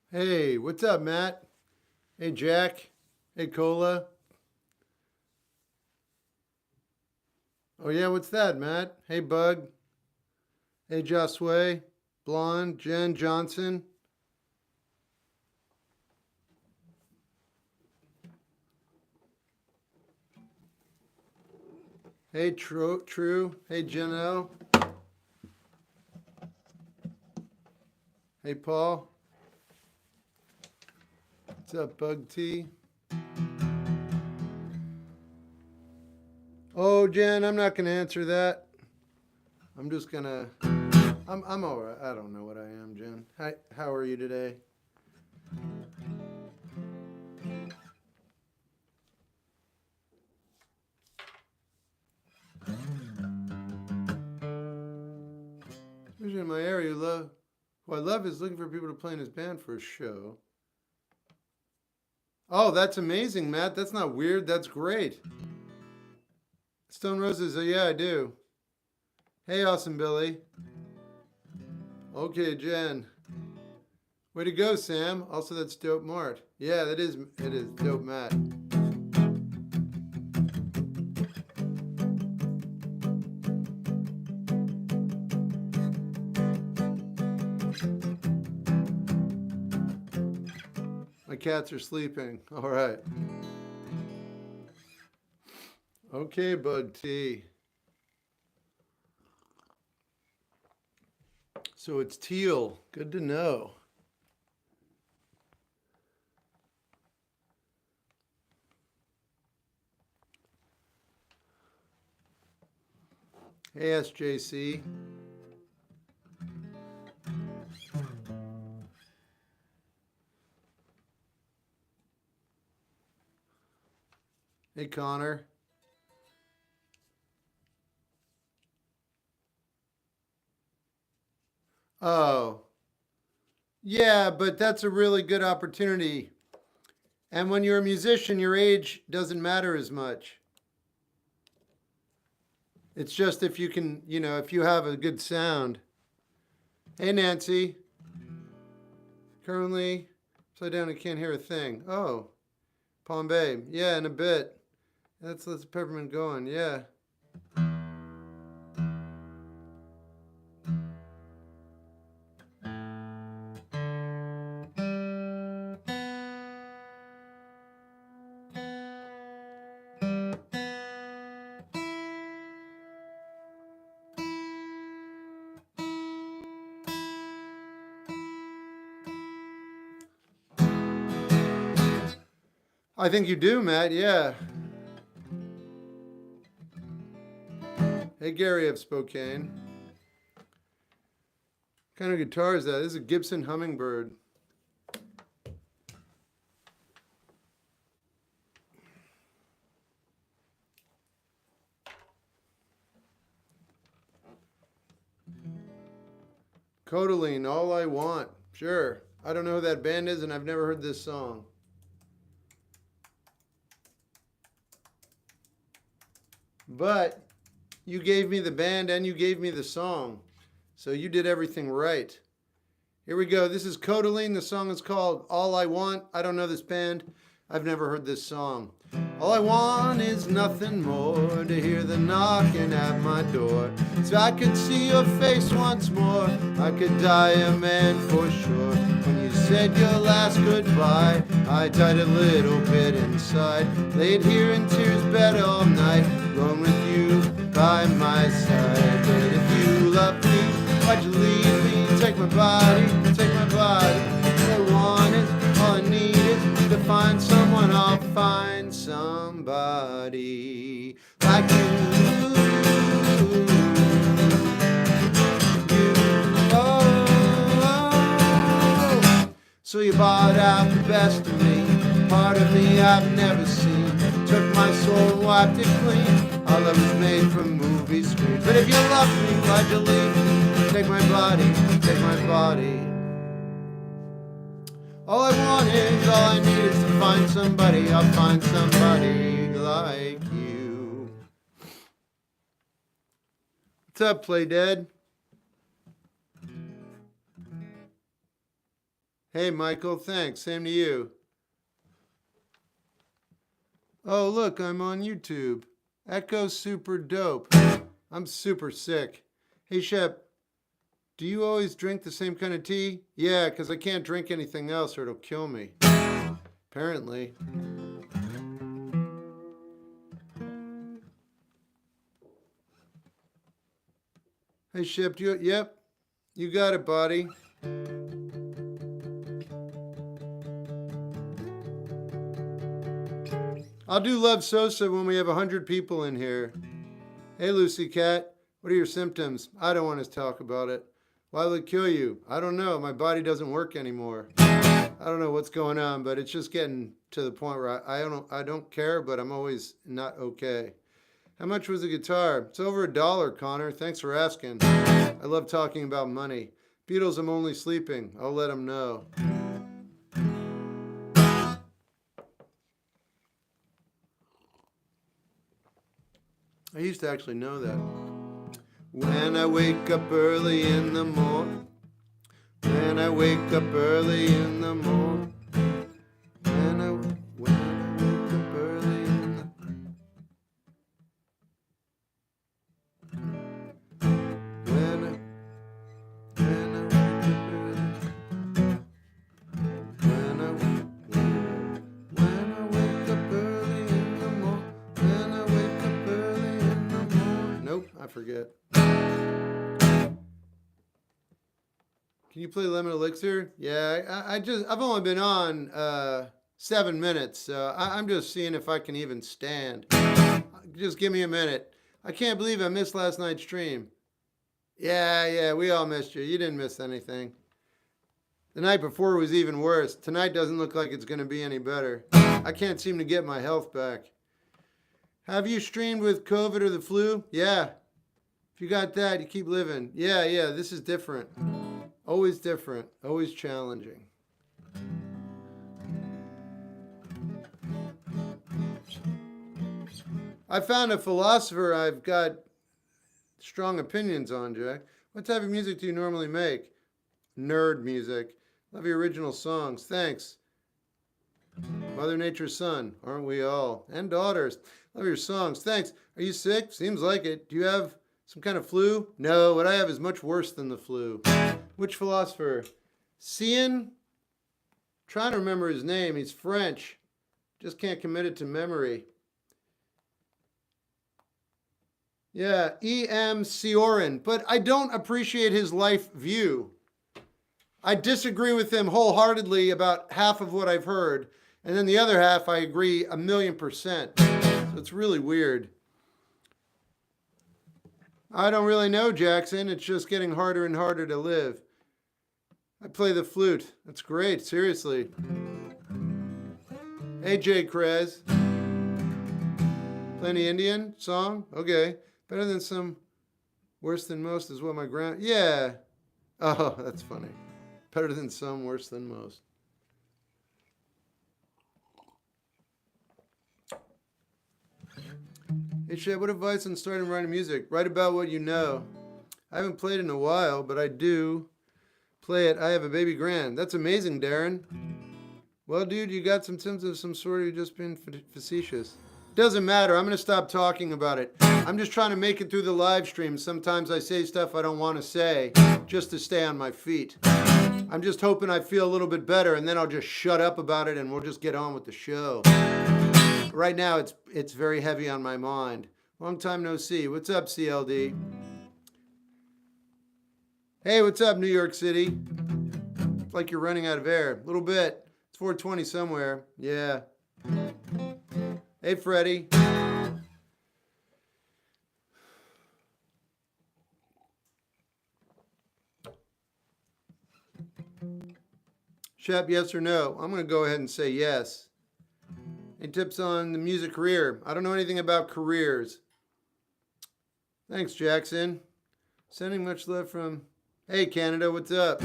Hey, what's up, Matt? Hey, Jack. Hey, Cola. Oh, yeah, what's that, Matt? Hey, Bug. Hey, Josue. Blonde. Jen Johnson. Hey, True. Hey, Janelle. Hey, Paul. What's up, Bug T? Oh, Jen, I'm not gonna answer that. I'm just gonna. I'm all right. I don't know what I am, Jen. Hi, how are you today? Especially in my area, love. What I love is looking for people to play in his band for a show. Oh, that's amazing, Matt. That's not weird. That's great. Stone Roses. Oh, yeah, I do. Hey, Awesome Billy. Okay, Jen. Way to go, Sam. Also, that's Dope Mart. Yeah, it is Dope Matt. My cats are sleeping. All right. Okay, Bug T. So it's teal. Good to know. Hey, SJC. Hey, Connor. Oh, yeah, but that's a really good opportunity. And when you're a musician, your age doesn't matter as much. It's just if you can, if you have a good sound. Hey, Nancy. Currently, upside down and can't hear a thing. Oh, Palm Bay. Yeah, in a bit. Let's Peppermint going. Yeah. I think you do, Matt. Yeah. Hey, Gary of Spokane. What kind of guitar is that? This is a Gibson Hummingbird. Codaline, All I Want. Sure. I don't know who that band is, and I've never heard this song. But you gave me the band and you gave me the song. So you did everything right. Here we go. This is Codaline. The song is called All I Want. I don't know this band. I've never heard this song. All I want is nothing more to hear the knocking at my door. So I could see your face once more. I could die a man for sure. When you said your last goodbye, I died a little bit inside. Laid here in tears, bed all night, alone with you by my side. But if you love me, why'd you leave me? Take my body, take my body. All I want is, all I need is to find someone. I'll find somebody like you. So you bought out the best of me, part of me I've never seen. Took my soul and wiped it clean. Our love was made from movie screens. But if you love me, why'd you leave me? Take my body, take my body. All I want is, all I need is to find somebody. I'll find somebody like you. What's up, Play Dead? Hey, Michael, thanks. Same to you. Oh, look, I'm on YouTube. Echo's super dope. I'm super sick. Hey, Shep, do you always drink the same kind of tea? Yeah, because I can't drink anything else or it'll kill me. Apparently. Hey, Shep, yep, you got it, buddy. I'll do Love Sosa when we have 100 people in here. Hey, Lucy Cat, what are your symptoms? I don't want to talk about it. Why will it kill you? I don't know. My body doesn't work anymore. I don't know what's going on, but it's just getting to the point where I don't care, but I'm always not okay. How much was the guitar? It's over $1, Connor. Thanks for asking. I love talking about money. Beatles, I'm only sleeping. I'll let them know. I used to actually know that. When I wake up early in the morning. When I wake up early in the morning. When I wake up early in the When I wake up early. When I wake up early in the morning. When I wake up early in the morning. Nope, I forget. Can you play Lemon Elixir? Yeah, I've only been on 7 minutes, so I'm just seeing if I can even stand. Just give me a minute. I can't believe I missed last night's stream. Yeah, we all missed you. You didn't miss anything. The night before was even worse. Tonight doesn't look like it's going to be any better. I can't seem to get my health back. Have you streamed with COVID or the flu? Yeah. If you got that, you keep living. Yeah, this is different. Always different, always challenging. I found a philosopher I've got strong opinions on, Jack. What type of music do you normally make? Nerd music. Love your original songs. Thanks. Mother Nature's son, aren't we all? And daughters. Love your songs. Thanks. Are you sick? Seems like it. Do you have some kind of flu? No, what I have is much worse than the flu. Which philosopher? Cian? Trying to remember his name. He's French. Just can't commit it to memory. Yeah, E.M. Sioran. But I don't appreciate his life view. I disagree with him wholeheartedly about half of what I've heard. And then the other half I agree 1,000,000%. So it's really weird. I don't really know, Jackson. It's just getting harder and harder to live. I play the flute. That's great, seriously. Hey, Jay Krez. Play any Indian song? Okay. Better than some, worse than most is what my yeah. Oh, that's funny. Better than some, worse than most. Hey, Chad, what advice on starting writing music? Write about what you know. I haven't played in a while, but I do play it. I have a baby grand. That's amazing, Darren. Well, dude, you got some symptoms of some sort, or you just been facetious. Doesn't matter. I'm going to stop talking about it. I'm just trying to make it through the live stream. Sometimes I say stuff I don't want to say just to stay on my feet. I'm just hoping I feel a little bit better, and then I'll just shut up about it, and we'll just get on with the show. Right now, it's very heavy on my mind. Long time no see. What's up, CLD? Hey, what's up, New York City? It's like you're running out of air. A little bit. It's 4:20 somewhere. Yeah. Hey, Freddie. Shep, yes or no? I'm going to go ahead and say yes. Any tips on the music career? I don't know anything about careers. Thanks, Jackson. Sending much love from... Hey, Canada, what's up?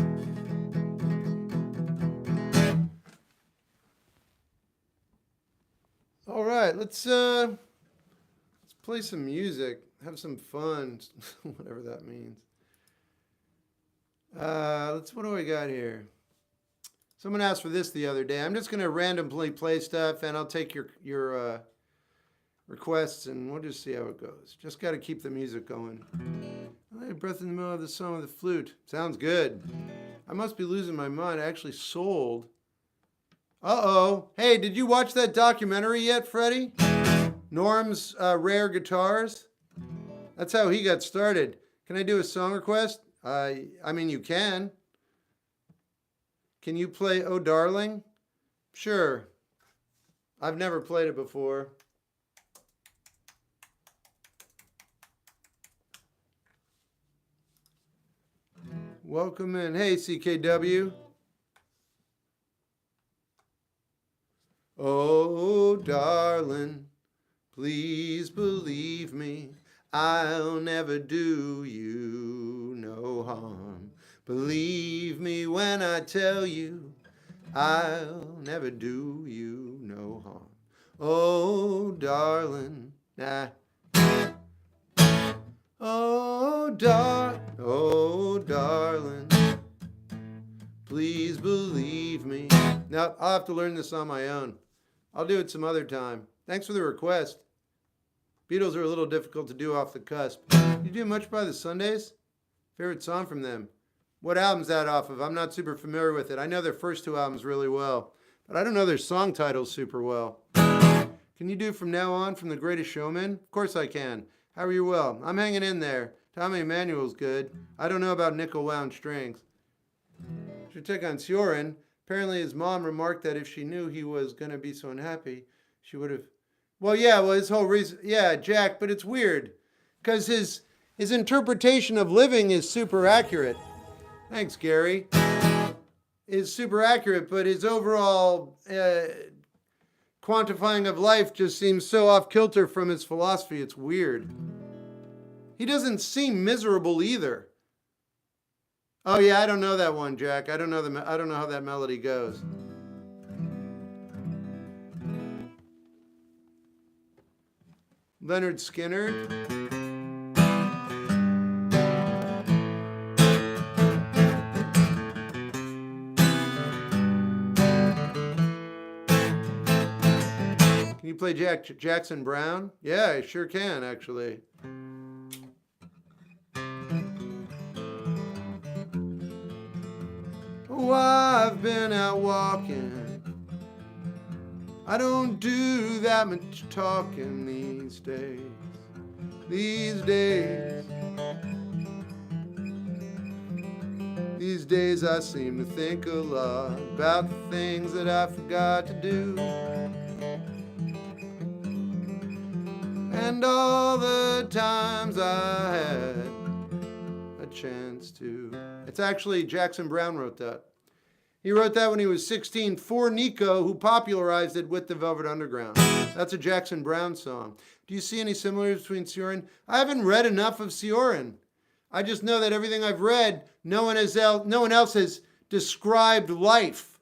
All right, let's play some music. Have some fun. Whatever that means. What do I got here? Someone asked for this the other day. I'm just going to randomly play stuff, and I'll take your requests, and we'll just see how it goes. Just got to keep the music going. I lay a breath in the middle of the song with the flute. Sounds good. I must be losing my mind. I actually sold. Uh-oh. Hey, did you watch that documentary yet, Freddie? Norm's Rare Guitars? That's how he got started. Can I do a song request? I mean, you can. Can you play Oh Darling? Sure. I've never played it before. Welcome in. Hey, CKW. Oh, darling, please believe me. I'll never do you no harm. Believe me when I tell you, I'll never do you no harm. Oh, darling, nah. Oh, darling, please believe me. Now, I'll have to learn this on my own. I'll do it some other time. Thanks for the request. Beatles are a little difficult to do off the cusp. You do much by the Sundays? Favorite song from them? What album's that off of? I'm not super familiar with it. I know their first two albums really well, but I don't know their song titles super well. Can you do From Now On from The Greatest Showman? Of course I can. How are you? Well, I'm hanging in there. Tommy Emmanuel's good. I don't know about nickel wound strings. Should check on Sioran. Apparently his mom remarked that if she knew he was going to be so unhappy, she would have... Well, his whole reason... Yeah, Jack, but it's weird. Because his interpretation of living is super accurate. Thanks, Gary. Is super accurate, but his overall quantifying of life just seems so off kilter from his philosophy. It's weird. He doesn't seem miserable either. Oh yeah, I don't know that one, Jack. I don't know how that melody goes. Leonard Skinner. Can you play Jackson Brown? Yeah, I sure can, actually. Oh, I've been out walking. I don't do that much talking these days. These days I seem to think a lot about the things that I forgot to do. And all the times I had a chance to. It's actually Jackson Brown wrote that. He wrote that when he was 16 for Nico, who popularized it with the Velvet Underground. That's a Jackson Brown song. Do you see any similarities between Sioran? I haven't read enough of Sioran. I just know that everything I've read, no one else has described life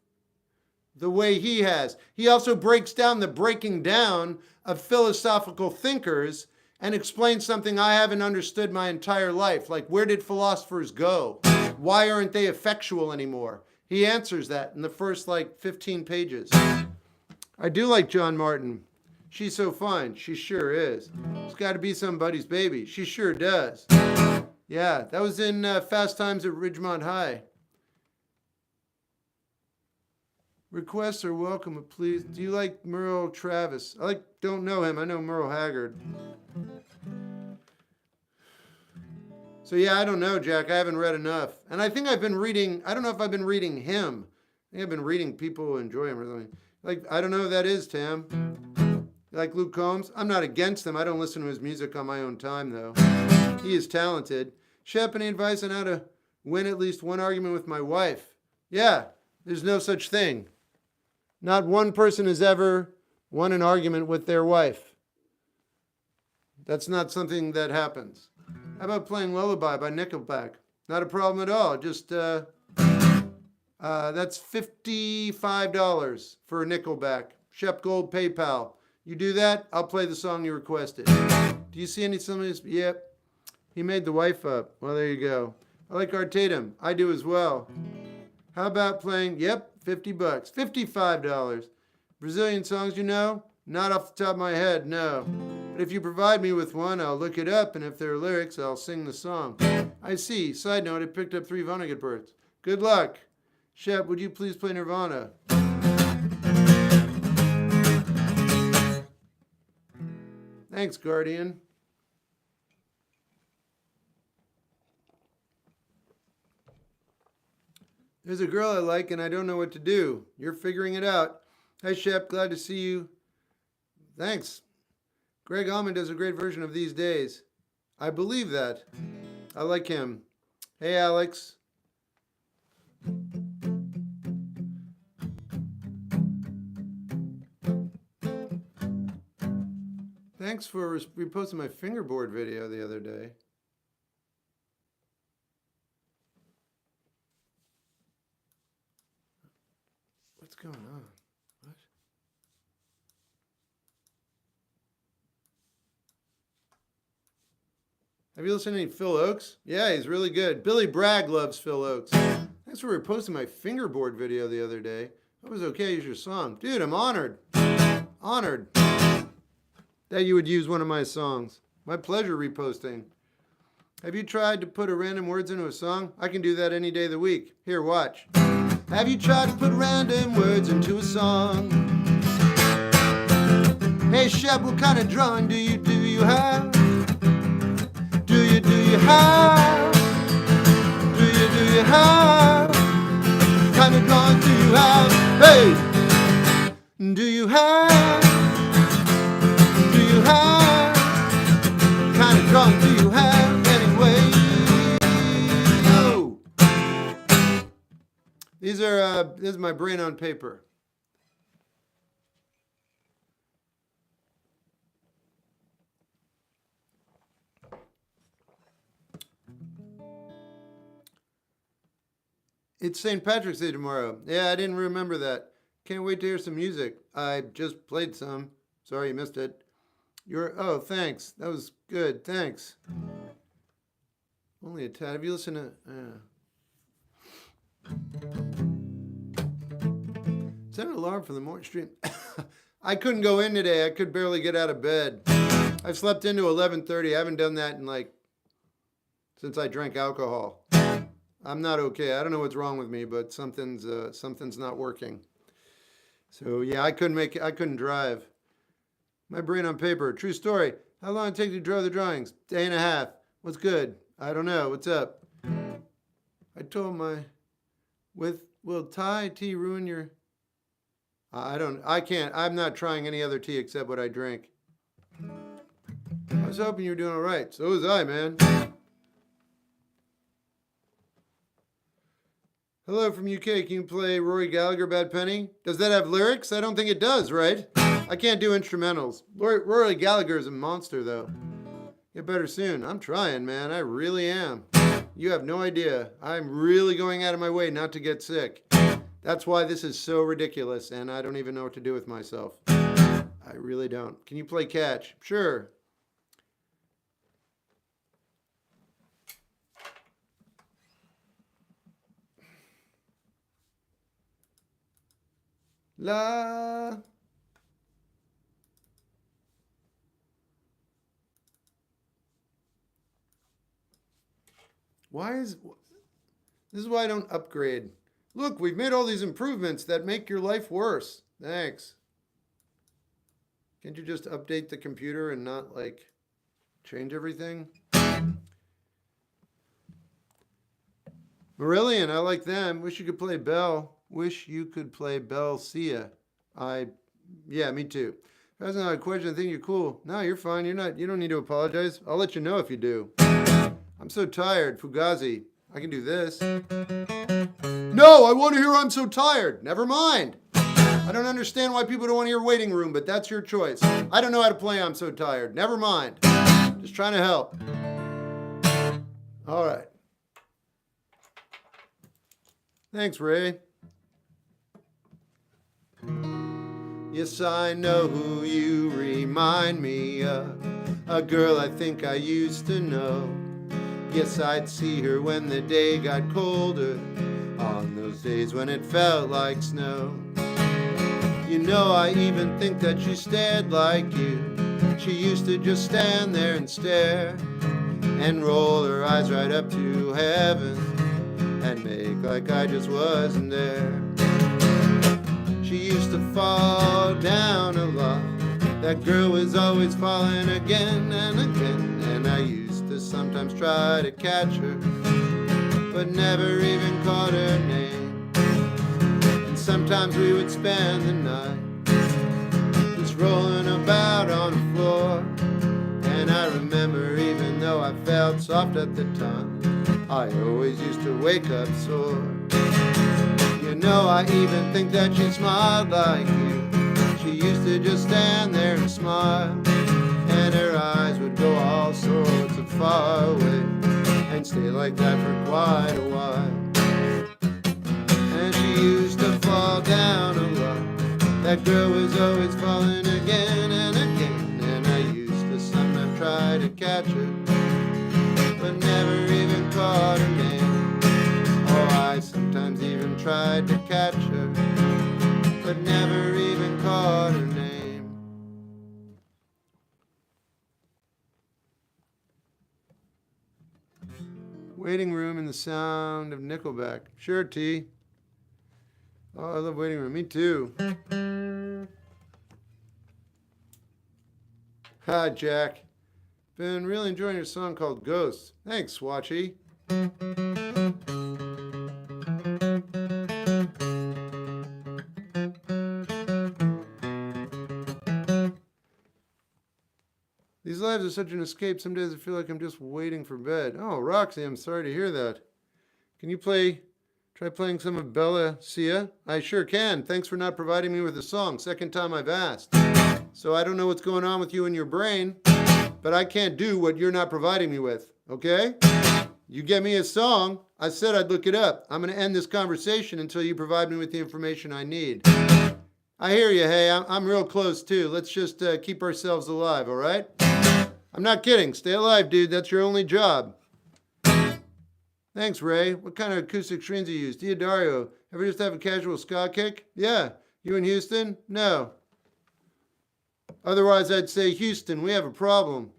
the way he has. He also breaks down the breaking down of philosophical thinkers and explains something I haven't understood my entire life. Like, where did philosophers go? Why aren't they effectual anymore? He answers that in the first, 15 pages. I do like John Martin. She's so fine. She sure is. She's got to be somebody's baby. She sure does. Yeah, that was in Fast Times at Ridgemont High. Requests are welcome, but please. Do you like Merle Travis? Don't know him. I know Merle Haggard. So yeah, I don't know, Jack. I haven't read enough. And I think I've been reading, I don't know if I've been reading him. I think I've been reading people who enjoy him or something. I don't know who that is, Tam. You like Luke Combs? I'm not against him. I don't listen to his music on my own time, though. He is talented. Shep, any advice on how to win at least one argument with my wife? Yeah, there's no such thing. Not one person has ever won an argument with their wife. That's not something that happens. How about playing Lullaby by Nickelback? Not a problem at all. Just, that's $55 for Nickelback. Shep Gold PayPal. You do that, I'll play the song you requested. Do you see some of this? Yep. He made the wife up. Well, there you go. I like Art Tatum. I do as well. How about playing, yep, $50, $55. Brazilian songs you know? Not off the top of my head, no. But if you provide me with one, I'll look it up, and if there are lyrics, I'll sing the song. I see. Side note, I picked up 3 Vonnegut birds. Good luck. Shep, would you please play Nirvana? Thanks, Guardian. There's a girl I like and I don't know what to do. You're figuring it out. Hi, Shep. Glad to see you. Thanks. Greg Allman does a great version of These Days. I believe that. I like him. Hey, Alex. Thanks for reposting my fingerboard video the other day. What's going on? What? Have you listened to any Phil Oakes? Yeah, he's really good. Billy Bragg loves Phil Oakes. Thanks for reposting my fingerboard video the other day. That was okay. Use your song. Dude, I'm honored. Honored that you would use one of my songs. My pleasure reposting. Have you tried to put random words into a song? I can do that any day of the week. Here, watch. Have you tried to put random words into a song? Hey, Shep, what kind of drawing do you have? Do you have? Do you have? What kind of drawing do you have? Hey! Do you have? Do you have? What kind of drawing do you have anyway? Oh! This is my brain on paper. It's St. Patrick's Day tomorrow. Yeah, I didn't remember that. Can't wait to hear some music. I just played some. Sorry you missed it. Oh, thanks. That was good. Thanks. Only a tad. Have you listened to... Set an alarm for the morning stream. I couldn't go in today. I could barely get out of bed. I've slept into 11:30. I haven't done that in since I drank alcohol. I'm not okay. I don't know what's wrong with me, but something's not working. So yeah, I couldn't drive. My brain on paper. True story. How long did it take to draw the drawings? Day and a half. What's good? I don't know. What's up? I told will Thai tea ruin your... I can't. I'm not trying any other tea except what I drink. I was hoping you were doing all right. So was I, man. Hello from UK. Can you play Rory Gallagher, Bad Penny? Does that have lyrics? I don't think it does, right? I can't do instrumentals. Rory Gallagher is a monster, though. Get better soon. I'm trying, man. I really am. You have no idea. I'm really going out of my way not to get sick. That's why this is so ridiculous, and I don't even know what to do with myself. I really don't. Can you play catch? Sure. La. This is why I don't upgrade. Look, we've made all these improvements that make your life worse. Thanks. Can't you just update the computer and not change everything? Marillion, I like them. Wish you could play Bell. Wish you could play Bell Sia. Yeah, me too. That's not a question. I think you're cool. No, you're fine. You don't need to apologize. I'll let you know if you do. I'm so tired. Fugazi. I can do this. No, I want to hear I'm so tired. Never mind. I don't understand why people don't want to hear Waiting Room, but that's your choice. I don't know how to play I'm so tired. Never mind. Just trying to help. All right. Thanks, Ray. Yes, I know who you remind me of. A girl I think I used to know. Yes, I'd see her when the day got colder. on those days when it felt like snow. You know, I even think that she stared like you. She used to just stand there and stare and roll her eyes right up to heaven and make like I just wasn't there. She used to fall down a lot. That girl was always falling again and again, and I used to sometimes try to catch her, but never even called her name. And sometimes we would spend the night just rolling about on the floor. And I remember, even though I felt soft at the time, I always used to wake up sore. You know, I even think that she smiled like you. She used to just stand there and smile, and her eyes would go all sorts of far away and stay like that for quite a while. And she used to fall down a lot. That girl was always falling again and again, and I used to sometimes try to catch her, but never even caught her name. Oh, I sometimes even tried to catch her, but never even caught her name. Waiting Room and the Sound of Nickelback. Sure, T. Oh, I love Waiting Room. Me too. Hi, Jack. Been really enjoying your song called Ghosts. Thanks, Swatchy. These lives are such an escape. Some days I feel like I'm just waiting for bed. Oh, Roxy, I'm sorry to hear that. Can you try playing some of Bella Cia? I sure can. Thanks for not providing me with a song. Second time I've asked. So I don't know what's going on with you in your brain, but I can't do what you're not providing me with, okay? You get me a song, I said I'd look it up. I'm going to end this conversation until you provide me with the information I need. I hear you, hey, I'm real close too. Let's just keep ourselves alive, all right? I'm not kidding. Stay alive, dude. That's your only job. Thanks, Ray. What kind of acoustic strings do you use? Diodario. Ever just have a casual ska kick? Yeah. You in Houston? No. Otherwise, I'd say, Houston, we have a problem.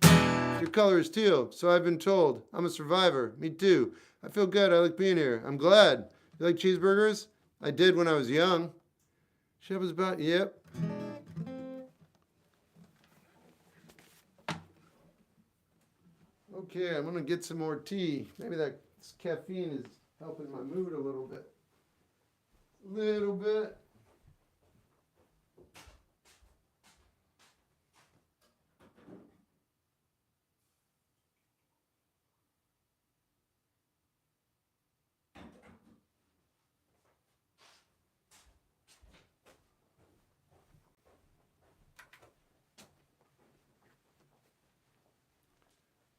Your color is teal, so I've been told. I'm a survivor. Me too. I feel good. I like being here. I'm glad. You like cheeseburgers? I did when I was young. Shep was about, yep. Okay, I'm gonna get some more tea. Maybe that caffeine is helping my mood a little bit.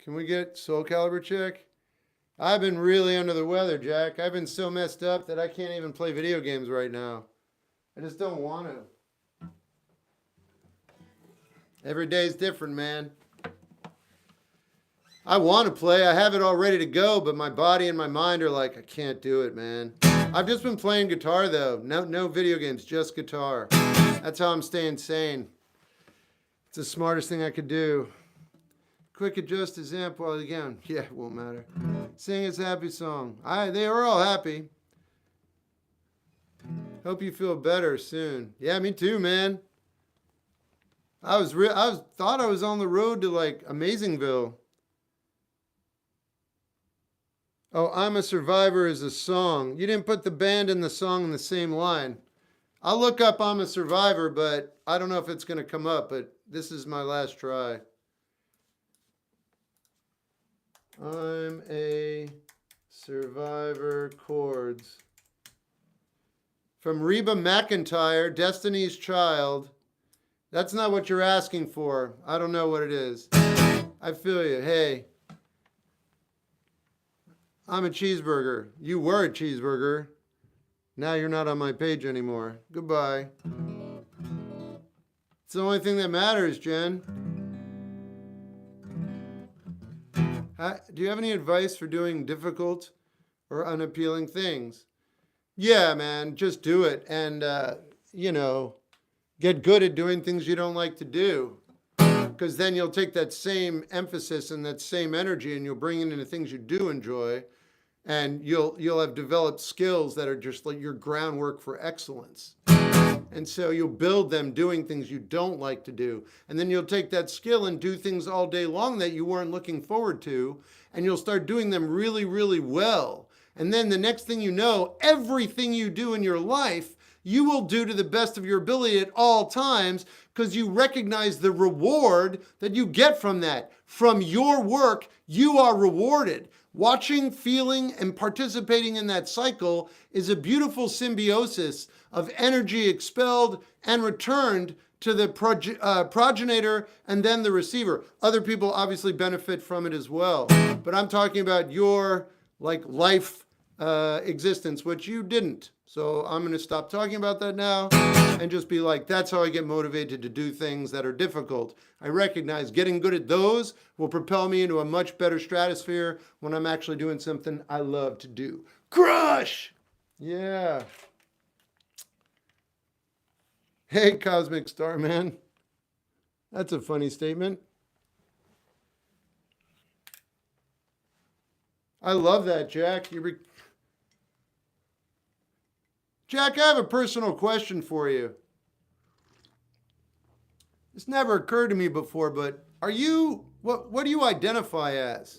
Can we get Soul Calibur check? I've been really under the weather, Jack. I've been so messed up that I can't even play video games right now. I just don't want to. Every day's different, man. I want to play. I have it all ready to go, but my body and my mind are like, I can't do it, man. I've just been playing guitar, though. No video games, just guitar. That's how I'm staying sane. It's the smartest thing I could do. Quick adjust his amp while again. Yeah, it won't matter. Sing his happy song. They were all happy. Hope you feel better soon. Yeah, me too, man. I thought I was on the road to like Amazingville. Oh, I'm a Survivor is a song. You didn't put the band and the song in the same line. I'll look up I'm a Survivor, but I don't know if it's going to come up, but this is my last try. I'm a Survivor chords. From Reba McEntire, Destiny's Child. That's not what you're asking for. I don't know what it is. I feel you. Hey. I'm a cheeseburger. You were a cheeseburger. Now you're not on my page anymore. Goodbye. It's the only thing that matters, Jen. Do you have any advice for doing difficult or unappealing things? Yeah, man, just do it. And, get good at doing things you don't like to do. Because then you'll take that same emphasis and that same energy and you'll bring it into things you do enjoy. And you'll have developed skills that are just like your groundwork for excellence. And so you'll build them doing things you don't like to do. And then you'll take that skill and do things all day long that you weren't looking forward to. And you'll start doing them really, really well. And then the next thing you know, everything you do in your life, you will do to the best of your ability at all times because you recognize the reward that you get from that. From your work, you are rewarded. Watching, feeling, and participating in that cycle is a beautiful symbiosis of energy expelled and returned to the progenitor and then the receiver. Other people obviously benefit from it as well. But I'm talking about your life existence, which you didn't. So I'm going to stop talking about that now and just be like, that's how I get motivated to do things that are difficult. I recognize getting good at those will propel me into a much better stratosphere when I'm actually doing something I love to do. Crush! Yeah. Hey, Cosmic Star Man. That's a funny statement. I love that, Jack. Jack, I have a personal question for you. This never occurred to me before, but what do you identify as?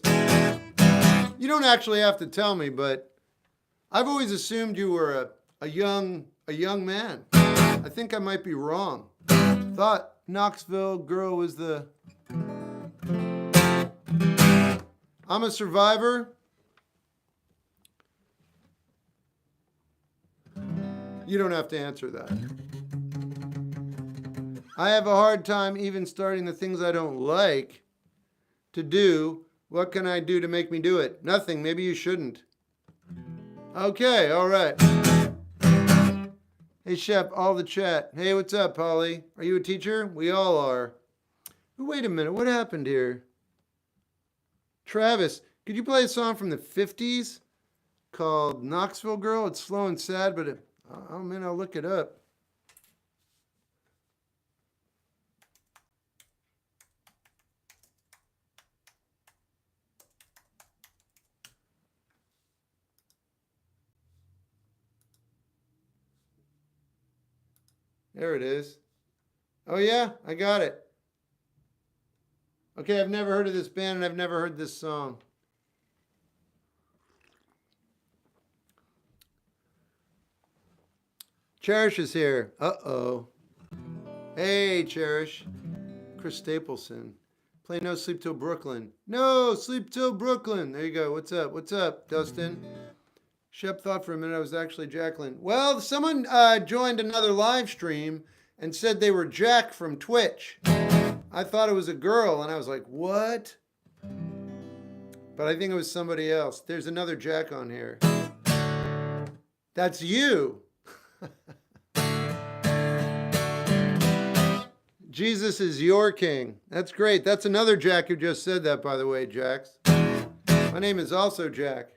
You don't actually have to tell me, but I've always assumed you were a young man. I think I might be wrong. Thought Knoxville girl was I'm a survivor. You don't have to answer that. I have a hard time even starting the things I don't like to do. What can I do to make me do it? Nothing. Maybe you shouldn't. Okay, all right. Hey, Shep, all the chat. Hey, what's up, Polly? Are you a teacher? We all are. Wait a minute. What happened here? Travis, could you play a song from the 50s called Knoxville Girl? It's slow and sad, but I'll look it up. There it is. Oh yeah, I got it. Okay, I've never heard of this band and I've never heard this song. Cherish is here. Uh-oh. Hey, Cherish. Chris Stapleson. Play No Sleep Till Brooklyn. No Sleep Till Brooklyn. There you go. What's up? What's up, Dustin? Shep thought for a minute I was actually Jacqueline. Well, someone joined another live stream and said they were Jack from Twitch. I thought it was a girl, and I was like, what? But I think it was somebody else. There's another Jack on here. That's you. Jesus is your king. That's great. That's another Jack who just said that, by the way, Jax. My name is also Jack.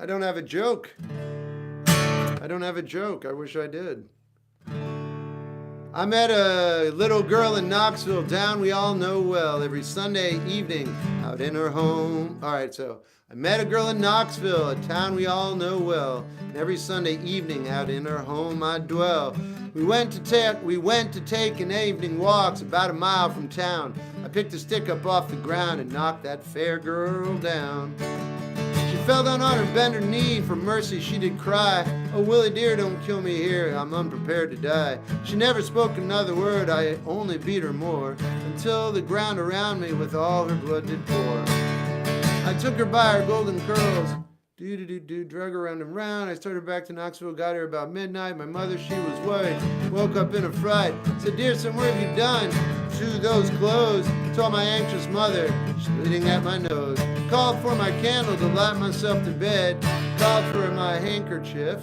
I don't have a joke. I wish I did. I met a little girl in Knoxville, town we all know well, every Sunday evening out in her home. All right, so I met a girl in Knoxville, a town we all know well, and every Sunday evening out in her home I dwell. We went to take an evening walks about a mile from town. I picked a stick up off the ground and knocked that fair girl down. She fell down on her bended knee, for mercy she did cry. Oh, Willie dear, don't kill me here, I'm unprepared to die. She never spoke another word, I only beat her more, until the ground around me with all her blood did pour. I took her by her golden curls, drug her round and round. I started back to Knoxville, got here about midnight. My mother, she was worried, woke up in a fright. Said, dear son, what have you done to those clothes? Told my anxious mother, splitting at my nose. Called for my candle to light myself to bed. Called for my handkerchief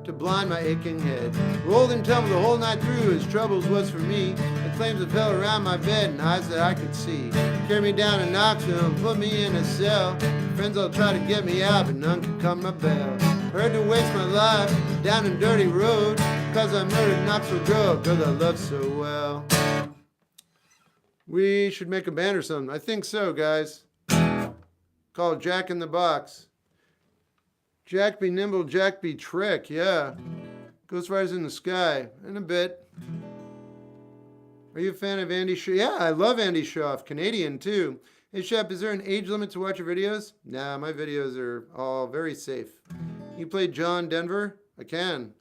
to blind my aching head. Rolled and tumbled the whole night through, his troubles was for me. At flames of hell around my bed and eyes that I could see. Carry me down to Knoxville and put me in a cell. Friends all try to get me out, but none could come my bell. Heard to waste my life down a dirty road, cause I murdered Knoxville girl, cause I love so well. We should make a band or something. I think so, guys. Called Jack in the Box. Jack be nimble, Jack be trick, yeah. Ghost Riders in the Sky, in a bit. Are you a fan of Andy Shaw? Yeah, I love Andy Shaw, Canadian too. Hey Shep, is there an age limit to watch your videos? Nah, my videos are all very safe. You play John Denver? I can.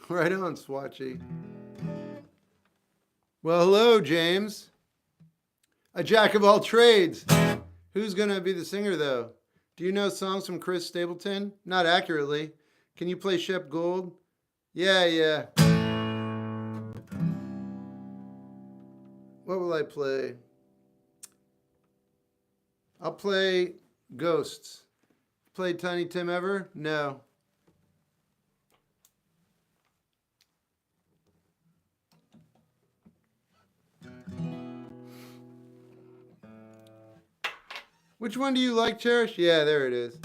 Right on, Swatchy. Well, hello, James. A jack of all trades. Who's going to be the singer, though? Do you know songs from Chris Stapleton? Not accurately. Can you play Shep Gold? Yeah. What will I play? I'll play Ghosts. Played Tiny Tim ever? No. Which one do you like, Cherish? Yeah, there it is.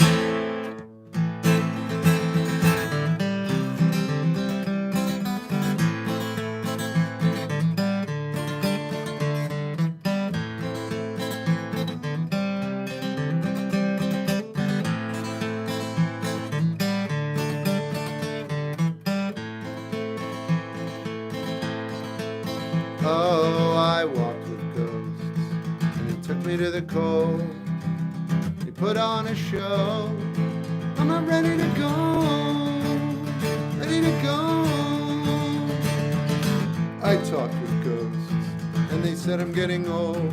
Oh, I walked with ghosts, and he took me to the cold. He put on a show. I'm not ready to go, ready to go. I talked with ghosts, and they said I'm getting old.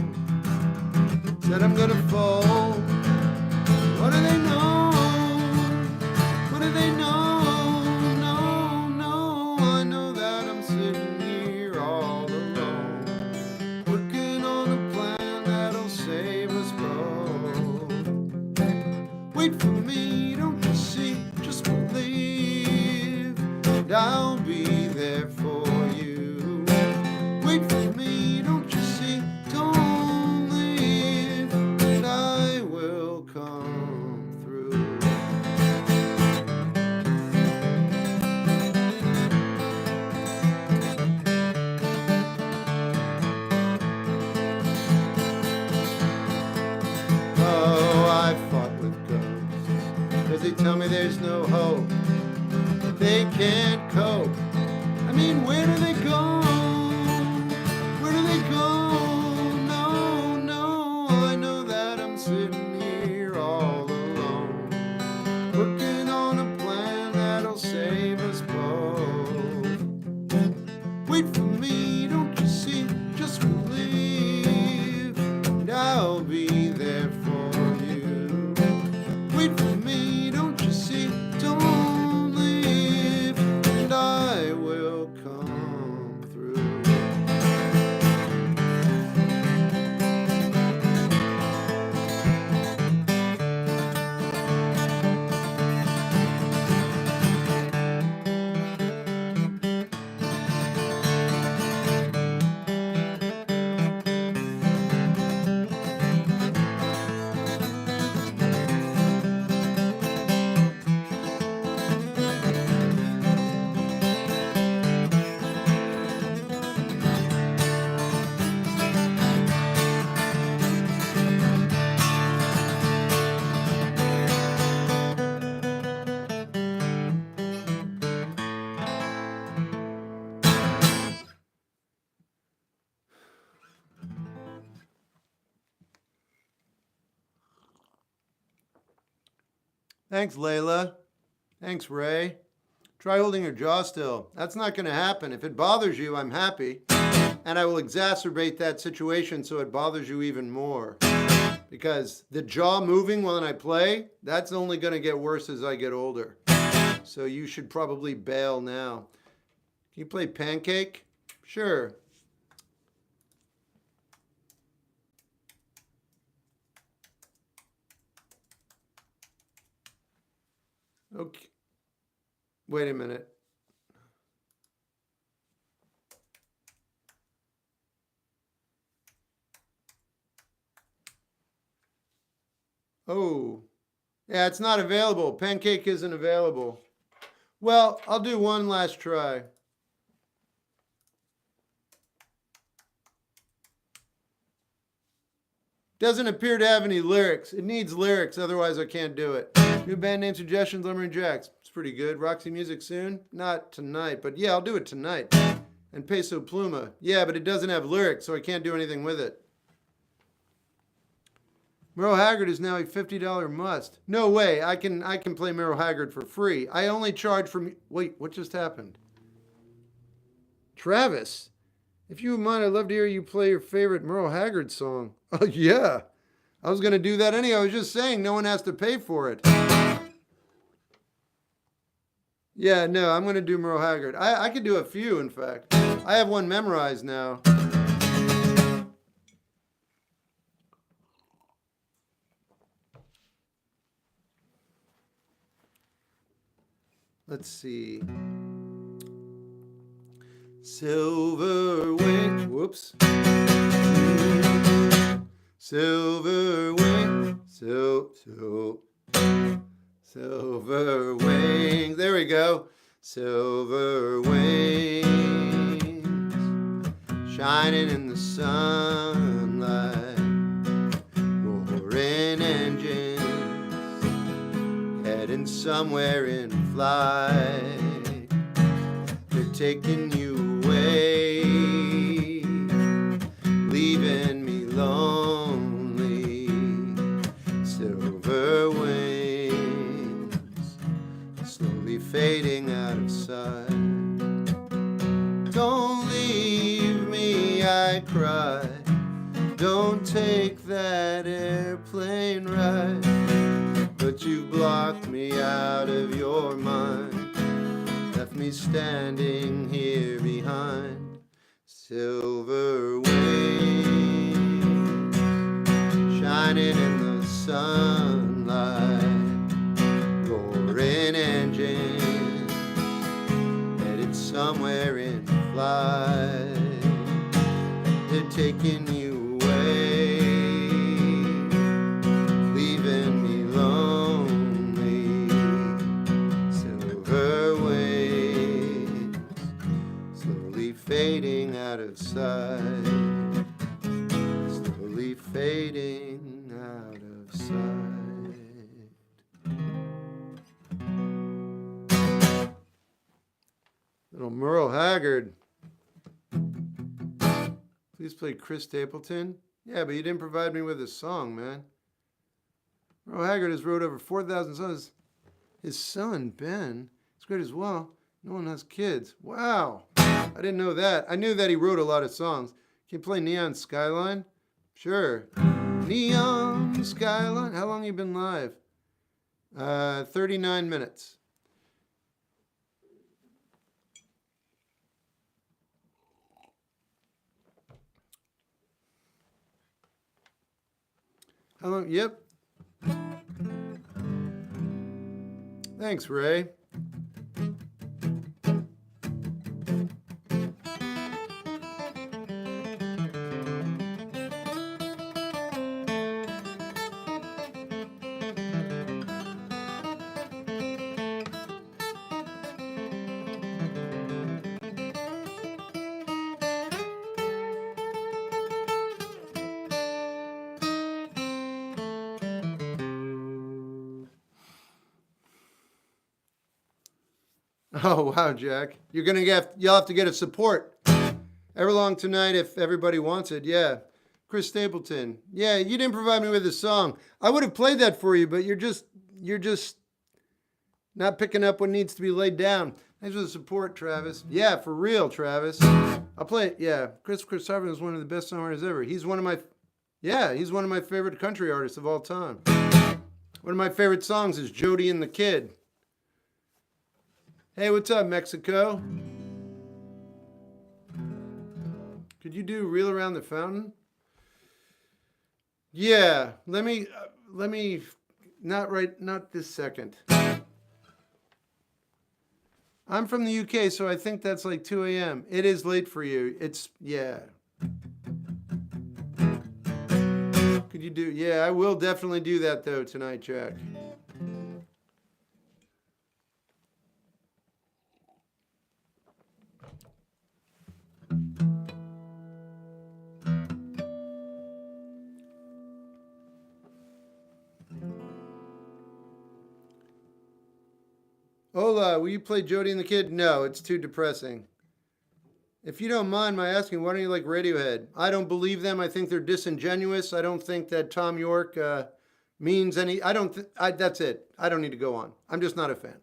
Said I'm gonna fold. What do they know? What do they know? No, I know that I'm sitting here all alone, working on a plan that'll save us both. Wait for me, don't you see? Just believe, and I'll be there for you. Wait for me, don't you see? Don't leave, and I will come through. Oh, I fought with ghosts, 'cause they tell me there's no hope. They can't cope. I mean, where do they go? Where do they go? No, I know that I'm sitting here all alone, working on a plan that'll save us both. Wait for me, don't you see? Just believe, and I'll be there for you. Wait for me, don't you see? Don't leave, and I will come through. Thanks, Layla. Thanks, Ray. Try holding your jaw still. That's not going to happen. If it bothers you, I'm happy. And I will exacerbate that situation so it bothers you even more. Because the jaw moving when I play, that's only going to get worse as I get older. So you should probably bail now. Can you play Pancake? Sure. Okay. Wait a minute. Oh. Yeah, it's not available. Pancake isn't available. Well, I'll do one last try. Doesn't appear to have any lyrics. It needs lyrics, otherwise I can't do it. New band name suggestions, Lumberjacks Jacks. It's pretty good. Roxy Music soon? Not tonight, but yeah, I'll do it tonight. And Peso Pluma. Yeah, but it doesn't have lyrics, so I can't do anything with it. Merle Haggard is now a $50 must. No way, I can play Merle Haggard for free. I only charge for... Wait, what just happened? Travis, if you would mind, I'd love to hear you play your favorite Merle Haggard song. Oh, yeah. I was going to do that anyway. I was just saying no one has to pay for it. Yeah, no, I'm going to do Merle Haggard. I could do a few, in fact. I have one memorized now. Let's see. Silver wing. Whoops. Silver wing. Silver wings. There we go. Silver wings. Shining in the sunlight. Roaring engines. Heading somewhere in flight. They're taking you away, leaving me lonely. Silver wings, slowly fading out of sight. Don't leave me, I cry. Don't take that airplane ride. But you blocked me out of your mind, left me standing here behind. Silver wings, shining in the sunlight, roaring engines, headed somewhere in flight. They're taking you away, leaving me lonely. Silver wings, slowly fading out of sight. Slowly fading out of sight. Little Merle Haggard. Please play Chris Stapleton. Yeah, but you didn't provide me with a song, man. Merle Haggard has wrote over 4,000 songs. His son, Ben, is great as well. No one has kids. Wow. I didn't know that. I knew that he wrote a lot of songs. Can you play Neon Skyline? Sure. Neon Skyline. How long have you been live? 39 minutes. How long? Yep. Thanks, Ray. Oh, wow, Jack. You'll have to get a support. Everlong tonight if everybody wants it. Yeah. Chris Stapleton. Yeah, you didn't provide me with a song. I would have played that for you, but you're just not picking up what needs to be laid down. Thanks for the support, Travis. Yeah, for real, Travis. I'll play it. Yeah. Chris Christopher is one of the best songwriters ever. He's one of my favorite country artists of all time. One of my favorite songs is Jody and the Kid. Hey, what's up, Mexico? Could you do Reel Around the Fountain? Yeah, let me, not this second. I'm from the UK, so I think that's like 2 a.m. It is late for you. It's, yeah. Could you do, yeah, I will definitely do that though tonight, Jack. Hola, will you play Jody and the Kid? No, it's too depressing. If you don't mind my asking, why don't you like Radiohead? I don't believe them. I think they're disingenuous. I don't think that Tom York means any. That's it. I don't need to go on. I'm just not a fan.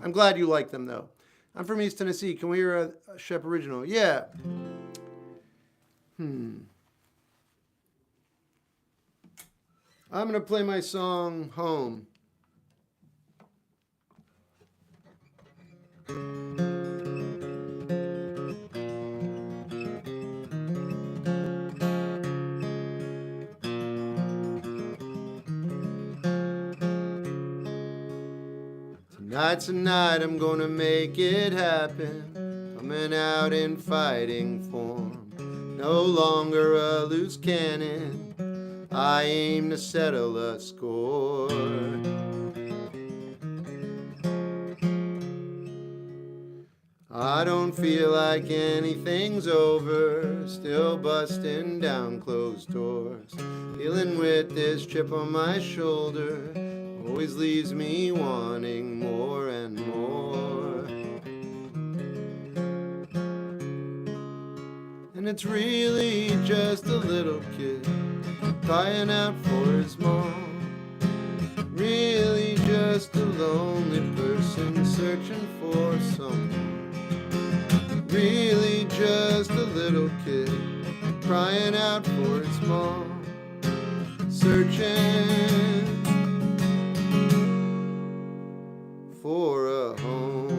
I'm glad you like them though. I'm from East Tennessee. Can we hear a Shep original? Yeah. I'm gonna play my song Home. Tonight's the night I'm gonna make it happen. Coming out in fighting form. No longer a loose cannon. I aim to settle a score. I don't feel like anything's over. Still busting down closed doors. Dealing with this chip on my shoulder always leaves me wanting more and more. And it's really just a little kid crying out for his mom. Really just a lonely person searching for someone. Really just a little kid crying out for his mom. Searching for a home.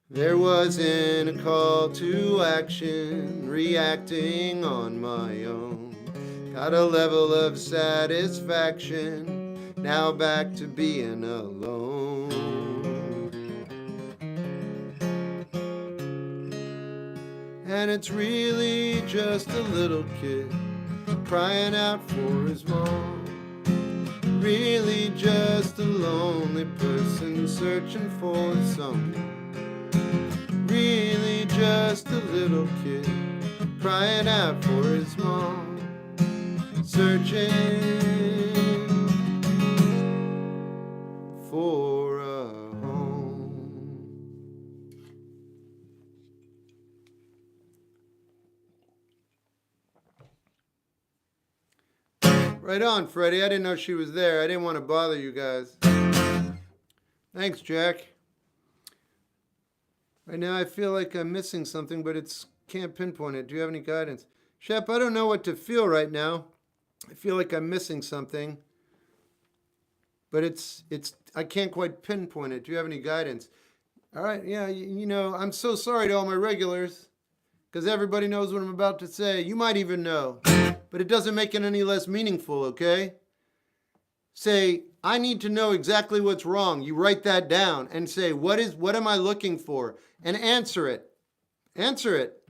There wasn't a call to action, reacting on my own. Got a level of satisfaction, now back to being alone. And it's really just a little kid crying out for his mom. Really just a lonely person searching for someone. Really just a little kid crying out for his mom. Searching for a home. Right on, Freddie. I didn't know she was there. I didn't want to bother you guys. Thanks, Jack. Right now I feel like I'm missing something, but can't pinpoint it. Do you have any guidance? Shep, I don't know what to feel right now. I feel like I'm missing something, but I can't quite pinpoint it. Do you have any guidance? All right, yeah, you know, I'm so sorry to all my regulars, because everybody knows what I'm about to say. You might even know, but it doesn't make it any less meaningful, okay? Say, I need to know exactly what's wrong. You write that down and say, what am I looking for? And answer it. Answer it.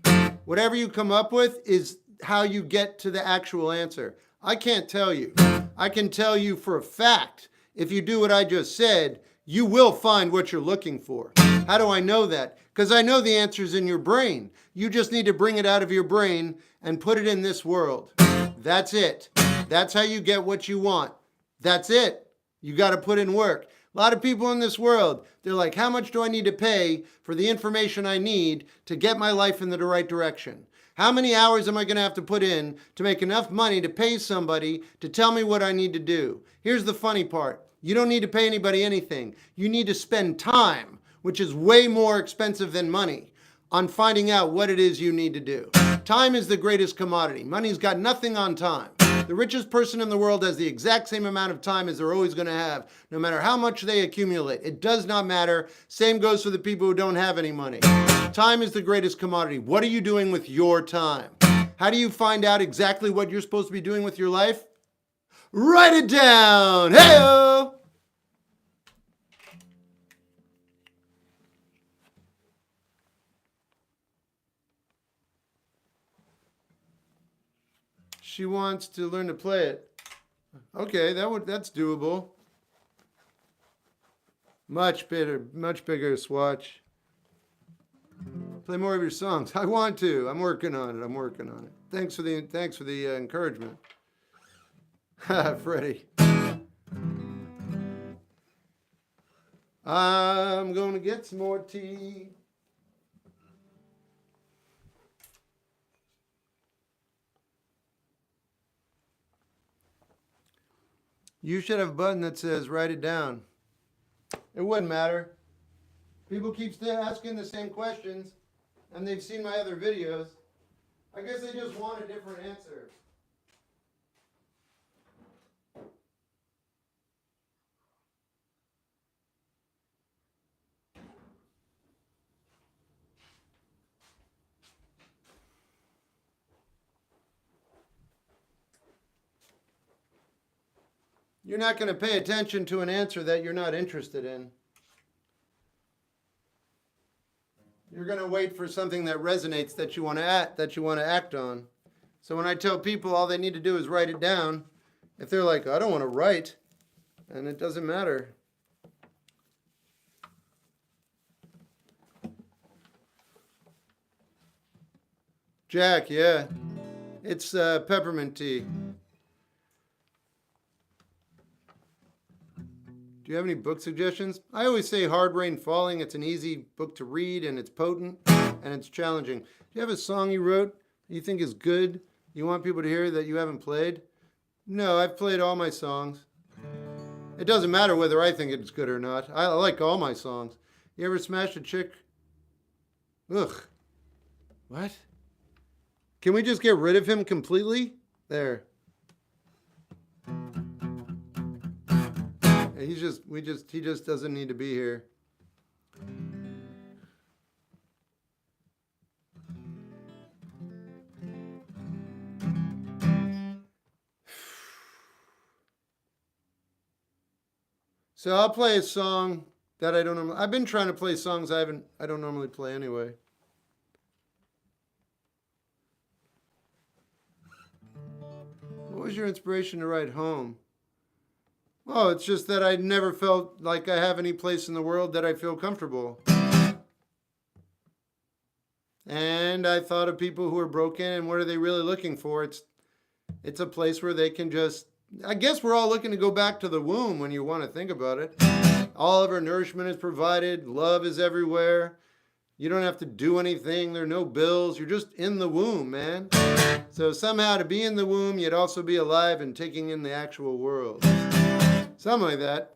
Whatever you come up with is how you get to the actual answer. I can't tell you. I can tell you for a fact, if you do what I just said, you will find what you're looking for. How do I know that? Because I know the answer's in your brain. You just need to bring it out of your brain and put it in this world. That's it. That's how you get what you want. That's it. You got to put in work. A lot of people in this world, they're like, how much do I need to pay for the information I need to get my life in the right direction? How many hours am I going to have to put in to make enough money to pay somebody to tell me what I need to do? Here's the funny part. You don't need to pay anybody anything. You need to spend time, which is way more expensive than money, on finding out what it is you need to do. Time is the greatest commodity. Money's got nothing on time. The richest person in the world has the exact same amount of time as they're always going to have, no matter how much they accumulate. It does not matter. Same goes for the people who don't have any money. Time is the greatest commodity. What are you doing with your time? How do you find out exactly what you're supposed to be doing with your life? Write it down. Hey-o! She wants to learn to play it. Okay, that's doable. Much bigger swatch. Play more of your songs. I want to. I'm working on it. Thanks for the encouragement. Freddie. I'm gonna get some more tea. You should have a button that says write it down. It wouldn't matter. People keep still asking the same questions, and they've seen my other videos. I guess they just want a different answer. You're not going to pay attention to an answer that you're not interested in. You're going to wait for something that resonates that you want to act on. So when I tell people all they need to do is write it down, if they're like, I don't want to write, and it doesn't matter. Jack, yeah. It's peppermint tea. Do you have any book suggestions? I always say Hard Rain Falling. It's an easy book to read, and it's potent, and it's challenging. Do you have a song you wrote you think is good? You want people to hear that you haven't played? No, I've played all my songs. It doesn't matter whether I think it's good or not. I like all my songs. You ever smashed a chick? Ugh. What? Can we just get rid of him completely? There. He just doesn't need to be here. So I'll play a song that I don't normally. I've been trying to play songs I don't normally play anyway. What was your inspiration to write Home? Oh, it's just that I never felt like I have any place in the world that I feel comfortable. And I thought of people who are broken and what are they really looking for? It's a place where they can just, I guess we're all looking to go back to the womb when you want to think about it. All of our nourishment is provided. Love is everywhere. You don't have to do anything. There are no bills. You're just in the womb, man. So somehow to be in the womb, you'd also be alive and taking in the actual world. Something like that.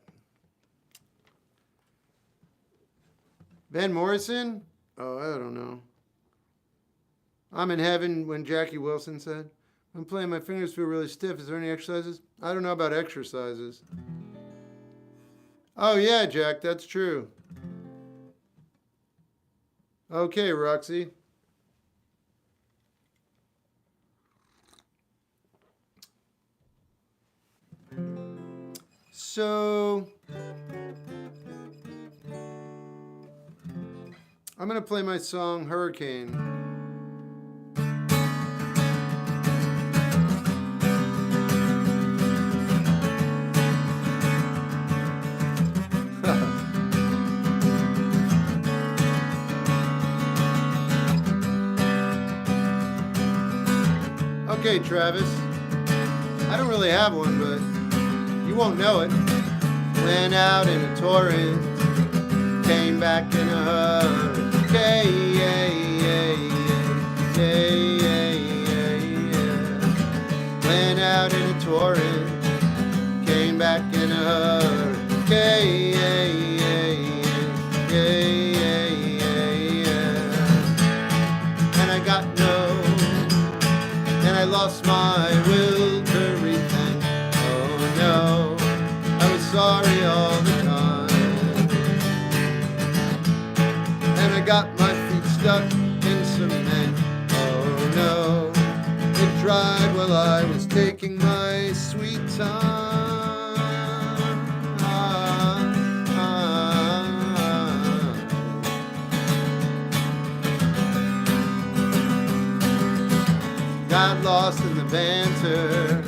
Van Morrison? Oh, I don't know. I'm in heaven when Jackie Wilson said. I'm playing, my fingers feel really stiff. Is there any exercises? I don't know about exercises. Oh, yeah, Jack, that's true. Okay, Roxy. So, I'm going to play my song, Hurricane. Okay, Travis. I don't really have one, but you won't know it. Went out in a torrent, came back in a hurricane. Went out in a torrent, came back in a hurricane. And I got no, and I lost my will to repent. Oh no, I was sorry all the time. And I got my feet stuck in cement. Oh no, it dried while I was taking my sweet time. Got lost in the banter,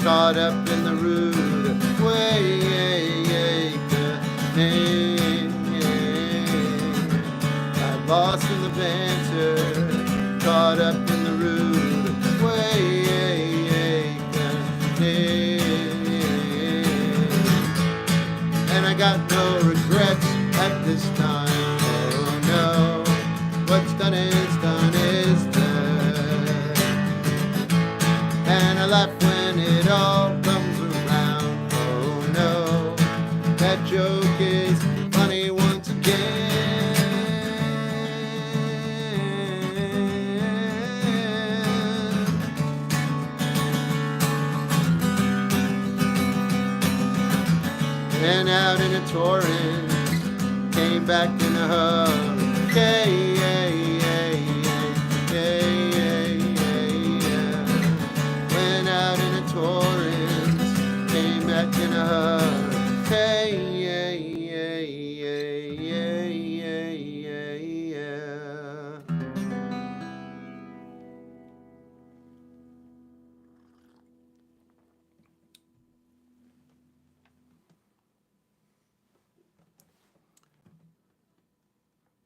caught up in the rude way. Got lost in the banter, caught up in the rude way. And I got no regrets at this time. Oh no, what's done is done is done. And I laugh when it all comes around. Oh no, that joke is funny once again. And out in a torrent, came back in a hurricane. Torrents came back in a hurricane.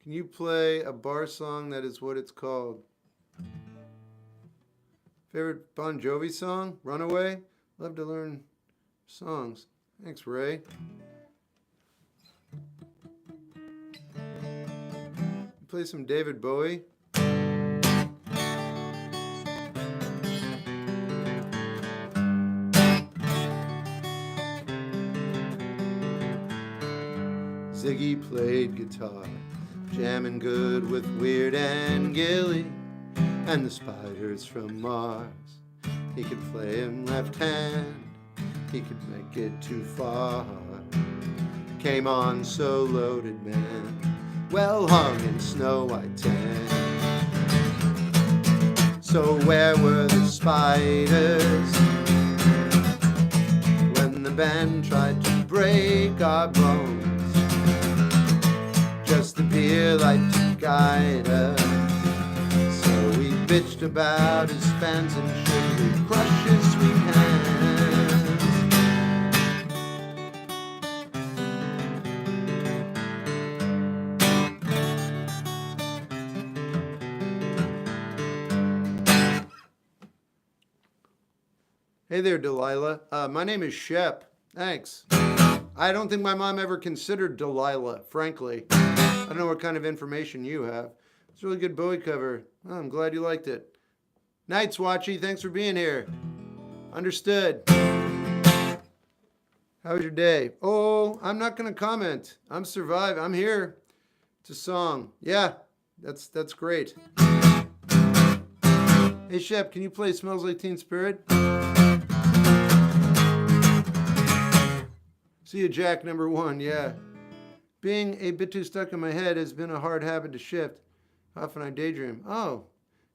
Can you play a bar song that is what it's called? Favorite Bon Jovi song? Runaway? Love to learn songs. Thanks, Ray. Play some David Bowie. Ziggy played guitar, jamming good with Weird and Gilly and the Spiders from Mars. He could play him left hand, he could make it too far. Came on so loaded, man, well hung in snow white tan. So where were the spiders when the band tried to break our bones? Just the beer light to guide us. Bitched about his fans and should we crush his sweet hands. Hey there, Delilah. My name is Shep. Thanks. I don't think my mom ever considered Delilah, frankly. I don't know what kind of information you have. It's a really good Bowie cover. Oh, I'm glad you liked it. Night, Swatchy. Thanks for being here. Understood. How was your day? Oh, I'm not going to comment. I'm surviving. I'm here. It's a song. Yeah, that's great. Hey, Shep, can you play Smells Like Teen Spirit? See you, Jack, number 1. Yeah. Being a bit too stuck in my head has been a hard habit to shift. Often I daydream. Oh,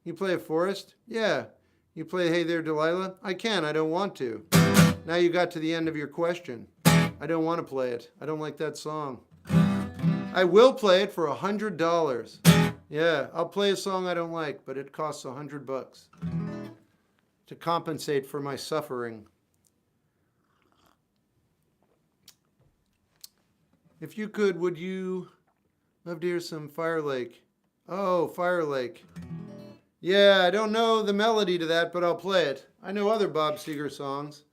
you play a Forest? Yeah. You play Hey There, Delilah? I can. I don't want to. Now you got to the end of your question. I don't want to play it. I don't like that song. I will play it for $100. Yeah, I'll play a song I don't like, but it costs $100 to compensate for my suffering. If you could, would you love to hear some Fire Lake? Oh, Fire Lake. Yeah, I don't know the melody to that, but I'll play it. I know other Bob Seger songs.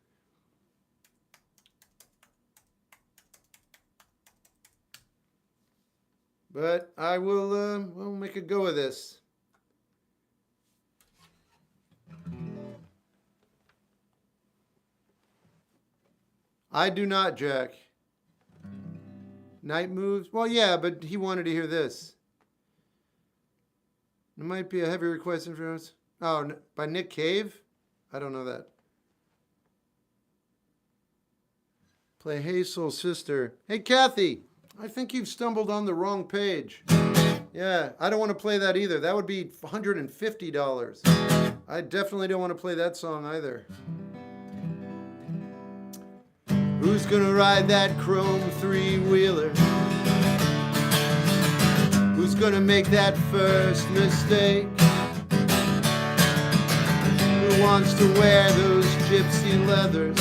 But I will we'll make a go of this. I do not, Jack. Night Moves? Well, yeah, but he wanted to hear this. It might be a heavy request for us. Oh, by Nick Cave? I don't know that. Play Hey Soul Sister. Hey, Kathy, I think you've stumbled on the wrong page. Yeah, I don't want to play that either. That would be $150. I definitely don't want to play that song either. Who's gonna ride that chrome three-wheeler? Who's gonna make that first mistake? Who wants to wear those gypsy leathers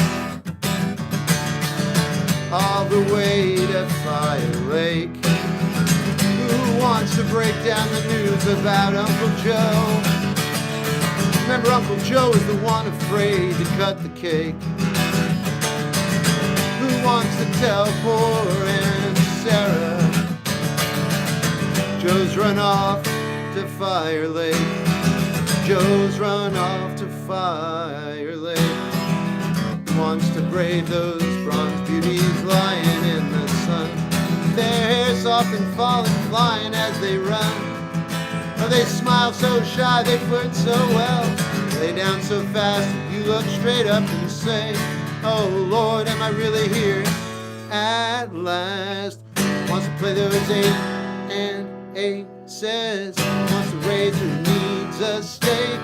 all the way to Fire Lake? Who wants to break down the news about Uncle Joe? Remember, Uncle Joe is the one afraid to cut the cake. Who wants to tell poor Aunt Sarah Joe's run off to Fire Lake? Joe's run off to Fire Lake. Who wants to braid those bronze beauties lying in the sun? Their hair soft and falling, flying as they run. Oh, they smile so shy, they flirt so well. Lay down so fast, you look straight up and say, oh Lord, am I really here at last? Wants to play those 8 and 8 says, wants to raise who needs a steak.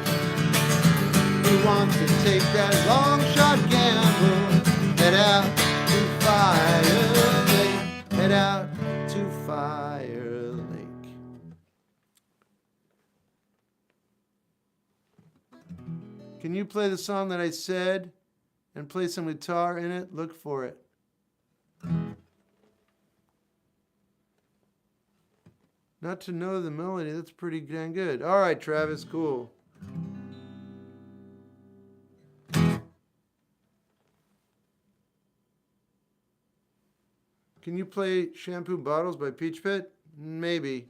Who wants to take that long shot gamble? Head out to Fire Lake. Head out to Fire Lake. Can you play the song that I said and play some guitar in it? Look for it. Not to know the melody, that's pretty dang good. All right, Travis, cool. Can you play Shampoo Bottles by Peach Pit? Maybe.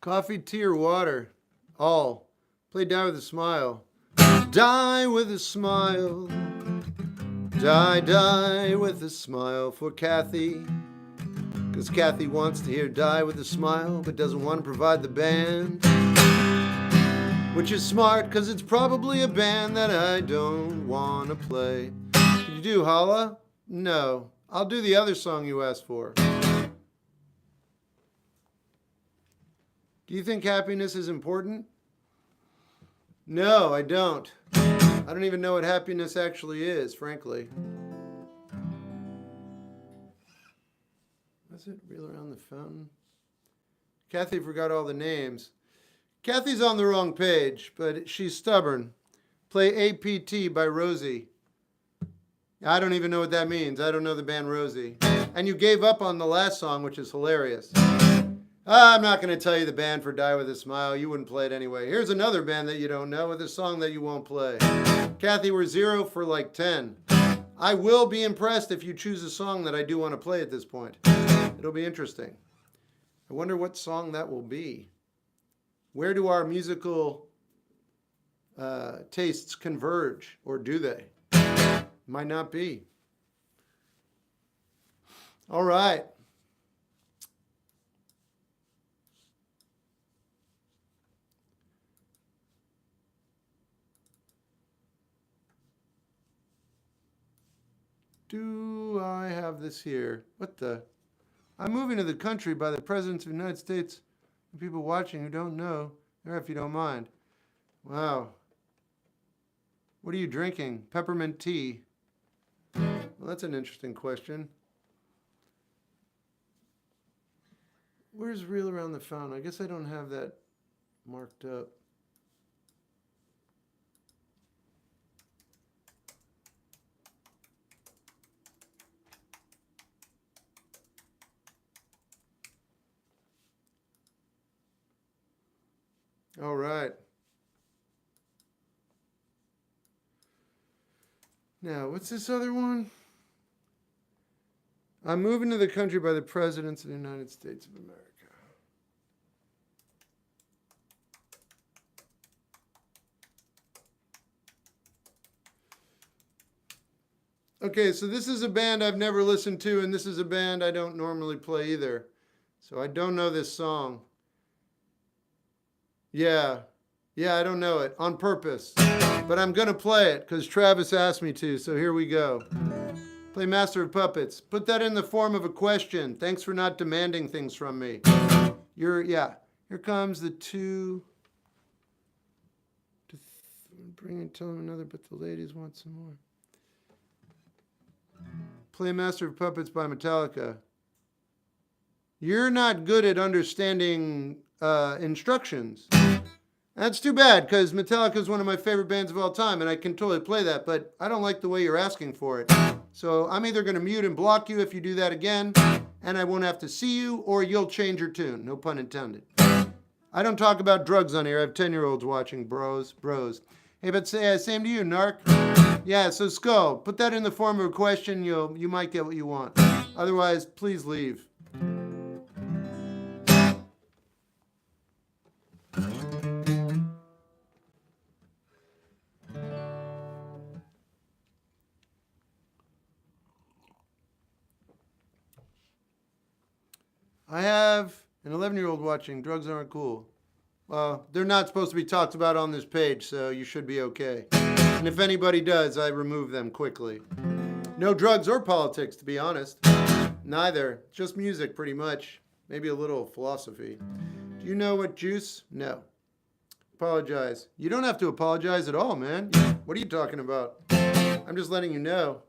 Coffee, tea, or water? All. Play Die with a Smile. Die with a smile. Die, die with a smile for Kathy. Because Kathy wants to hear Die with a Smile, but doesn't want to provide the band. Which is smart, because it's probably a band that I don't want to play. Can you do Holla? No. I'll do the other song you asked for. Do you think happiness is important? No, I don't. I don't even know what happiness actually is, frankly. Was it Reel Around the Fountain? Kathy forgot all the names. Kathy's on the wrong page, but she's stubborn. Play APT by Rosie. I don't even know what that means. I don't know the band Rosie. And you gave up on the last song, which is hilarious. I'm not going to tell you the band for Die With a Smile. You wouldn't play it anyway. Here's another band that you don't know with a song that you won't play. Kathy, we're 0 for like 10. I will be impressed if you choose a song that I do want to play at this point. It'll be interesting. I wonder what song that will be. Where do our musical tastes converge, or do they? Might not be. All right. Do I have this here? What the? I'm moving to the country by the Presidents of the United States. And people watching who don't know, or if you don't mind. Wow. What are you drinking? Peppermint tea. Well, that's an interesting question. Where's Reel Around the Fountain? I guess I don't have that marked up. All right. Now, what's this other one? I'm moving to the country by the Presidents of the United States of America. Okay, so this is a band I've never listened to, and this is a band I don't normally play either. So I don't know this song. Yeah, I don't know it on purpose. But I'm going to play it because Travis asked me to, so here we go. Play Master of Puppets. Put that in the form of a question. Thanks for not demanding things from me. Here comes the two. Bring and tell them another, but the ladies want some more. Play Master of Puppets by Metallica. You're not good at understanding instructions. That's too bad, because Metallica is one of my favorite bands of all time, and I can totally play that, but I don't like the way you're asking for it. So I'm either going to mute and block you if you do that again, and I won't have to see you, or you'll change your tune. No pun intended. I don't talk about drugs on here. I have 10-year-olds watching, bros. Hey, but same to you, Narc. Yeah, so Skull, put that in the form of a question. You might get what you want. Otherwise, please leave. I have an 11-year-old watching. Drugs aren't cool. Well, they're not supposed to be talked about on this page, so you should be okay. And if anybody does, I remove them quickly. No drugs or politics, to be honest. Neither. Just music, pretty much. Maybe a little philosophy. Do you know what juice? No. Apologize. You don't have to apologize at all, man. What are you talking about? I'm just letting you know.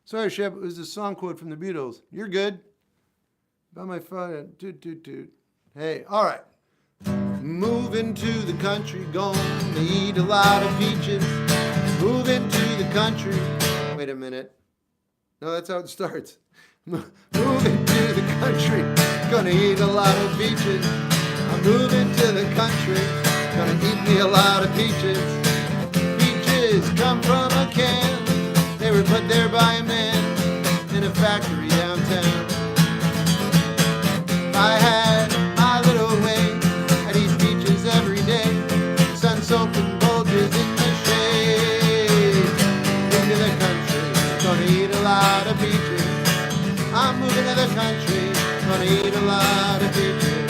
Sorry, Shep, it was a song quote from the Beatles. You're good. About my phone. Toot, toot, toot. Hey, all right. Moving to the country, going to eat a lot of peaches. Moving to the country. Wait a minute. No, that's how it starts. Moving to the country, gonna eat a lot of peaches. I'm moving to the country, gonna eat me a lot of peaches. Peaches come from a can. They were put there by a man in a factory downtown. I had my little way, I'd eat peaches every day. Sun-soaking bulges in the shade. Into the country, gonna eat a lot of peaches. I'm moving to the country, gonna eat a lot of peaches.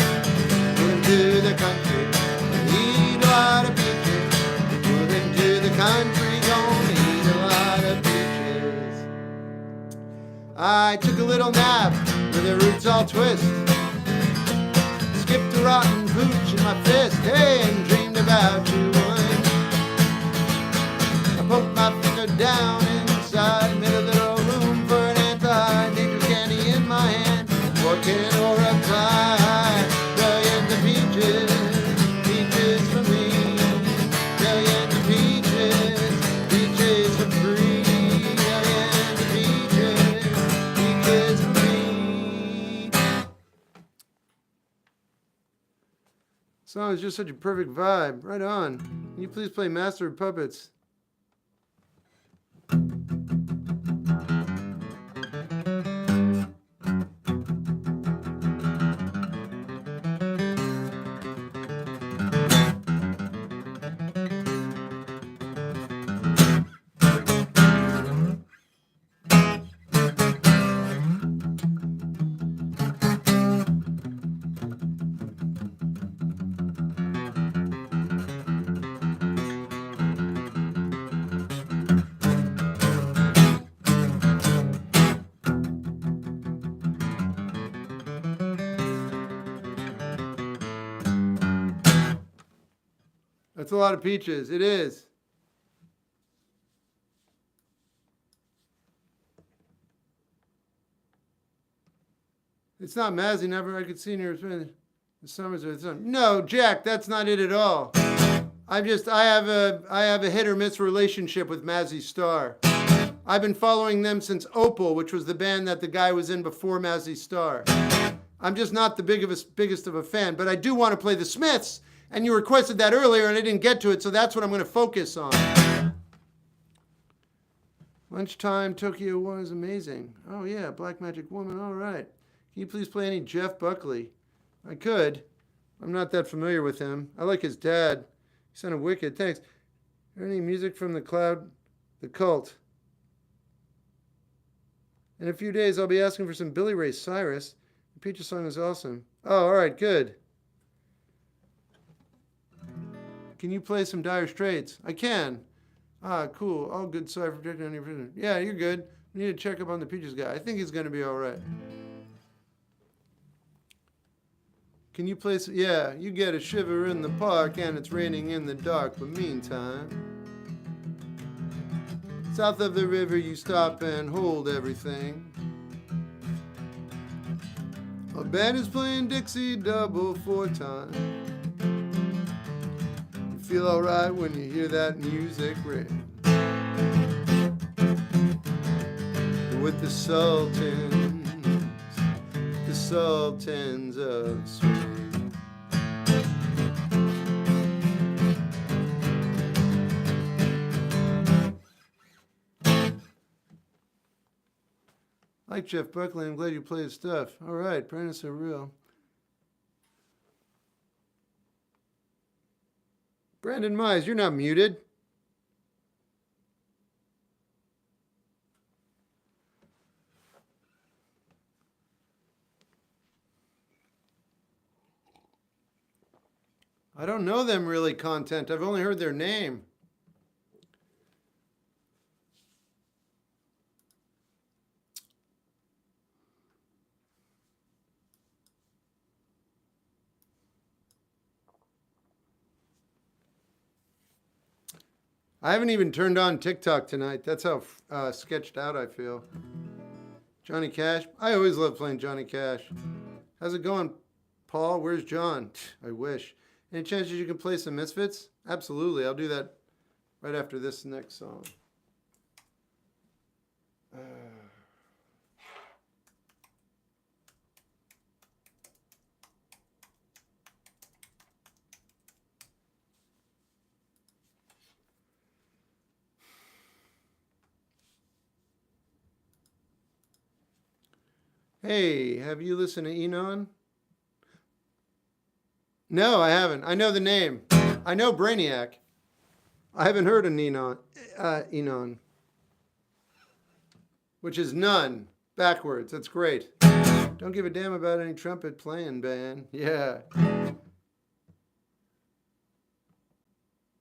Moving to the country, gonna eat a lot of peaches. Moving to the country, gonna eat a lot of peaches. I took a little nap where the roots all twist. Skipped a rotten pooch in my fist, hey, and dreamed about you once. I poked my finger down inside, made a little room for an anti-nature's candy in my hand. Working or a pie, billions of peaches, peaches for me. Billions of peaches, peaches for free. Billions of peaches, peaches for me. Song is just such a perfect vibe. Right on. Can you please play Master of Puppets? That's a lot of peaches. It is. It's not Mazzy. Never I could see near the summers or the sun. No, Jack, that's not it at all. I have a hit or miss relationship with Mazzy Star. I've been following them since Opal, which was the band that the guy was in before Mazzy Star. I'm just not the biggest of a fan, but I do want to play the Smiths. And you requested that earlier, and I didn't get to it, so that's what I'm going to focus on. Lunchtime Tokyo was amazing. Oh, yeah, Black Magic Woman, all right. Can you please play any Jeff Buckley? I could, I'm not that familiar with him. I like his dad. He sounded wicked. Thanks. Any music from the Cult? In a few days, I'll be asking for some Billy Ray Cyrus. The Peaches song is awesome. Oh, all right, good. Can you play some Dire Straits? I can. Ah, cool. All good. Sorry for projecting on your vision. Yeah, you're good. We need to check up on the Peaches guy. I think he's going to be all right. Can you play some? Yeah, you get a shiver in the park and it's raining in the dark. But meantime, south of the river you stop and hold everything. A band is playing Dixie double 4 times. You feel alright when you hear that music ring. With the sultans of swing. Like Jeff Buckley, I'm glad you play his stuff. All right, Prentice are real. Brandon Mize, you're not muted. I don't know them really, Content. I've only heard their name. I haven't even turned on TikTok tonight. That's how sketched out I feel. Johnny Cash. I always love playing Johnny Cash. How's it going, Paul? Where's John? I wish. Any chances you can play some Misfits? Absolutely. I'll do that right after this next song. Hey, have you listened to Enon? No, I haven't. I know the name. I know Brainiac. I haven't heard of Enon. Which is none. Backwards. That's great. Don't give a damn about any trumpet playing band. Yeah.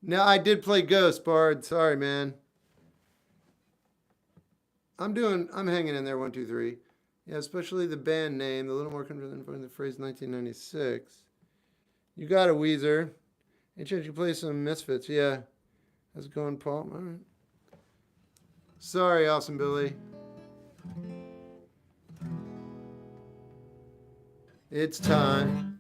No, I did play Ghost, Bard. Sorry, man. I'm hanging in there, 1, 2, 3. Yeah, especially the band name, a little more confident than the phrase 1996. You got a Weezer. Any chance you play some Misfits? Yeah. How's it going, Paul? All right. Sorry, Awesome Billy. It's time.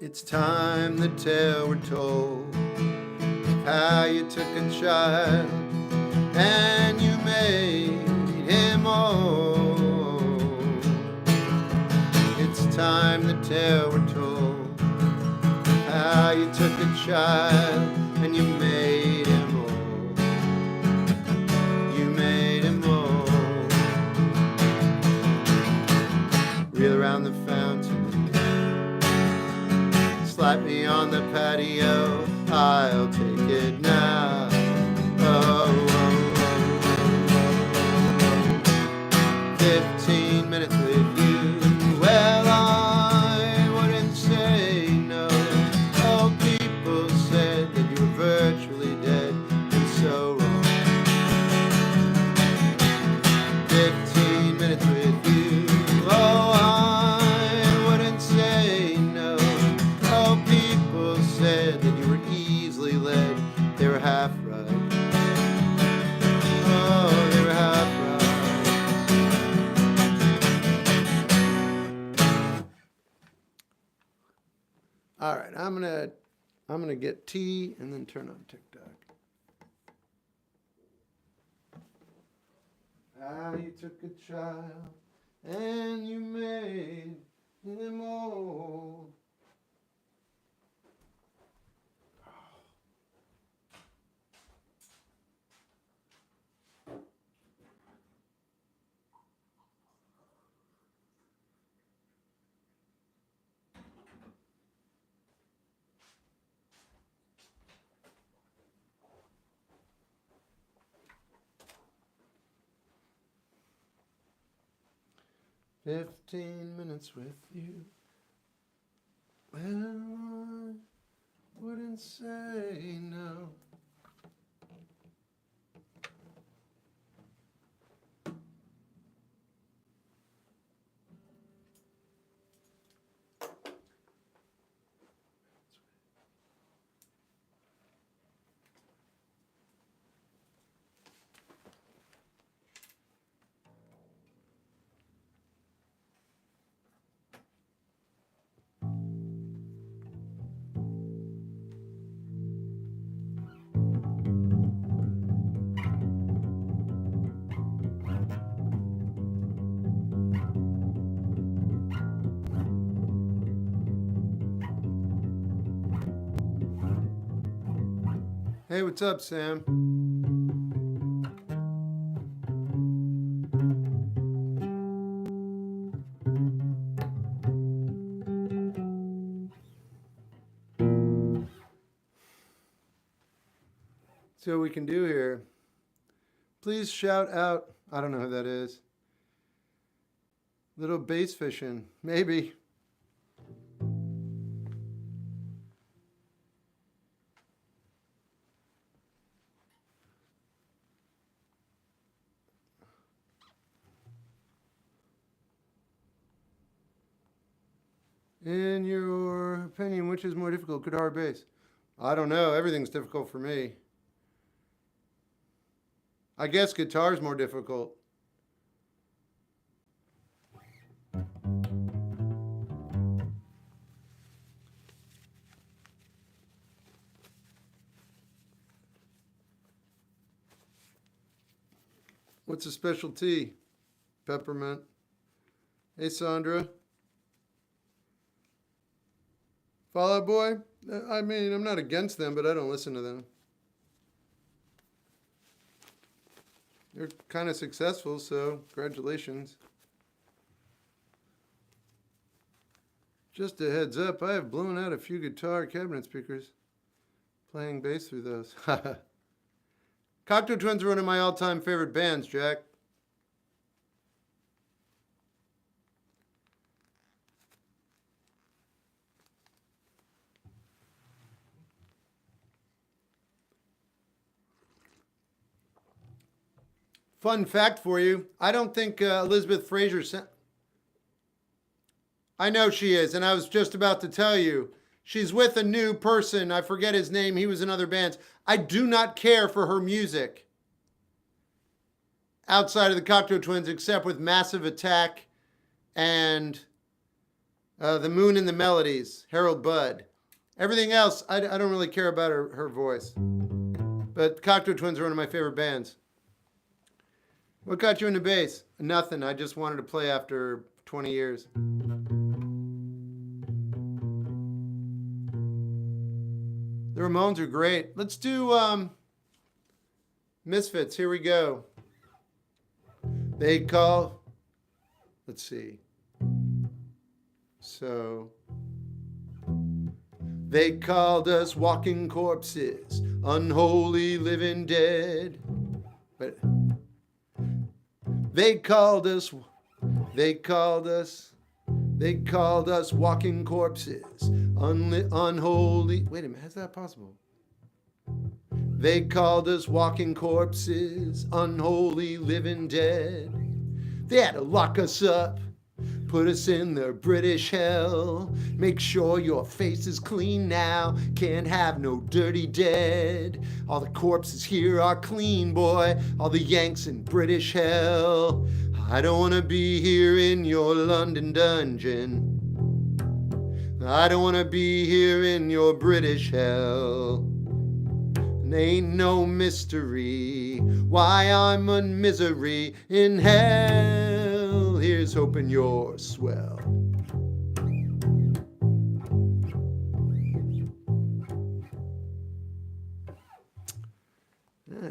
It's time the tale we're told. How you took a child and you made him old. It's time the tale we're told. How you took a child and you made him old. You made him old. Reel around the fountain. Slap me on the patio, I'll take it now. Oh, oh, oh, oh, oh. 15 minutes with you, well, I wouldn't say no. Oh, people said that you were virtually dead and so wrong. 15 minutes with you, oh, I wouldn't say no. People said that you were easily led. They were half right. Oh, they were half right. All right, I'm gonna get tea and then turn on TikTok. Ah, you took a child and you made him old. 15 minutes with you. Well, I wouldn't say no. Hey, what's up, Sam? See what we can do here. Please shout out. I don't know who that is. Little bass fishing. Maybe. In your opinion, which is more difficult, guitar or bass? I don't know. Everything's difficult for me. I guess guitar's more difficult. What's a specialty? Peppermint. Hey, Sandra. Fall Out Boy? I mean, I'm not against them, but I don't listen to them. They're kind of successful, so congratulations. Just a heads up, I have blown out a few guitar cabinet speakers playing bass through those. Cocteau Twins are one of my all-time favorite bands, Jack. Fun fact for you, I don't think Elizabeth Fraser sent... I know she is, and I was just about to tell you. She's with a new person. I forget his name. He was in other bands. I do not care for her music outside of the Cocteau Twins, except with Massive Attack and The Moon and the Melodies, Harold Budd. Everything else, I don't really care about her voice. But Cocteau Twins are one of my favorite bands. What got you into bass? Nothing. I just wanted to play after 20 years. The Ramones are great. Let's do Misfits. Here we go. They call... Let's see. So... They called us walking corpses, unholy living dead. But... They called us walking corpses, unholy. Wait a minute, how's that possible? They called us walking corpses, unholy living dead. They had to lock us up, put us in their British hell. Make sure your face is clean now, can't have no dirty dead. All the corpses here are clean, boy, all the Yanks in British hell. I don't wanna be here in your London dungeon. I don't wanna be here in your British hell. And ain't no mystery why I'm in misery in hell. Here's hoping you're swell.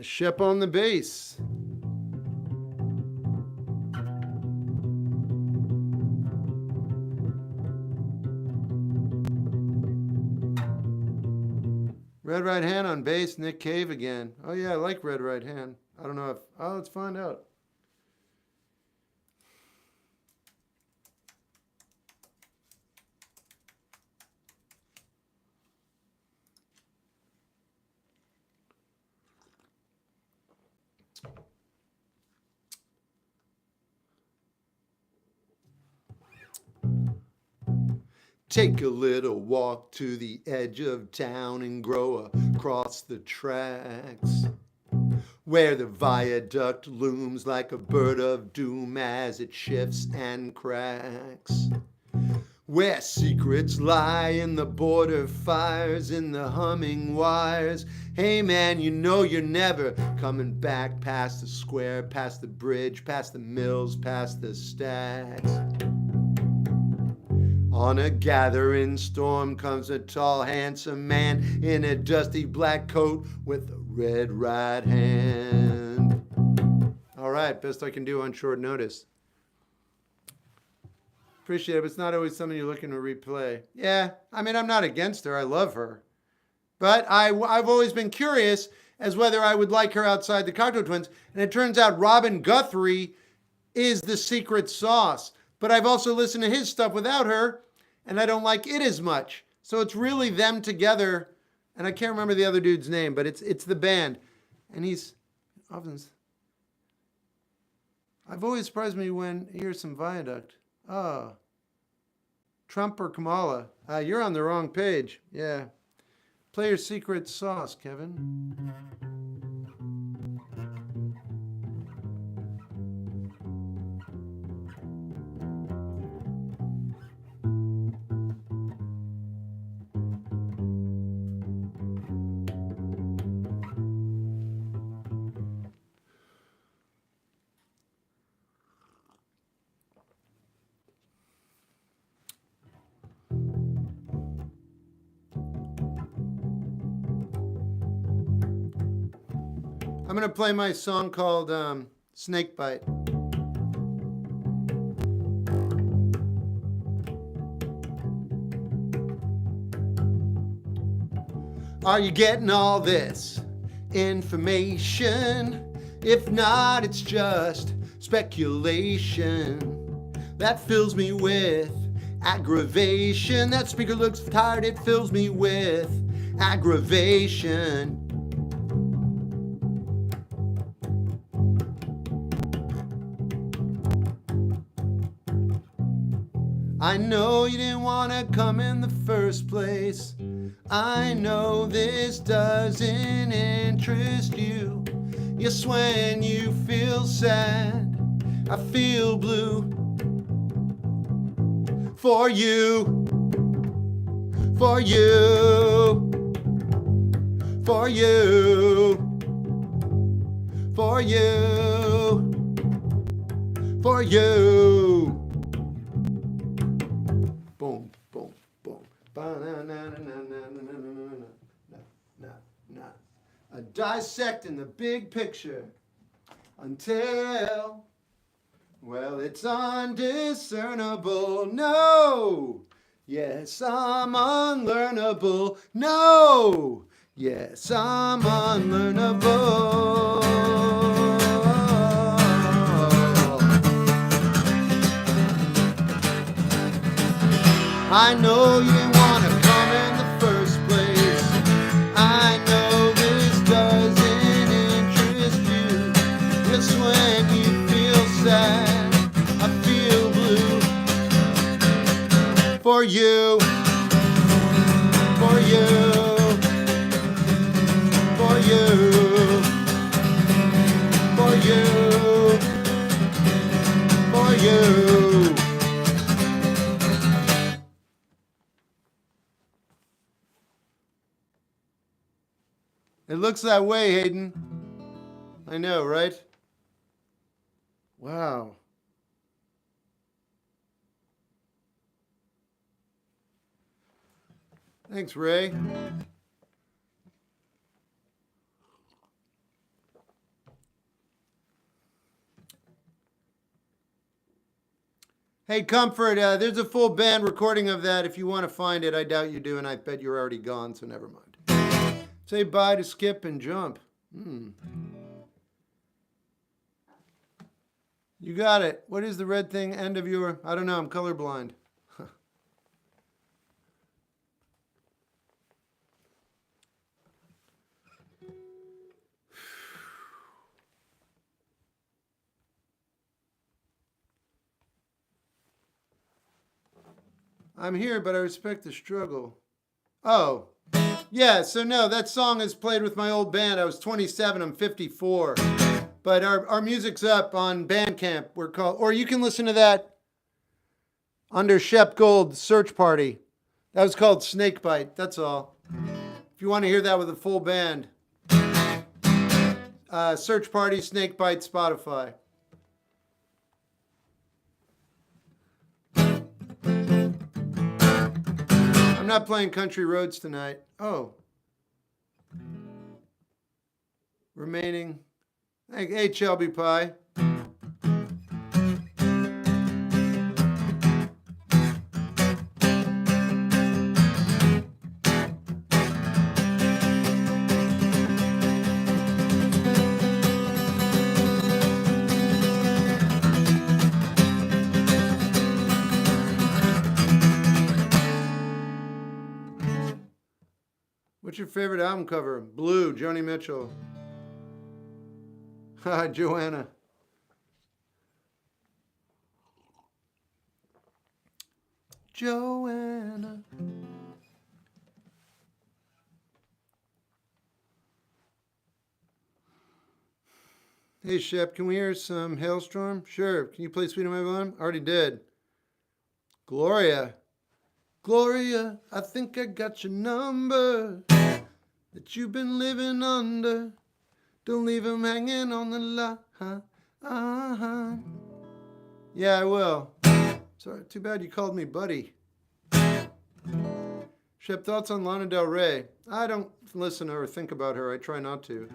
Shep on the bass. Red Right Hand on bass, Nick Cave again. Oh yeah, I like Red Right Hand. I don't know if... Oh, let's find out. Take a little walk to the edge of town and grow across the tracks, where the viaduct looms like a bird of doom as it shifts and cracks, where secrets lie in the border fires, in the humming wires. Hey man, you know you're never coming back past the square, past the bridge, past the mills, past the stacks. On a gathering storm comes a tall, handsome man in a dusty black coat with a red right hand. All right, best I can do on short notice. Appreciate it, but it's not always something you're looking to replay. Yeah, I mean, I'm not against her. I love her. But I've always been curious as whether I would like her outside the Cocteau Twins. And it turns out Robin Guthrie is the secret sauce. But I've also listened to his stuff without her, and I don't like it as much. So it's really them together. And I can't remember the other dude's name, but it's the band. And he's often... I've always surprised me when I hear some Viaduct. Oh, Trump or Kamala. You're on the wrong page. Yeah. Play your secret sauce, Kevin. I'm going to play my song called Snakebite. Are you getting all this information? If not, it's just speculation that fills me with aggravation. That speaker looks tired, it fills me with aggravation. I know you didn't want to come in the first place. I know this doesn't interest you. Yes, when you feel sad, I feel blue. For you, for you, for you, for you, for you. Boom, boom, boom. Dissecting the big picture until, well, it's undiscernible. No! Yes, I'm unlearnable. No! Yes, I'm unlearnable. I know you didn't want to come in the first place. I know this doesn't interest you. Just when you feel sad, I feel blue. For you, for you, for you, for you, for you. It looks that way, Hayden. I know, right? Wow. Thanks, Ray. Hey, Comfort, there's a full band recording of that. If you want to find it, I doubt you do, and I bet you're already gone, so never mind. Say bye to Skip and Jump. You got it. What is the red thing? End of your... I don't know. I'm colorblind. I'm here, but I respect the struggle. Oh, yeah, so no, that song is played with my old band. I was 27, I'm 54. But our music's up on Bandcamp. We're called, or you can listen to that under Shep Gold's Search Party. That was called Snakebite, that's all. If you want to hear that with a full band, Search Party, Snakebite, Spotify. I'm not playing Country Roads tonight. Oh. Remaining. Hey, Shelby Pie. What's your favorite album cover? Blue, Joni Mitchell. Hi, Joanna. Joanna. Hey, Shep, can we hear some Hailstorm? Sure. Can you play Sweet on My Volume? Already did. Gloria. Gloria, I think I got your number that you've been living under. Don't leave him hanging on the line. Yeah, I will. Sorry, too bad you called me buddy. Shep, thoughts on Lana Del Rey? I don't listen to her or think about her. I try not to.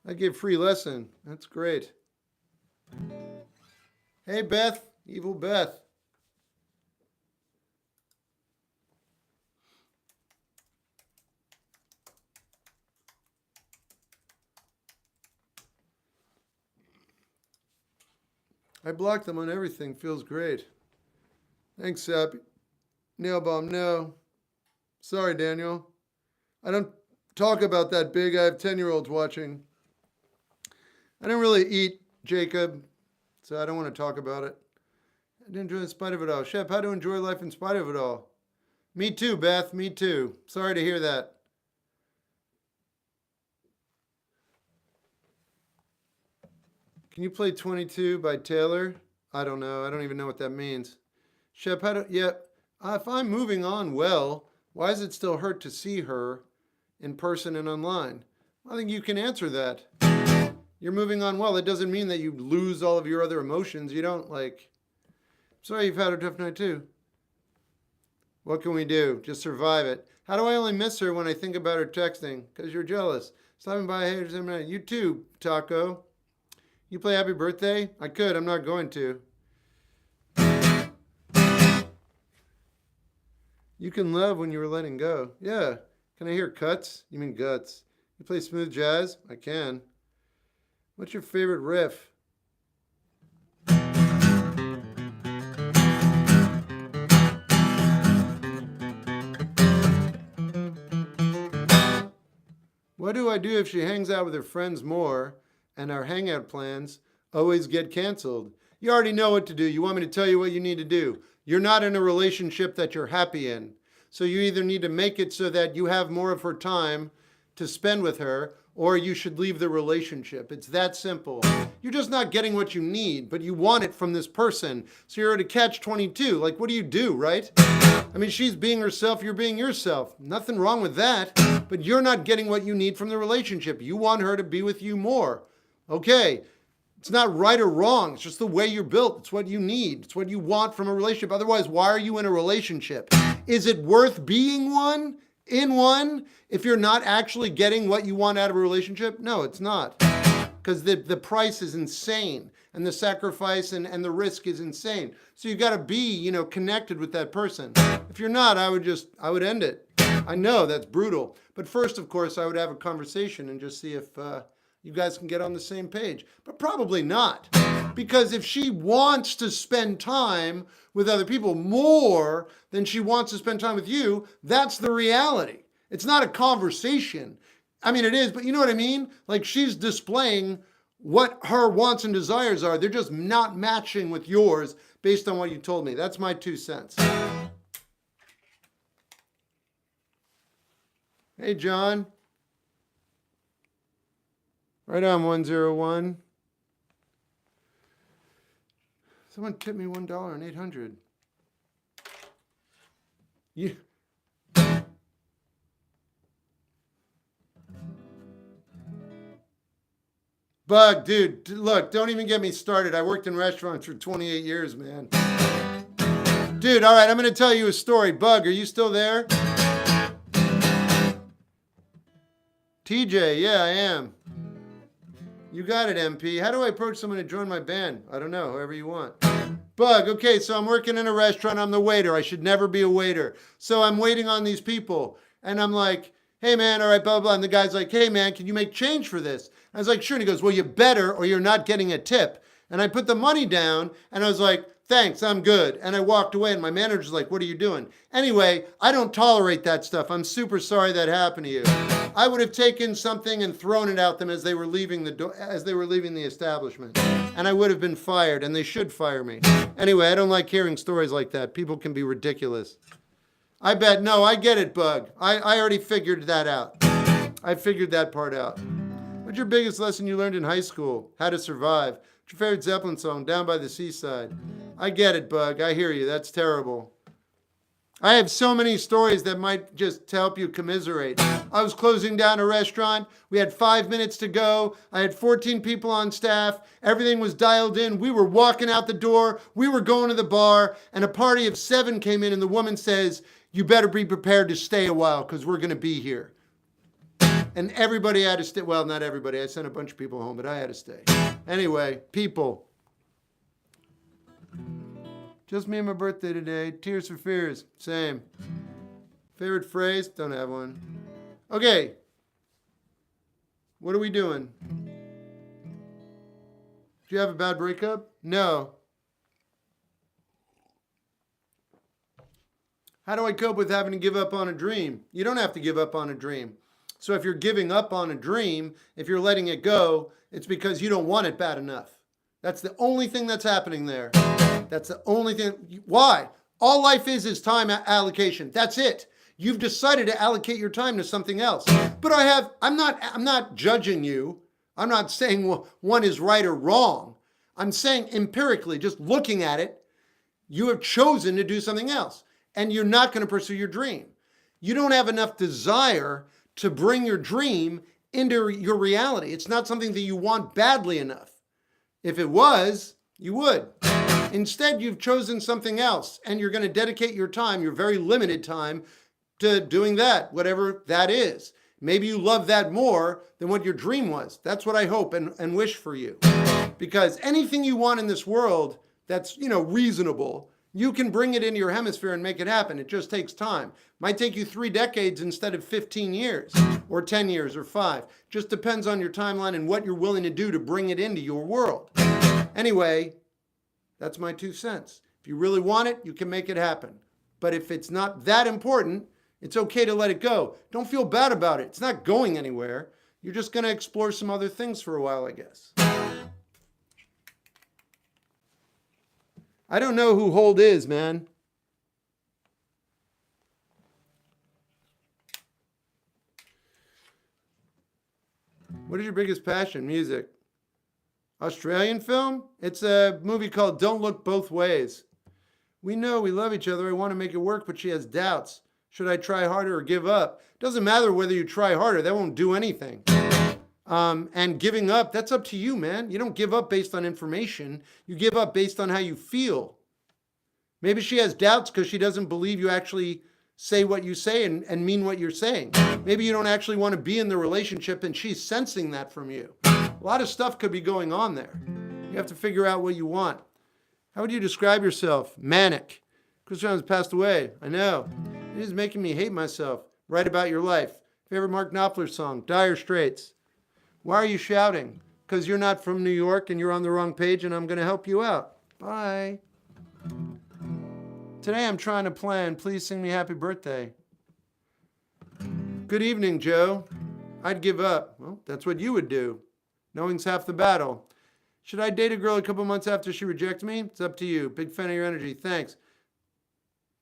I give free lesson. That's great. Hey, Beth. Evil Beth. I blocked them on everything. Feels great. Thanks, Sappy. Nail bomb, no. Sorry, Daniel. I don't talk about that big. I have 10-year-olds watching. I don't really eat, Jacob, so I don't want to talk about it. I didn't enjoy in spite of it all. Shep, how to enjoy life in spite of it all? Me too, Beth. Me too. Sorry to hear that. Can you play 22 by Taylor? I don't know. I don't even know what that means. Shep, how do... Yeah, if I'm moving on well, why does it still hurt to see her in person and online? I think you can answer that. You're moving on well. It doesn't mean that you lose all of your other emotions. You don't, like... Sorry you've had a tough night, too. What can we do? Just survive it. How do I only miss her when I think about her texting? Because you're jealous. Stopping by, hey, you too, Taco. You play Happy Birthday? I could. I'm not going to. You can love when you were letting go. Yeah. Can I hear cuts? You mean guts. You play smooth jazz? I can. What's your favorite riff? What do I do if she hangs out with her friends more and our hangout plans always get canceled? You already know what to do. You want me to tell you what you need to do? You're not in a relationship that you're happy in. So you either need to make it so that you have more of her time to spend with her, or you should leave the relationship. It's that simple. You're just not getting what you need, but you want it from this person. So you're at a catch-22. Like, what do, right? I mean, she's being herself, you're being yourself. Nothing wrong with that, but you're not getting what you need from the relationship. You want her to be with you more. Okay, it's not right or wrong. It's just the way you're built. It's what you need. It's what you want from a relationship. Otherwise, why are you in a relationship? Is it worth being in one, if you're not actually getting what you want out of a relationship? No, it's not. Because the price is insane, and the sacrifice and the risk is insane. So you got to be, connected with that person. If you're not, I would end it. I know that's brutal. But first, of course, I would have a conversation and just see if you guys can get on the same page. But probably not. Because if she wants to spend time with other people more than she wants to spend time with you, that's the reality. It's not a conversation. I mean, it is, but you know what I mean? Like, she's displaying what her wants and desires are. They're just not matching with yours based on what you told me. That's my 2 cents. Hey, John. Right on, 101. Someone tipped me $1 and 800. You. Bug, dude, look, don't even get me started. I worked in restaurants for 28 years, man. Dude, all right, I'm going to tell you a story. Bug, are you still there? TJ, yeah, I am. You got it, MP. How do I approach someone to join my band? I don't know, however you want. Bug, okay, so I'm working in a restaurant. I'm the waiter. I should never be a waiter. So I'm waiting on these people. And I'm like, hey, man, all right, blah, blah. And the guy's like, hey, man, can you make change for this? I was like, sure. And he goes, well, you better or you're not getting a tip. And I put the money down and I was like, thanks, I'm good. And I walked away and my manager's like, what are you doing? Anyway, I don't tolerate that stuff. I'm super sorry that happened to you. I would have taken something and thrown it at them as they were leaving the establishment. And I would have been fired, and they should fire me. Anyway, I don't like hearing stories like that. People can be ridiculous. I bet, no, I get it, Bug. I already figured that out. I figured that part out. What's your biggest lesson you learned in high school? How to survive. What's your favorite Zeppelin song? Down by the Seaside. I get it, Bug. I hear you. That's terrible. I have so many stories that might just help you commiserate. I was closing down a restaurant. We had 5 minutes to go. I had 14 people on staff. Everything was dialed in. We were walking out the door. We were going to the bar. And a party of 7 came in and the woman says, you better be prepared to stay a while because we're going to be here. And everybody had to stay. Well, not everybody. I sent a bunch of people home, but I had to stay. Anyway, people. Just me and my birthday today. Tears for Fears. Same. Favorite phrase? Don't have one. Okay. What are we doing? Do you have a bad breakup? No. How do I cope with having to give up on a dream? You don't have to give up on a dream. So if you're giving up on a dream, if you're letting it go, it's because you don't want it bad enough. That's the only thing that's happening there. That's the only thing. Why? All life is time allocation. That's it. You've decided to allocate your time to something else. But I'm not judging you. I'm not saying one is right or wrong. I'm saying empirically, just looking at it, you have chosen to do something else. And you're not going to pursue your dream. You don't have enough desire to bring your dream into your reality. It's not something that you want badly enough. If it was, you would. Instead, you've chosen something else, and you're going to dedicate your time, your very limited time, to doing that, whatever that is. Maybe you love that more than what your dream was. That's what I hope and wish for you. Because anything you want in this world that's, reasonable, you can bring it into your hemisphere and make it happen. It just takes time. Might take you 3 decades instead of 15 years or 10 years or 5. Just depends on your timeline and what you're willing to do to bring it into your world. Anyway, that's my 2 cents. If you really want it, you can make it happen. But if it's not that important, it's okay to let it go. Don't feel bad about it. It's not going anywhere. You're just going to explore some other things for a while, I guess. I don't know who Hold is, man. What is your biggest passion? Music. Australian film? It's a movie called Don't Look Both Ways. We know we love each other. I want to make it work, but she has doubts. Should I try harder or give up? Doesn't matter whether you try harder. That won't do anything. And giving up, that's up to you, man. You don't give up based on information. You give up based on how you feel. Maybe she has doubts because she doesn't believe you actually say what you say and mean what you're saying. Maybe you don't actually want to be in the relationship and she's sensing that from you. A lot of stuff could be going on there. You have to figure out what you want. How would you describe yourself? Manic. Chris Jones passed away. I know. It is making me hate myself. Write about your life. Favorite Mark Knopfler song? Dire Straits. Why are you shouting? Because you're not from New York and you're on the wrong page and I'm going to help you out. Bye. Today I'm trying to plan. Please sing me happy birthday. Good evening, Joe. I'd give up. Well, that's what you would do. Knowing's half the battle. Should I date a girl a couple months after she rejects me? It's up to you. Big fan of your energy. Thanks.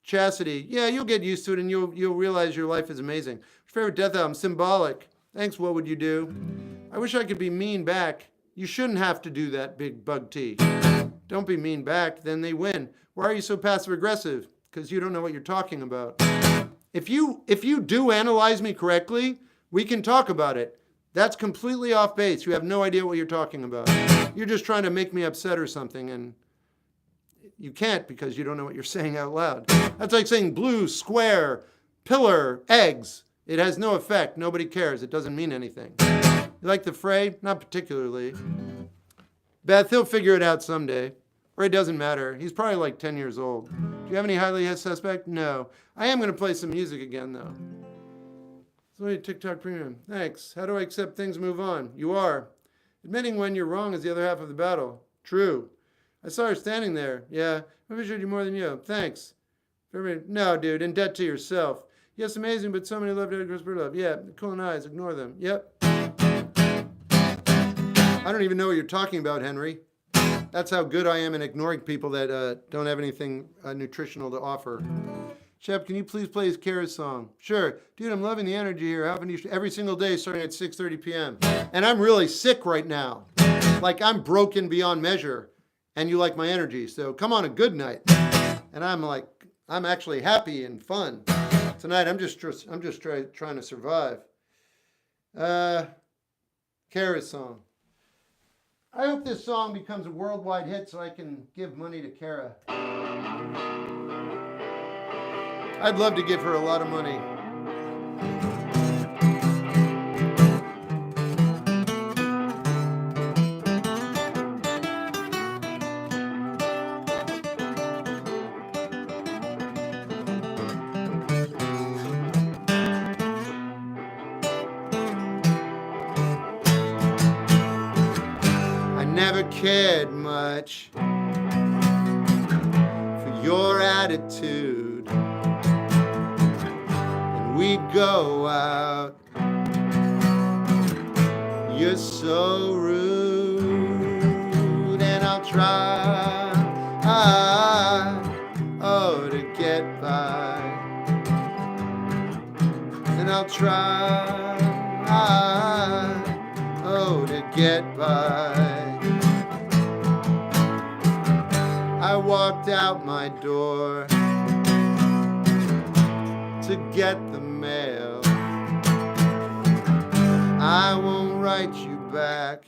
Chastity. Yeah, you'll get used to it and you'll realize your life is amazing. Favorite death album? Symbolic. Thanks, what would you do? I wish I could be mean back. You shouldn't have to do that, Big Bug T. Don't be mean back, then they win. Why are you so passive aggressive? Because you don't know what you're talking about. If you do analyze me correctly, we can talk about it. That's completely off base. You have no idea what you're talking about. You're just trying to make me upset or something, and you can't because you don't know what you're saying out loud. That's like saying blue, square, pillar, eggs. It has no effect. Nobody cares. It doesn't mean anything. You like the fray? Not particularly. Beth, he'll figure it out someday. Or it doesn't matter. He's probably like 10 years old. Do you have any highly suspect? No. I am going to play some music again, though. So TikTok Premium. Thanks. How do I accept things and move on? You are. Admitting when you're wrong is the other half of the battle. True. I saw her standing there. Yeah. Maybe I should do more than you. Thanks. No, dude. In debt to yourself. Yes, amazing, but so many love to love. Yeah, cool and eyes. Ignore them. Yep. I don't even know what you're talking about, Henry. That's how good I am in ignoring people that don't have anything nutritional to offer. Shep, can you please play Kara's song? Sure. Dude, I'm loving the energy here. How often do you every single day starting at 6:30 p.m. And I'm really sick right now. Like I'm broken beyond measure. And you like my energy. So come on a good night. And I'm actually happy and fun. Tonight I'm just trying to survive. Kara's song. I hope this song becomes a worldwide hit so I can give money to Kara. I'd love to give her a lot of money. Never cared much for your attitude, and we go out. You're so rude, and I'll try, to get by, and I'll try, to get by. I walked out my door to get the mail. I won't write you back.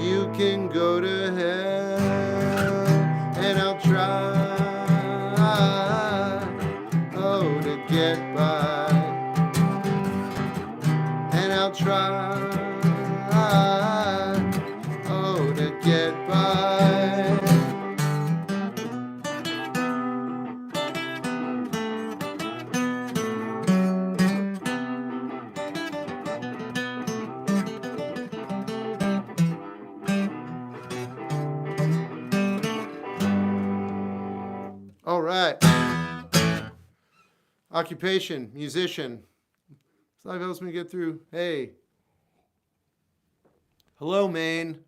You can go to hell, and I'll try, to get by, and I'll try, to get by. All right. Occupation, musician. This life helps me get through. Hey. Hello, Maine.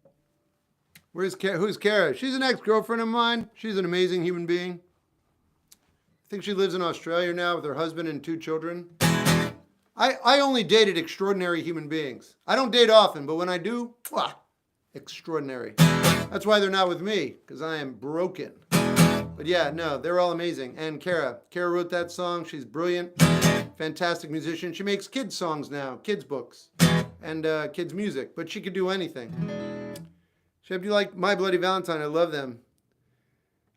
Who's Kara? She's an ex-girlfriend of mine. She's an amazing human being. I think she lives in Australia now with her husband and 2 children. I only dated extraordinary human beings. I don't date often, but when I do, extraordinary. That's why they're not with me, because I am broken. But yeah, no, they're all amazing. And Kara wrote that song. She's brilliant, fantastic musician. She makes kids songs now, kids books, and kids music, but she could do anything. Shep, do you like My Bloody Valentine? I love them.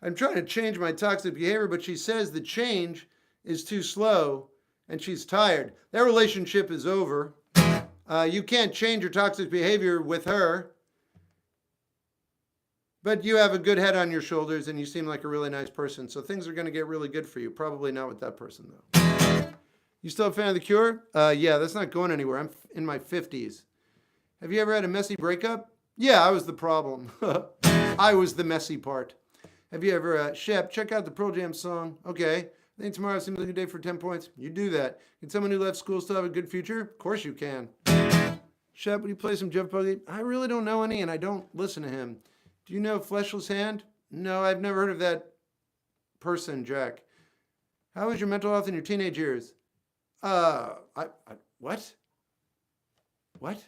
I'm trying to change my toxic behavior, but she says the change is too slow and she's tired. Their relationship is over. You can't change your toxic behavior with her. But you have a good head on your shoulders and you seem like a really nice person. So things are going to get really good for you. Probably not with that person, though. You still a fan of The Cure? Yeah, that's not going anywhere. I'm in my 50s. Have you ever had a messy breakup? Yeah, I was the problem. I was the messy part. Have you ever, Shep, check out the Pearl Jam song. Okay. I think tomorrow seems like a day for 10 points. You do that. Can someone who left school still have a good future? Of course you can. Shep, would you play some Jeff Buckley? I really don't know any, and I don't listen to him. Do you know Fleshless Hand? No, I've never heard of that person, Jack. How was your mental health in your teenage years? What? What?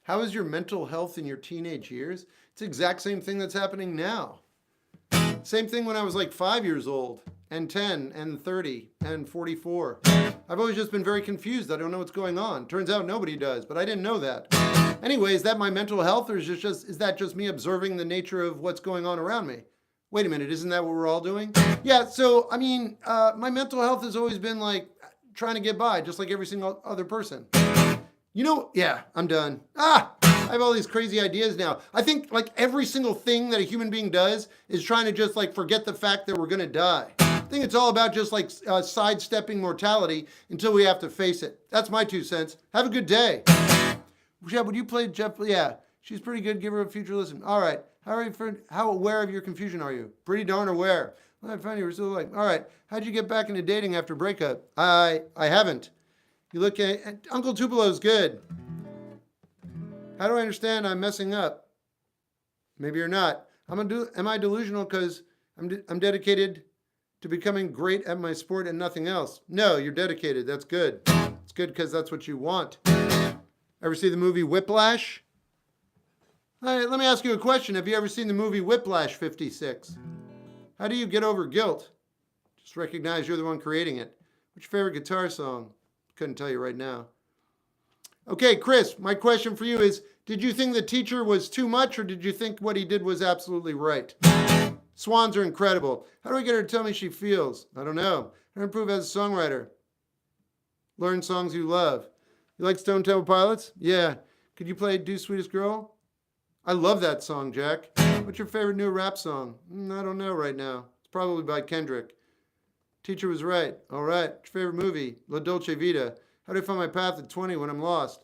How is your mental health in your teenage years? It's the exact same thing that's happening now. Same thing when I was like 5 years old, and 10, and 30, and 44. I've always just been very confused. I don't know what's going on. Turns out nobody does, but I didn't know that. Anyway, is that my mental health, or is that just me observing the nature of what's going on around me? Wait a minute, isn't that what we're all doing? Yeah, so, I mean, my mental health has always been like trying to get by, just like every single other person. You know, yeah, I'm done. I have all these crazy ideas now. I think like every single thing that a human being does is trying to just like forget the fact that we're going to die. I think it's all about just like sidestepping mortality until we have to face it. That's my 2 cents. Have a good day. Jeff, would you play Jeff? Yeah, she's pretty good. Give her a future listen. All right. How aware of your confusion are you? Pretty darn aware. Well, I found you were still like, all right. How'd you get back into dating after breakup? I haven't. You look at Uncle Tupelo's good. How do I understand I'm messing up? Maybe you're not. Am I delusional because I'm dedicated to becoming great at my sport and nothing else? No, you're dedicated. That's good. It's good because that's what you want. Ever see the movie Whiplash? All right, let me ask you a question. Have you ever seen the movie Whiplash 56? How do you get over guilt? Just recognize you're the one creating it. What's your favorite guitar song? Couldn't tell you right now. Okay, Chris, my question for you is, did you think the teacher was too much, or did you think what he did was absolutely right? Swans are incredible. How do I get her to tell me she feels? I don't know. How to improve as a songwriter? Learn songs you love. You like Stone Temple Pilots? Yeah. Could you play Do Sweetest Girl? I love that song, Jack. What's your favorite new rap song? I don't know right now. It's probably by Kendrick. Teacher was right. All right. What's your favorite movie? La Dolce Vita. How do I find my path at 20 when I'm lost?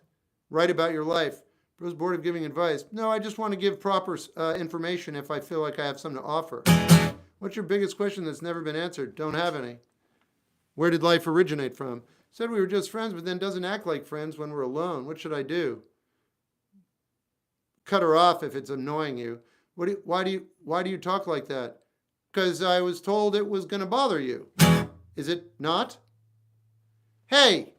Write about your life. Bro's bored of giving advice. No, I just want to give proper information if I feel like I have something to offer. What's your biggest question that's never been answered? Don't have any. Where did life originate from? Said we were just friends, but then doesn't act like friends when we're alone. What should I do? Cut her off if it's annoying you. Why do you talk like that? Because I was told it was going to bother you. Is it not? Hey,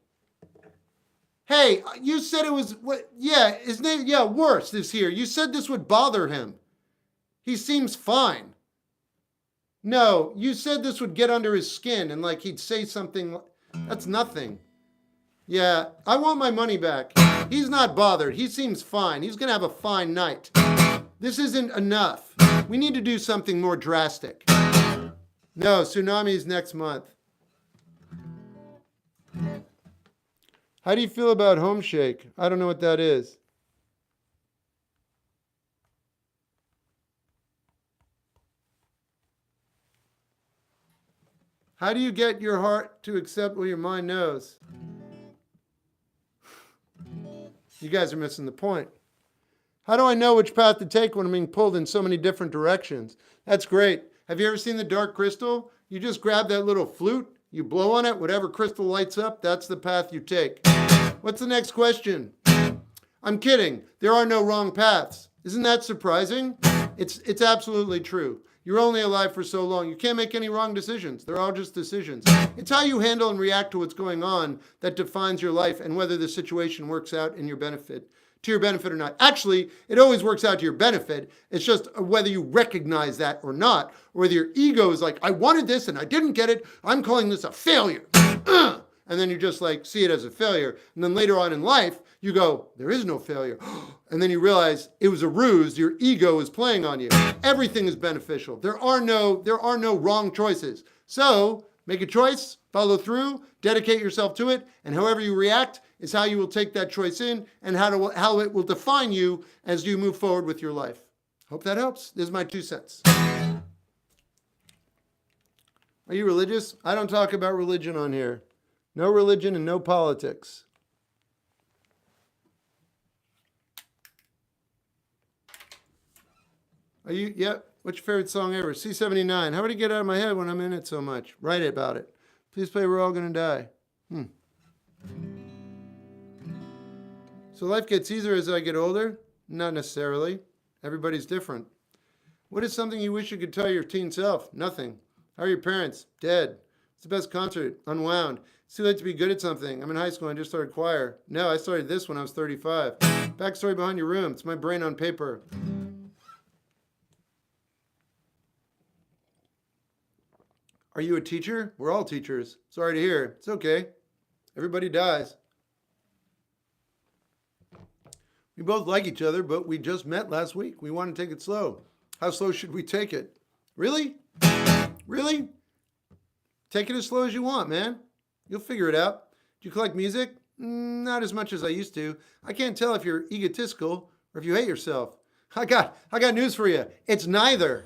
you said it was, what? Yeah, his name, yeah, Worst is here. You said this would bother him. He seems fine. No, you said this would get under his skin and like he'd say something. That's nothing. Yeah, I want my money back. He's not bothered. He seems fine. He's going to have a fine night. This isn't enough. We need to do something more drastic. No, tsunami's next month. How do you feel about home shake? I don't know what that is. How do you get your heart to accept what your mind knows? You guys are missing the point. How do I know which path to take when I'm being pulled in so many different directions? That's great. Have you ever seen The Dark Crystal? You just grab that little flute, you blow on it, whatever crystal lights up, that's the path you take. What's the next question? I'm kidding. There are no wrong paths. Isn't that surprising? It's absolutely true. You're only alive for so long. You can't make any wrong decisions. They're all just decisions. It's how you handle and react to what's going on that defines your life and whether the situation works out in your benefit, to your benefit or not. Actually, it always works out to your benefit. It's just whether you recognize that or not, or whether your ego is like, I wanted this and I didn't get it. I'm calling this a failure. And then you just like see it as a failure. And then later on in life, you go, there is no failure. And then you realize it was a ruse. Your ego is playing on you. Everything is beneficial. There are no wrong choices. So make a choice, follow through, dedicate yourself to it, and however you react is how you will take that choice in and how it will define you as you move forward with your life. Hope that helps. This is my 2 cents. Are you religious? I don't talk about religion on here. No religion and no politics. Are you, yep. What's your favorite song ever? C79. How would it get out of my head when I'm in it so much? Write about it. Please play We're All Gonna Die. So life gets easier as I get older? Not necessarily. Everybody's different. What is something you wish you could tell your teen self? Nothing. How are your parents? Dead. It's the best concert. Unwound. It's too late to be good at something. I'm in high school and I just started choir. No, I started this when I was 35. Backstory behind your room. It's my brain on paper. Are you a teacher? We're all teachers. Sorry to hear. It's okay. Everybody dies. We both like each other, but we just met last week. We want to take it slow. How slow should we take it? Really? Really? Take it as slow as you want, man. You'll figure it out. Do you collect music? Not as much as I used to. I can't tell if you're egotistical or if you hate yourself. I got news for you. It's neither.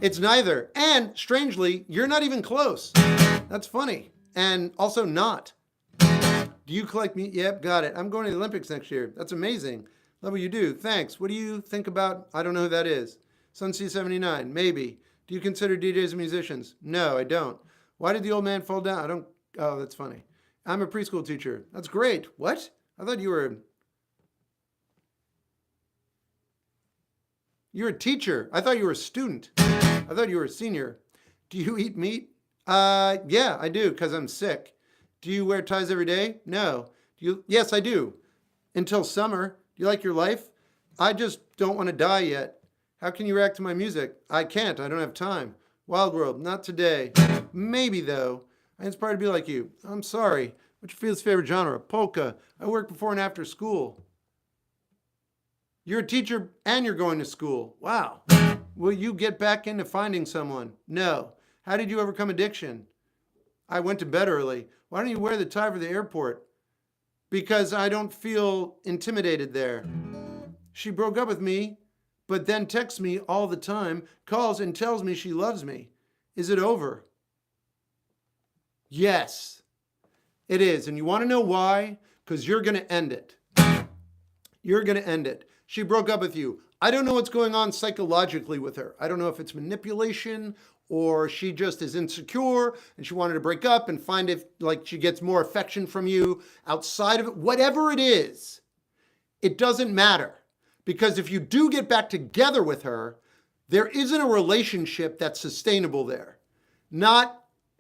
It's neither. And strangely, you're not even close. That's funny. And also not. Do you collect music? Yep, got it. I'm going to the Olympics next year. That's amazing. Love what you do. Thanks. What do you think about, I don't know who that is. Sun C79, maybe. Do you consider DJs and musicians? No, I don't. Why did the old man fall down? Oh, that's funny. I'm a preschool teacher. That's great. What? I thought you're a teacher. I thought you were a student. I thought you were a senior. Do you eat meat? Yeah, I do, because I'm sick. Do you wear ties every day? No. Yes, I do. Until summer. Do you like your life? I just don't want to die yet. How can you react to my music? I can't. I don't have time. Wild World, not today. Maybe, though. I inspire to be like you. I'm sorry. What's your favorite genre? Polka. I work before and after school. You're a teacher and you're going to school. Wow. Will you get back into finding someone? No. How did you overcome addiction? I went to bed early. Why don't you wear the tie for the airport? Because I don't feel intimidated there. She broke up with me, but then texts me all the time, calls and tells me she loves me. Is it over? Yes, it is. And you want to know why? Because you're going to end it. You're going to end it. She broke up with you. I don't know what's going on psychologically with her. I don't know if it's manipulation or she just is insecure and she wanted to break up and find if like she gets more affection from you outside of it. Whatever it is, it doesn't matter. Because if you do get back together with her, there isn't a relationship that's sustainable there.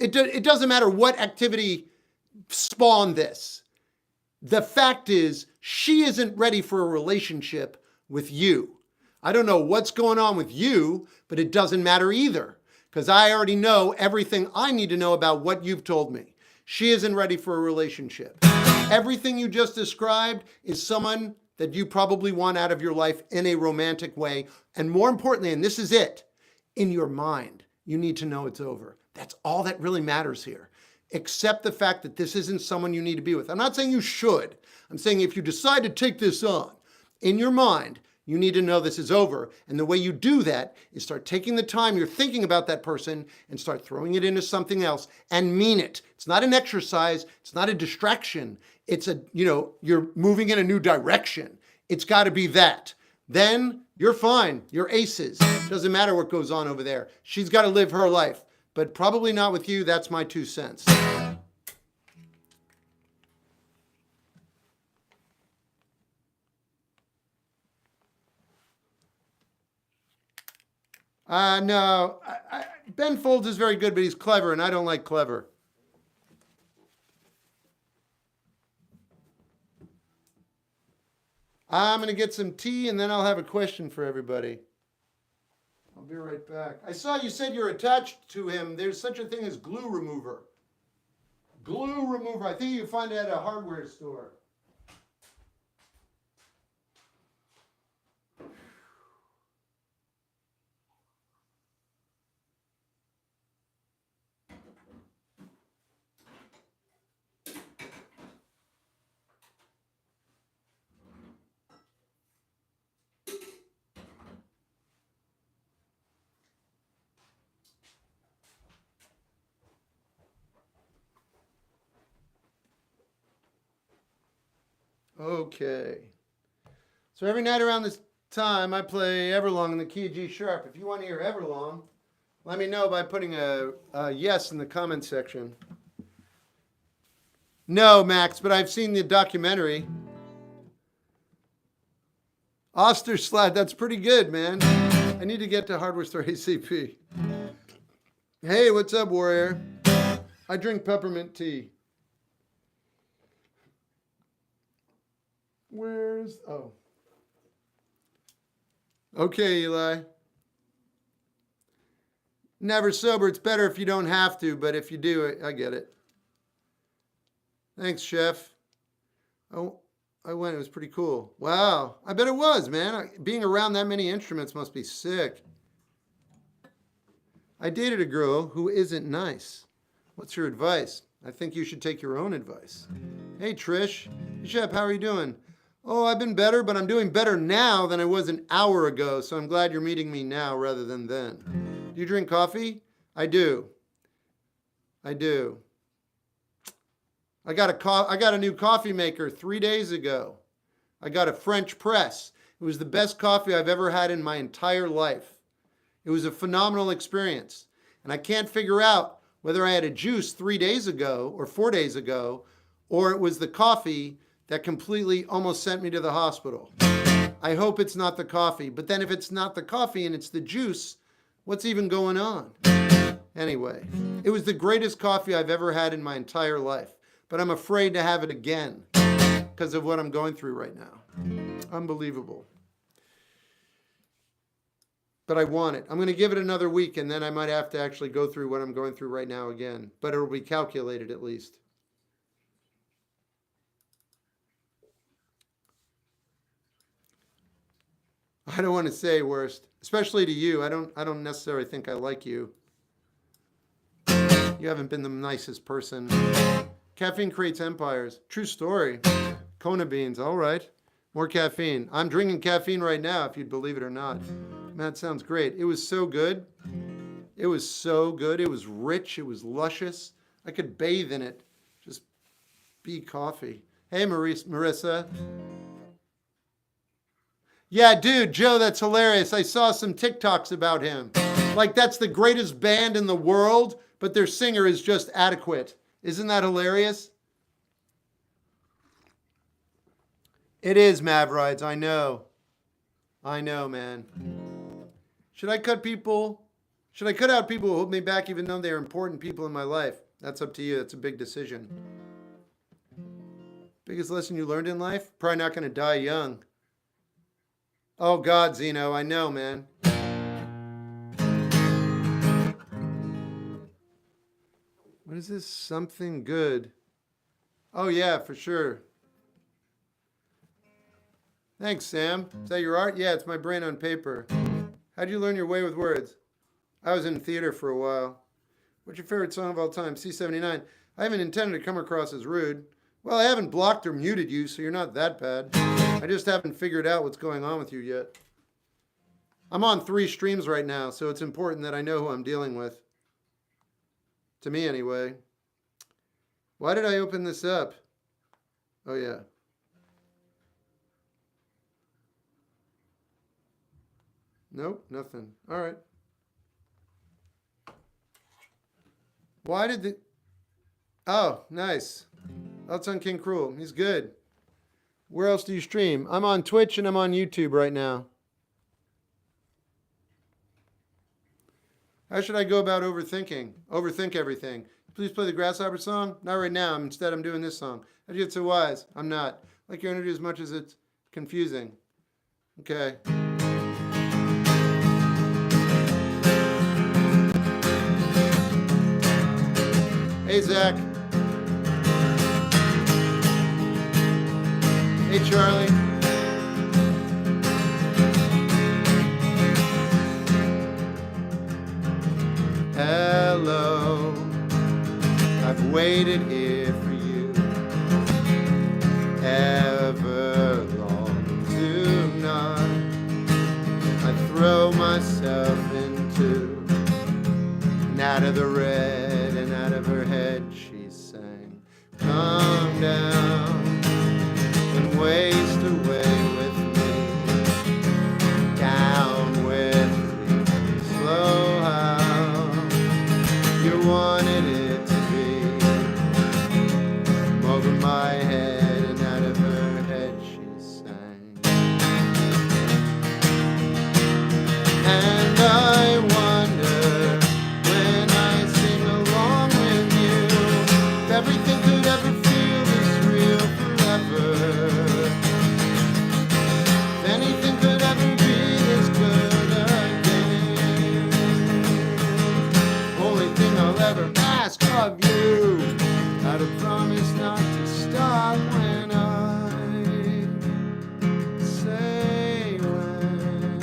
It doesn't matter what activity spawned this. The fact is, she isn't ready for a relationship with you. I don't know what's going on with you, but it doesn't matter either. Because I already know everything I need to know about what you've told me. She isn't ready for a relationship. Everything you just described is someone that you probably want out of your life in a romantic way. And more importantly, and this is it, in your mind, you need to know it's over. That's all that really matters here. Accept the fact that this isn't someone you need to be with. I'm not saying you should. I'm saying if you decide to take this on, in your mind, you need to know this is over. And the way you do that is start taking the time you're thinking about that person and start throwing it into something else and mean it. It's not an exercise. It's not a distraction. It's you're moving in a new direction. It's got to be that. Then you're fine. You're aces. Doesn't matter what goes on over there. She's got to live her life, but probably not with you. That's my 2 cents. No, Ben Folds is very good, but he's clever, and I don't like clever. I'm going to get some tea, and then I'll have a question for everybody. I'll be right back. I saw you said you're attached to him. There's such a thing as glue remover. Glue remover. I think you can find it at a hardware store. Okay. So every night around this time, I play Everlong in the key of G sharp. If you want to hear Everlong, let me know by putting a yes in the comment section. No, Max, but I've seen the documentary. Osterslad, that's pretty good, man. I need to get to Hardware Store ACP. Hey, what's up, Warrior? I drink peppermint tea. Oh. Okay, Eli. Never sober. It's better if you don't have to, but if you do, I get it. Thanks, Chef. Oh, I went. It was pretty cool. Wow. I bet it was, man. Being around that many instruments must be sick. I dated a girl who isn't nice. What's your advice? I think you should take your own advice. Hey, Trish. Shep, how are you doing? Oh, I've been better, but I'm doing better now than I was an hour ago, so I'm glad you're meeting me now rather than then. Do you drink coffee? I do. I got a new coffee maker 3 days ago. I got a French press. It was the best coffee I've ever had in my entire life. It was a phenomenal experience. And I can't figure out whether I had a juice 3 days ago or 4 days ago, or it was the coffee that completely almost sent me to the hospital. I hope it's not the coffee. But then if it's not the coffee and it's the juice, what's even going on? Anyway, it was the greatest coffee I've ever had in my entire life. But I'm afraid to have it again because of what I'm going through right now. Unbelievable. But I want it. I'm going to give it another week, and then I might have to actually go through what I'm going through right now again. But it'll be calculated at least. I don't want to say worst, especially to you. I don't necessarily think I like you. You haven't been the nicest person. Caffeine creates empires. True story. Kona beans. All right. More caffeine. I'm drinking caffeine right now, if you'd believe it or not. Man, that sounds great. It was so good. It was so good. It was rich. It was luscious. I could bathe in it. Just be coffee. Hey, Marissa. Yeah, dude, Joe, that's hilarious. I saw some TikToks about him. Like, that's the greatest band in the world, but their singer is just adequate. Isn't that hilarious? It is, Mavrides. I know. I know, man. Should I cut out people who hold me back even though they're important people in my life? That's up to you. That's a big decision. Biggest lesson you learned in life? Probably not going to die young. Oh, God, Zeno, I know, man. What is this? Something good. Oh, yeah, for sure. Thanks, Sam. Is that your art? Yeah, it's my brain on paper. How'd you learn your way with words? I was in theater for a while. What's your favorite song of all time? C79. I haven't intended to come across as rude. Well, I haven't blocked or muted you, so you're not that bad. I just haven't figured out what's going on with you yet. I'm on 3 streams right now, so it's important that I know who I'm dealing with. To me, anyway. Why did I open this up? Oh, yeah. Nope, nothing. All right. Why did the... Oh, nice. That's on King Cruel. He's good. Where else do you stream? I'm on Twitch and I'm on YouTube right now. How should I go about overthinking? Overthink everything. Please play the Grasshopper song? Not right now. Instead, I'm doing this song. How'd you get so wise? I'm not. I like your energy as much as it's confusing. Okay. Hey, Zach. Hey, Charlie. Hello. I've waited here for you. Everlong tonight. I throw myself into and out of the red and out of her head she sang. Come down and waste away with me, down with me, slow how you wanted it to be. More my head and out of her head she sang. And I wonder when I sing along with you, if everything could ever feel this real forever, if anything could ever be this good again. Only thing I'll ever ask of you, gotta promise not to stop when I say when.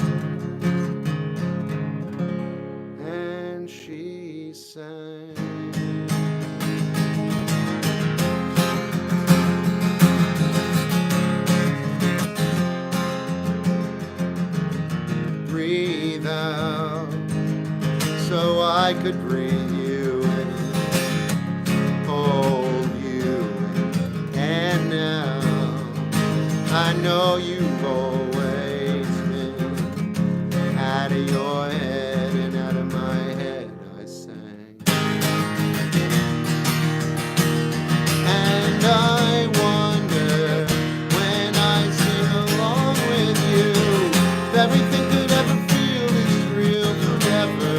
And she sang. Breathe out so I could breathe you in, hold you in. And now I know you've always been out of your head and out of my head I sang. And I wonder when I sing along with you, if everything could ever feel this real forever,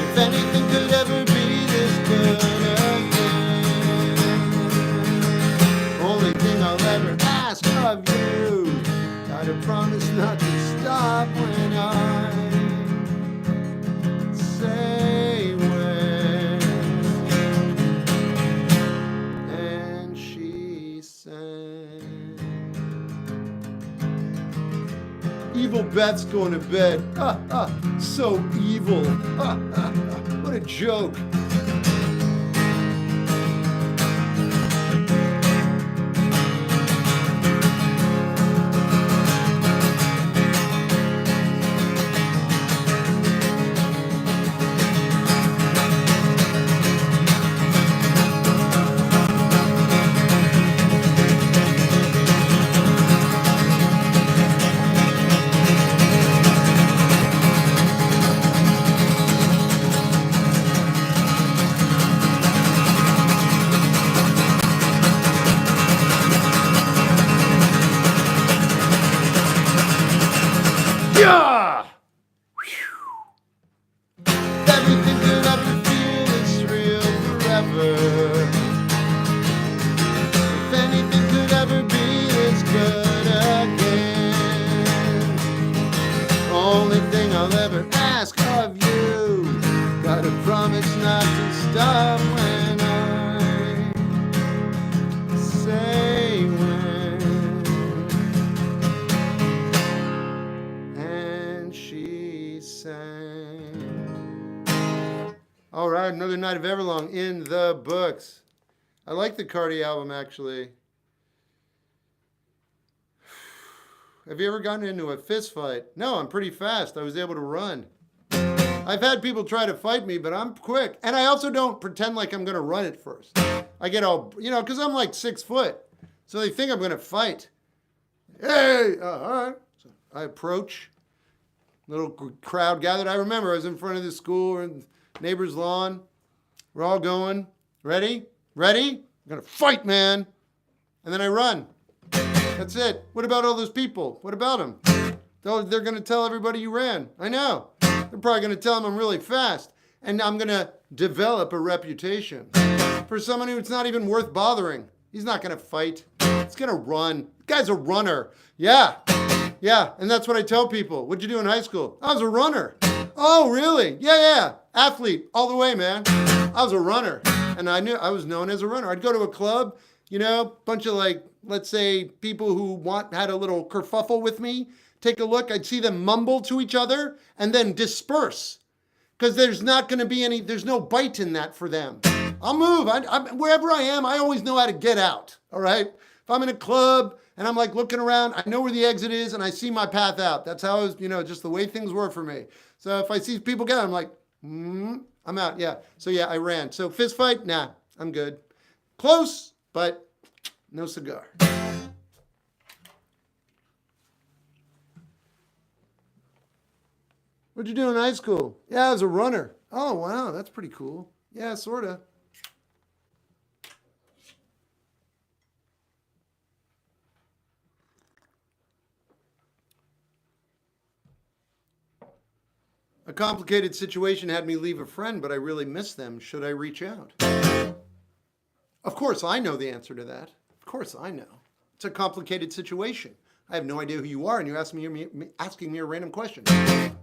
if anything could ever be this good again. Only thing I'll ever ask of you, gotta promise not to stop when I say when. And she sang. Evil Beth's going to bed. So evil. What a joke. Yeah! Everything could ever feel is real forever, if anything could ever be this good again. Only thing I'll ever ask of you, gotta promise not to stop when I say when. And she sang. All right, another night of Everlong in the books. I like the Cardi album, actually. Have you ever gotten into a fist fight? No, I'm pretty fast. I was able to run. I've had people try to fight me, but I'm quick. And I also don't pretend like I'm going to run at first. I get all, because I'm like 6 foot. So they think I'm going to fight. Hey, all right. So I approach. Little crowd gathered. I remember I was in front of the school and neighbor's lawn. We're all going. Ready? Ready? I'm going to fight, man. And then I run. That's it. What about all those people? What about them? They're going to tell everybody you ran. I know. They're probably going to tell them I'm really fast. And I'm going to develop a reputation for someone who's not even worth bothering. He's not going to fight. He's going to run. The guy's a runner. Yeah. Yeah. And that's what I tell people. What'd you do in high school? I was a runner. Oh, really? Yeah. Athlete all the way, man. I was a runner. And I knew I was known as a runner. I'd go to a club, bunch of let's say people who had a little kerfuffle with me. Take a look. I'd see them mumble to each other and then disperse. Because there's not going to be there's no bite in that for them. I'll move. Wherever I am, I always know how to get out. All right. If I'm in a club and I'm looking around, I know where the exit is and I see my path out. That's how I was, just the way things were for me. So if I see people get out, I'm like, I'm out. Yeah. So yeah, I ran. So fist fight? Nah, I'm good. Close, but no cigar. What'd you do in high school? Yeah, I was a runner. Oh, wow, that's pretty cool. Yeah, sort of. complicated situation had me leave a friend, but I really miss them. Should I reach out? Of course, I know the answer to that. Of course, I know. It's a complicated situation. I have no idea who you are, and you're asking me a random question.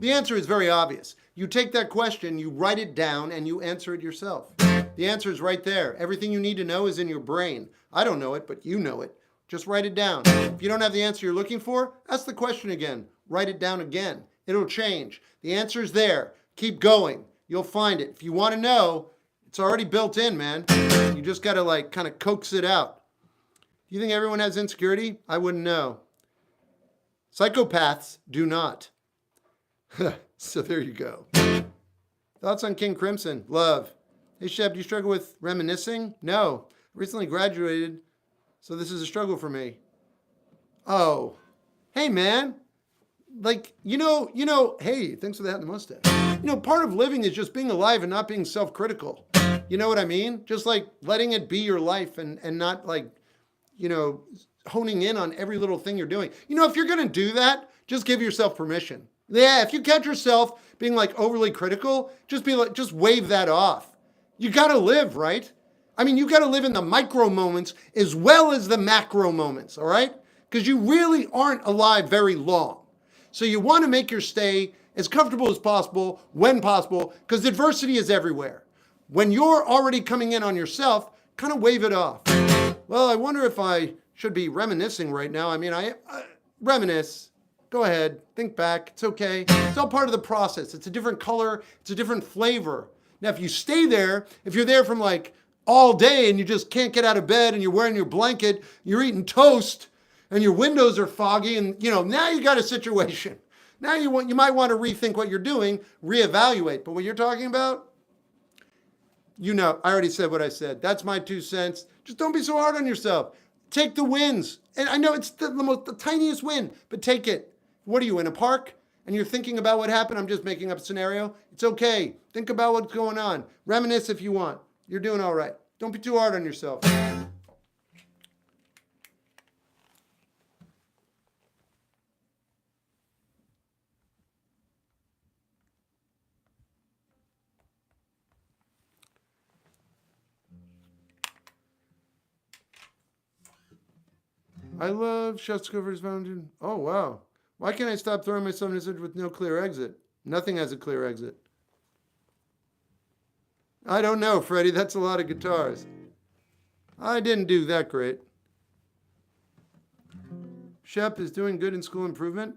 The answer is very obvious. You take that question, you write it down, and you answer it yourself. The answer is right there. Everything you need to know is in your brain. I don't know it, but you know it. Just write it down. If you don't have the answer you're looking for, ask the question again. Write it down again. It'll change. The answer's there. Keep going. You'll find it. If you want to know, it's already built in, man. You just got to kind of coax it out. Do you think everyone has insecurity? I wouldn't know. Psychopaths do not. So there you go. Thoughts on King Crimson? Love. Hey, Shep, do you struggle with reminiscing? No. Recently graduated, so this is a struggle for me. Oh. Hey, man. Hey, thanks for that in the mustache. Part of living is just being alive and not being self-critical. You know what I mean? Just letting it be your life and not honing in on every little thing you're doing. If you're going to do that, just give yourself permission. Yeah, if you catch yourself being overly critical, just wave that off. You got to live, right? You got to live in the micro moments as well as the macro moments, all right? Because you really aren't alive very long. So you want to make your stay as comfortable as possible when possible, because adversity is everywhere. When you're already coming in on yourself, kind of wave it off. Well, I wonder if I should be reminiscing right now. I reminisce. Go ahead. Think back. It's okay. It's all part of the process. It's a different color. It's a different flavor. Now, if you stay there, if you're there from all day and you just can't get out of bed and you're wearing your blanket, you're eating toast and your windows are foggy and, now you got a situation. Now you might want to rethink what you're doing, reevaluate. But what you're talking about, I already said what I said. That's my 2 cents. Just don't be so hard on yourself. Take the wins. And I know it's the tiniest win, but take it. What are you, in a park? And you're thinking about what happened? I'm just making up a scenario. It's okay. Think about what's going on. Reminisce if you want. You're doing all right. Don't be too hard on yourself. I love Shostakovich's Fountain. Oh, wow. Why can't I stop throwing myself in a situation with no clear exit? Nothing has a clear exit. I don't know, Freddie. That's a lot of guitars. I didn't do that great. Shep is doing good in school improvement?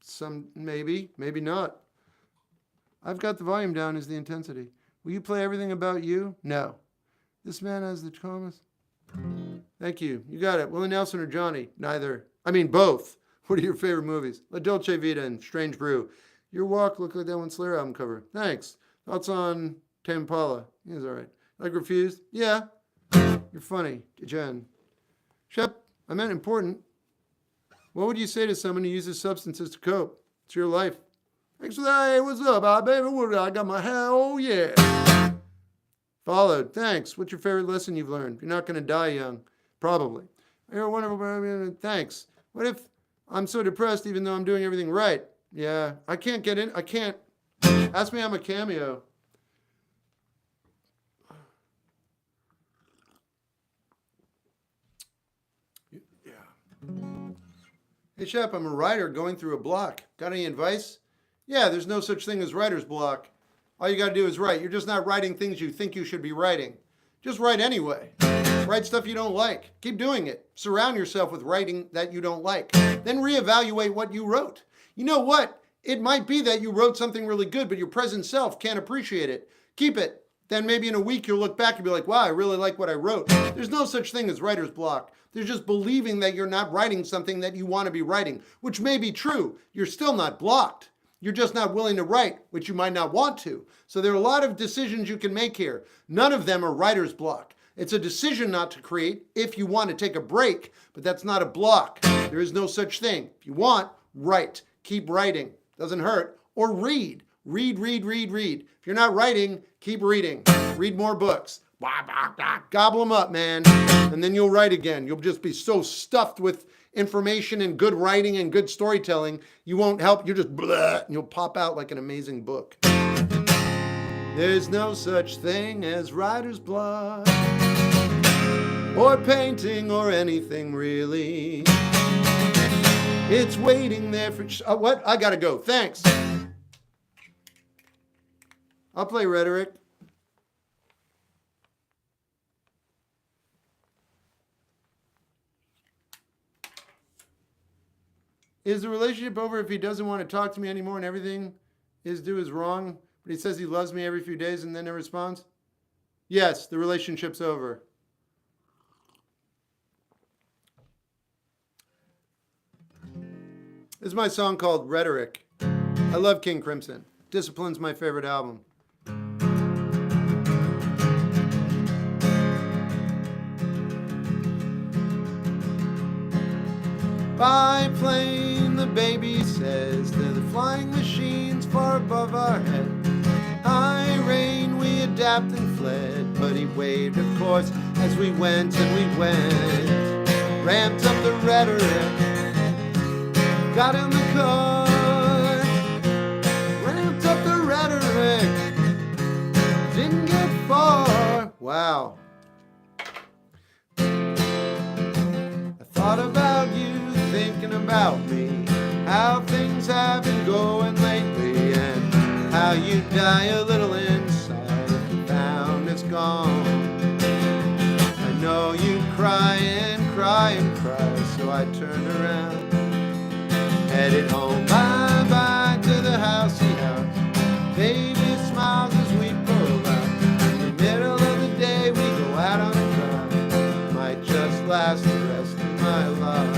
Some, maybe not. I've got the volume down as the intensity. Will you play everything about you? No. This man has the commas. Thank you. You got it. Willie Nelson or Johnny? Neither. Both. What are your favorite movies? La Dolce Vita and Strange Brew. Your Walk looked like that one Slayer album cover. Thanks. Thoughts on Tame Impala? He's all right. Like Refused? Yeah. You're funny. Jen. Shep, I meant important. What would you say to someone who uses substances to cope? It's your life. Thanks for that. Hey, what's up, baby? I got my hair. Oh, yeah. Followed. Thanks. What's your favorite lesson you've learned? You're not going to die young. Probably. You're wonderful. Thanks. What if I'm so depressed even though I'm doing everything right? Yeah. I can't get in. I can't. Ask me I'm a cameo. Yeah. Hey, Shep, I'm a writer going through a block. Got any advice? Yeah, there's no such thing as writer's block. All you got to do is write. You're just not writing things you think you should be writing. Just write anyway. Write stuff you don't like. Keep doing it. Surround yourself with writing that you don't like. Then reevaluate what you wrote. You know what? It might be that you wrote something really good, but your present self can't appreciate it. Keep it. Then maybe in a week you'll look back and be like, wow, I really like what I wrote. There's no such thing as writer's block. There's just believing that you're not writing something that you want to be writing, which may be true. You're still not blocked. You're just not willing to write, which you might not want to. So there are a lot of decisions you can make here. None of them are writer's block. It's a decision not to create if you want to take a break, but that's not a block. There is no such thing. If you want, write. Keep writing. Doesn't hurt. Or read. Read. If you're not writing, keep reading. Read more books. Gobble them up, man. And then you'll write again. You'll just be so stuffed with information and good writing and good storytelling, you won't help. You're just blah, and you'll pop out like an amazing book. There's no such thing as writer's block, or painting, or anything really. It's waiting there for... what? I gotta go. Thanks. I'll play Rhetoric. Is the relationship over if he doesn't want to talk to me anymore and everything is wrong, but he says he loves me every few days and then never responds? Yes, the relationship's over. This is my song called Rhetoric. I love King Crimson. Discipline's my favorite album. Biplane, the baby says, to the flying machines far above our head. High rain, we adapt and fled, but he waved, of course, as we went and we went. Ramped up the rhetoric, got in the car, ramped up the rhetoric, didn't get far. Wow. I thought about you, thinking about me, how things have been going lately, and how you die a little inside if you found it's gone. I know you cry and cry and cry, so I turned around, headed home. Bye bye to the housey house. Baby smiles as we pull out. In the middle of the day we go out on a drive. Might just last the rest of my life.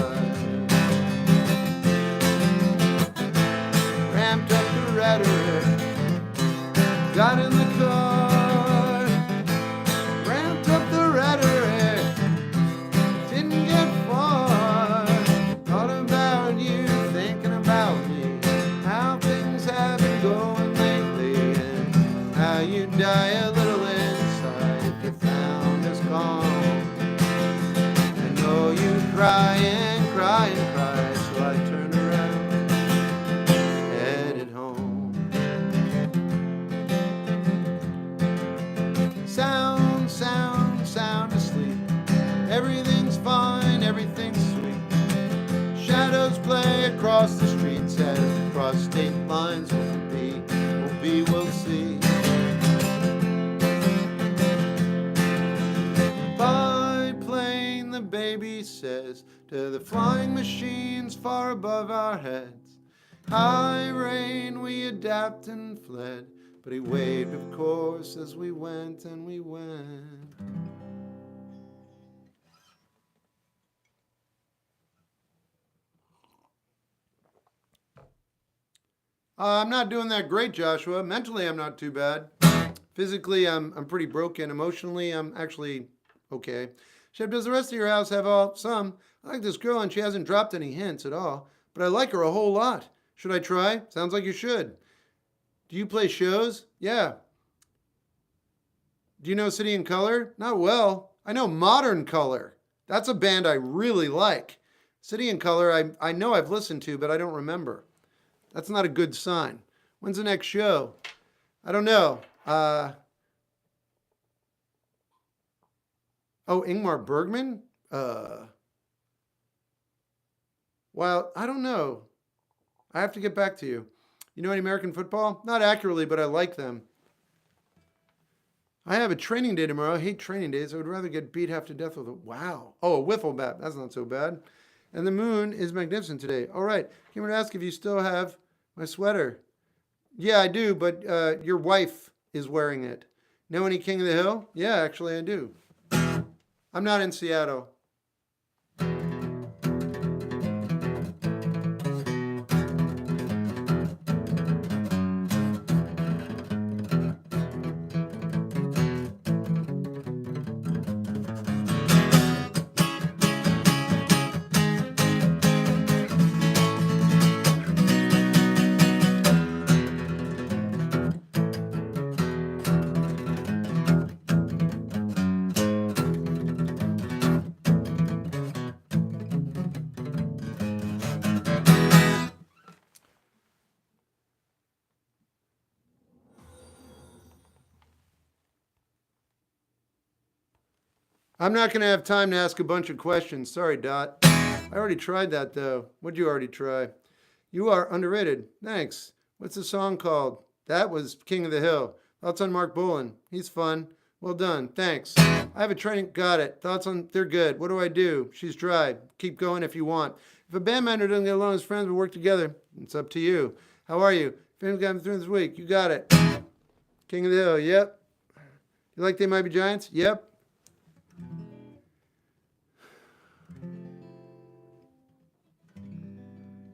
Ramped up the rhetoric, got in the car, ramped up the rhetoric, didn't get far. Thought about you, thinking about me, how things have been going lately, and how you die a little inside if you found us gone. I know you cry and cry and cry, so I turned around, headed home. Sound, sound, sound asleep. Everything's fine, everything's sweet. Shadows play across the streets as across state lines. Will be, we'll see. Biplane, the baby says, to the flying machines far above our heads. High rain, we adapt and fled, but he waved, of course, as we went and we went. I'm not doing that great, Joshua. Mentally, I'm not too bad. Physically, I'm pretty broken. Emotionally, I'm actually okay. Shep, does the rest of your house have some? I like this girl and she hasn't dropped any hints at all, but I like her a whole lot. Should I try? Sounds like you should. Do you play shows? Yeah. Do you know City and Color? Not well. I know Modern Color. That's a band I really like. City and Color, I know I've listened to, but I don't remember. That's not a good sign. When's the next show? I don't know. Oh, Ingmar Bergman? Well, I don't know. I have to get back to you. You know any American football? Not accurately, but I like them. I have a training day tomorrow. I hate training days. I would rather get beat half to death with a... Wow. Oh, a wiffle bat. That's not so bad. And the moon is magnificent today. All right. Came to ask if you still have my sweater. Yeah, I do, but your wife is wearing it. Know any King of the Hill? Yeah, actually I do. I'm not in Seattle. I'm not going to have time to ask a bunch of questions. Sorry, Dot. I already tried that, though. What'd you already try? You are underrated. Thanks. What's the song called? That was King of the Hill. Thoughts on Mark Bolan? He's fun. Well done. Thanks. I have a training. Got it. Thoughts on? They're good. What do I do? She's dry. Keep going if you want. If a band member doesn't get along as friends, we work together. It's up to you. How are you? Family got me through this week. You got it. King of the Hill. Yep. You like They Might Be Giants? Yep.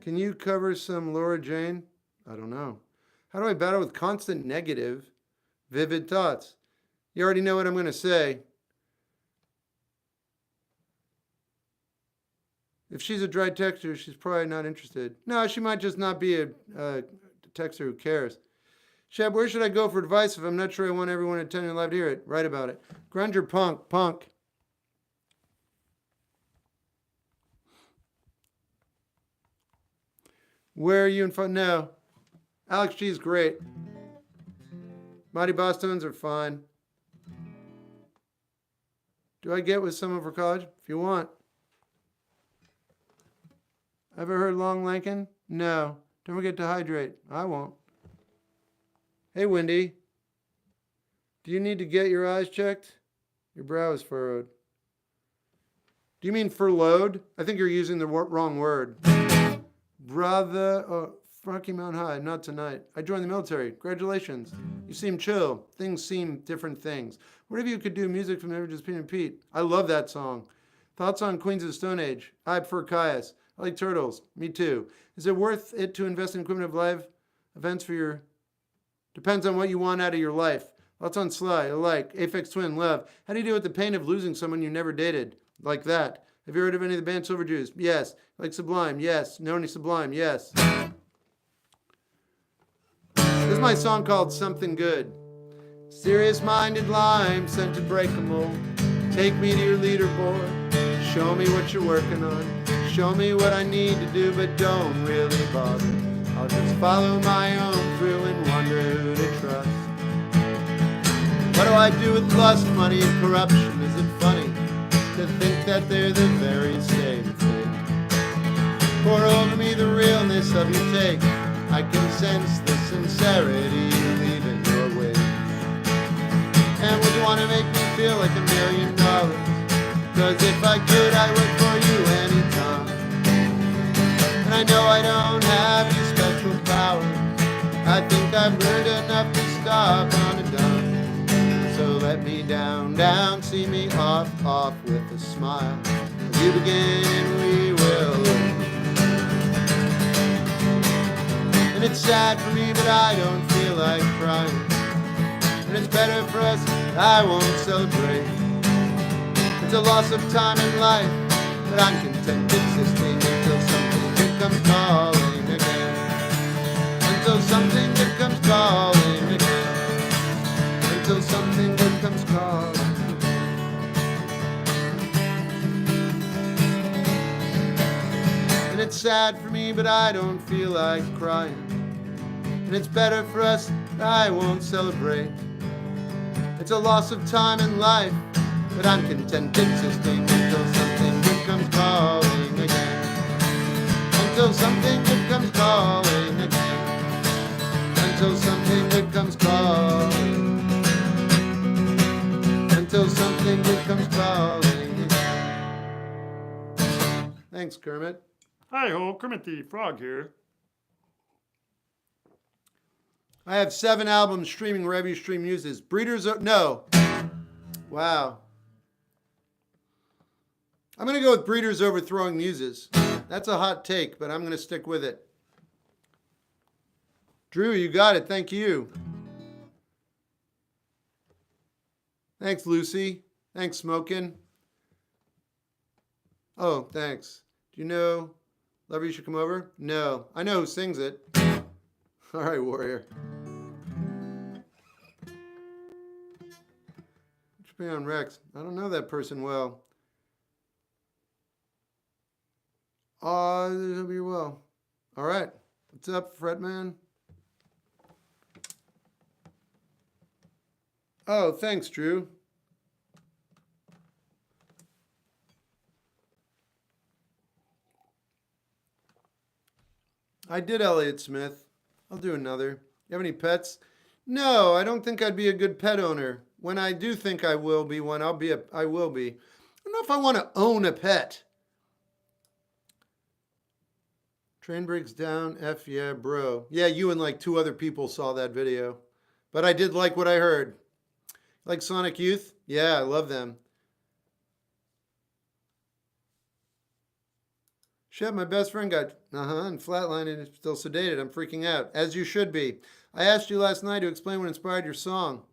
Can you cover some Laura Jane? I don't know. How do I battle with constant negative, vivid thoughts? You already know what I'm going to say. If she's a dry texter, she's probably not interested. No, she might just not be a texter who cares. Shep, where should I go for advice if I'm not sure I want everyone attending live to hear it? Write about it. Grunge or punk? Punk. Where are you in fun? No. Alex G is great. Mighty Boss Tones are fine. Do I get with someone for college? If you want. Ever heard Long Lankin? No. Don't forget to hydrate. I won't. Hey, Wendy. Do you need to get your eyes checked? Your brow is furrowed. Do you mean furlowed? I think you're using the wrong word. Brother, Rocky Mount High, not tonight. I joined the military. Congratulations. You seem chill. Things seem different things. What if you could do music from Never Just Pete and Pete? I love that song. Thoughts on Queens of the Stone Age? I prefer Caius. I like Turtles. Me too. Is it worth it to invest in equipment of live events for your... Depends on what you want out of your life. Thoughts on Sly? I like. Aphex Twin, love. How do you deal with the pain of losing someone you never dated? Like that. Have you heard of any of the band Silver Jews? Yes. Like Sublime? Yes. Know any Sublime? Yes. This is my song called Something Good. Serious-minded lime, sent to break 'em all. Take me to your leaderboard. Show me what you're working on. Show me what I need to do, but don't really bother. I'll just follow my own through and wonder who to trust. What do I do with lust, money, and corruption? Is it funny to think that they're the very same thing? Pour over me the realness of your take. I can sense the sincerity you leave in your ways. And would you want to make me feel like $1 million? Cause if I could, I would for you anytime. And I know I don't have any special power. I think I've learned enough to stop on a dime. So let me down, see me off with a smile. You begin and we will end. And it's sad for me, but I don't feel like crying. And it's better for us, I won't celebrate. It's a loss of time in life, but I'm content existing until something good comes calling again. Until something good comes calling again. Until something good comes calling again. And it's sad for me, but I don't feel like crying. And it's better for us, I won't celebrate. It's a loss of time in life, but I'm content existing until something good comes calling again. Until something good comes calling again. Until something good comes calling. Until something good comes calling again. Thanks, Kermit. Hi-ho, Kermit the Frog here. I have 7 albums streaming wherever you stream music. Breeders of... No. Wow. I'm going to go with Breeders Overthrowing Muses. That's a hot take, but I'm going to stick with it. Drew, you got it. Thank you. Thanks, Lucy. Thanks, Smokin'. Oh, thanks. Do you know Lover You Should Come Over? No. I know who sings it. All right, Warrior. On Rex. I don't know that person well. I hope you're well. All right. What's up, Fretman? Oh, thanks, Drew. I did Elliot Smith. I'll do another. You have any pets? No, I don't think I'd be a good pet owner. When I do think I will be one, I will be. I don't know if I want to own a pet. Train breaks down. F yeah, bro. Yeah, you and like 2 other people saw that video. But I did like what I heard. Like Sonic Youth? Yeah, I love them. Shit, my best friend got, and flatlined and is still sedated. I'm freaking out. As you should be. I asked you last night to explain what inspired your song.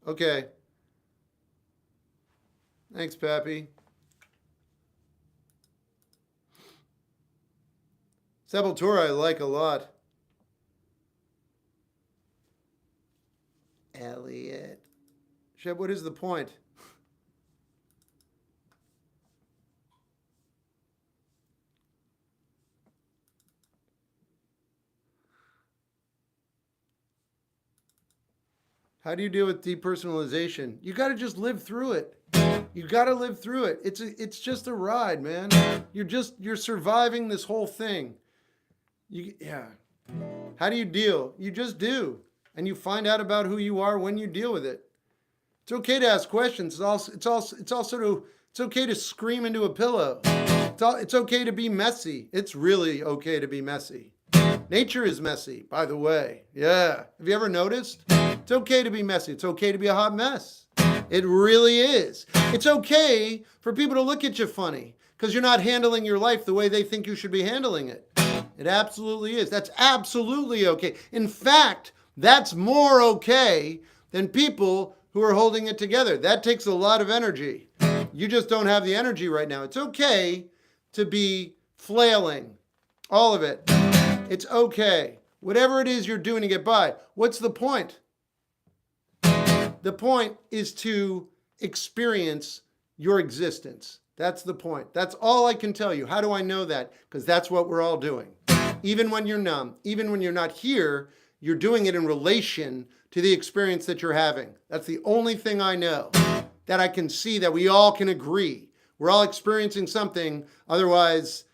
Okay. Thanks, Pappy. Sepultura I like a lot. Elliot. Shep, what is the point? How do you deal with depersonalization? You got to just live through it. You got to live through it. It's just a ride, man. You're surviving this whole thing. Yeah. How do you deal? You just do. And you find out about who you are when you deal with it. It's okay to ask questions. It's okay to scream into a pillow. It's okay to be messy. It's really okay to be messy. Nature is messy, by the way. Yeah. Have you ever noticed? It's okay to be messy. It's okay to be a hot mess. It really is. It's okay for people to look at you funny because you're not handling your life the way they think you should be handling it. It absolutely is. That's absolutely okay. In fact, that's more okay than people who are holding it together. That takes a lot of energy. You just don't have the energy right now. It's okay to be flailing. All of it. It's okay. Whatever it is you're doing to get by. What's the point? The point is to experience your existence. That's the point. That's all I can tell you. How do I know that? Because that's what we're all doing. Even when you're numb, even when you're not here, you're doing it in relation to the experience that you're having. That's the only thing I know that I can see that we all can agree. We're all experiencing something. Otherwise,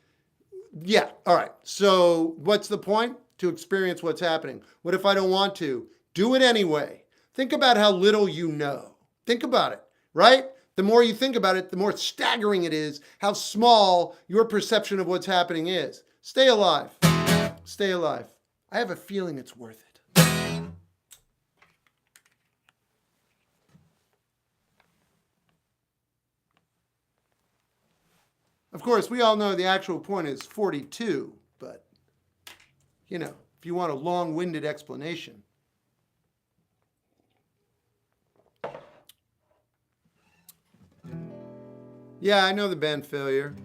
yeah. All right. So what's the point? To experience what's happening. What if I don't want to? Do it anyway. Think about how little you know. Think about it, right? The more you think about it, the more staggering it is how small your perception of what's happening is. Stay alive. Stay alive. I have a feeling it's worth it. Of course, we all know the actual point is 42, but, you know, if you want a long-winded explanation. Yeah, I know the band Failure.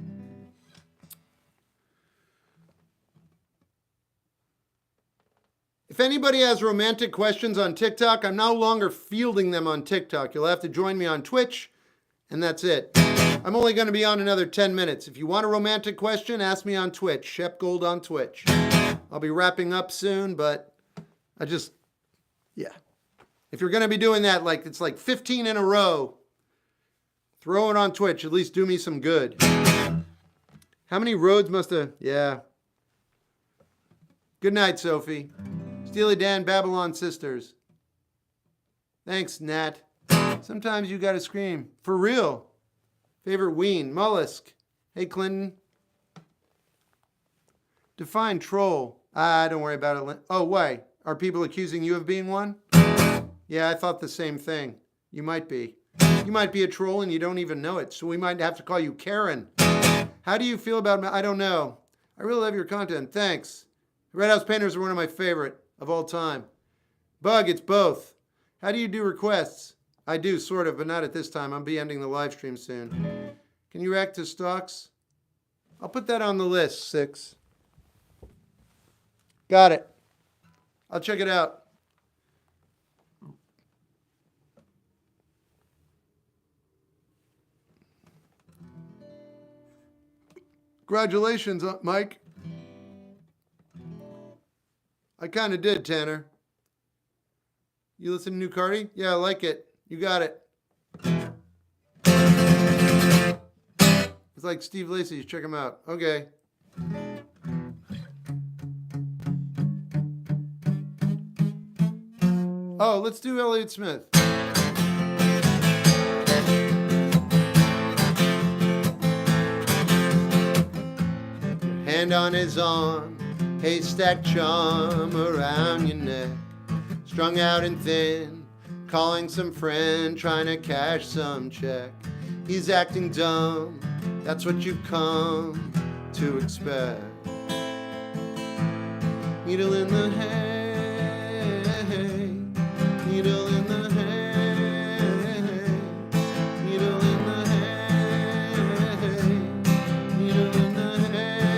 If anybody has romantic questions on TikTok, I'm no longer fielding them on TikTok. You'll have to join me on Twitch, and that's it. I'm only going to be on another 10 minutes. If you want a romantic question, ask me on Twitch. Shep Gold on Twitch. I'll be wrapping up soon, but yeah. If you're going to be doing that, it's like 15 in a row, throw it on Twitch. At least do me some good. How many roads yeah. Good night, Sophie. Steely Dan, Babylon Sisters. Thanks, Nat. Sometimes you gotta scream. For real. Favorite ween. Mollusk. Hey, Clinton. Define troll. Don't worry about it. Oh, why? Are people accusing you of being one? Yeah, I thought the same thing. You might be. You might be a troll and you don't even know it. So we might have to call you Karen. How do you feel about... I don't know. I really love your content. Thanks. Red House Painters are one of my favorite of all time. Bug, it's both. How do you do requests? I do, sort of, but not at this time. I'll be ending the live stream soon. Can you react to stocks? I'll put that on the list, 6. Got it. I'll check it out. Congratulations, Mike. I kind of did, Tanner. You listen to New Cardi? Yeah, I like it. You got it. It's like Steve Lacy's. Check him out. Okay. Oh, let's do Elliot Smith. Hand on his arm, haystack charm around your neck, strung out and thin, calling some friend, trying to cash some check. He's acting dumb, that's what you've come to expect. Needle in the hay, needle in the hay, needle in the hay, needle in the hay.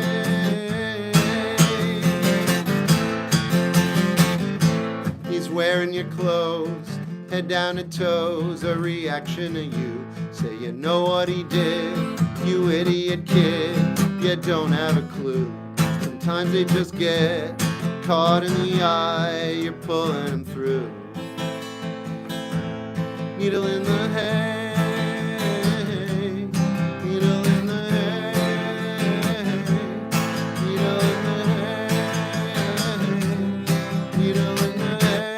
He's wearing your clothes, head down to toes, a reaction to you. Say you know what he did, you idiot kid, you don't have a clue. Sometimes they just get caught in the eye, you're pulling them through. Needle in the hay, needle in the hay, needle in the hay, needle in the hay.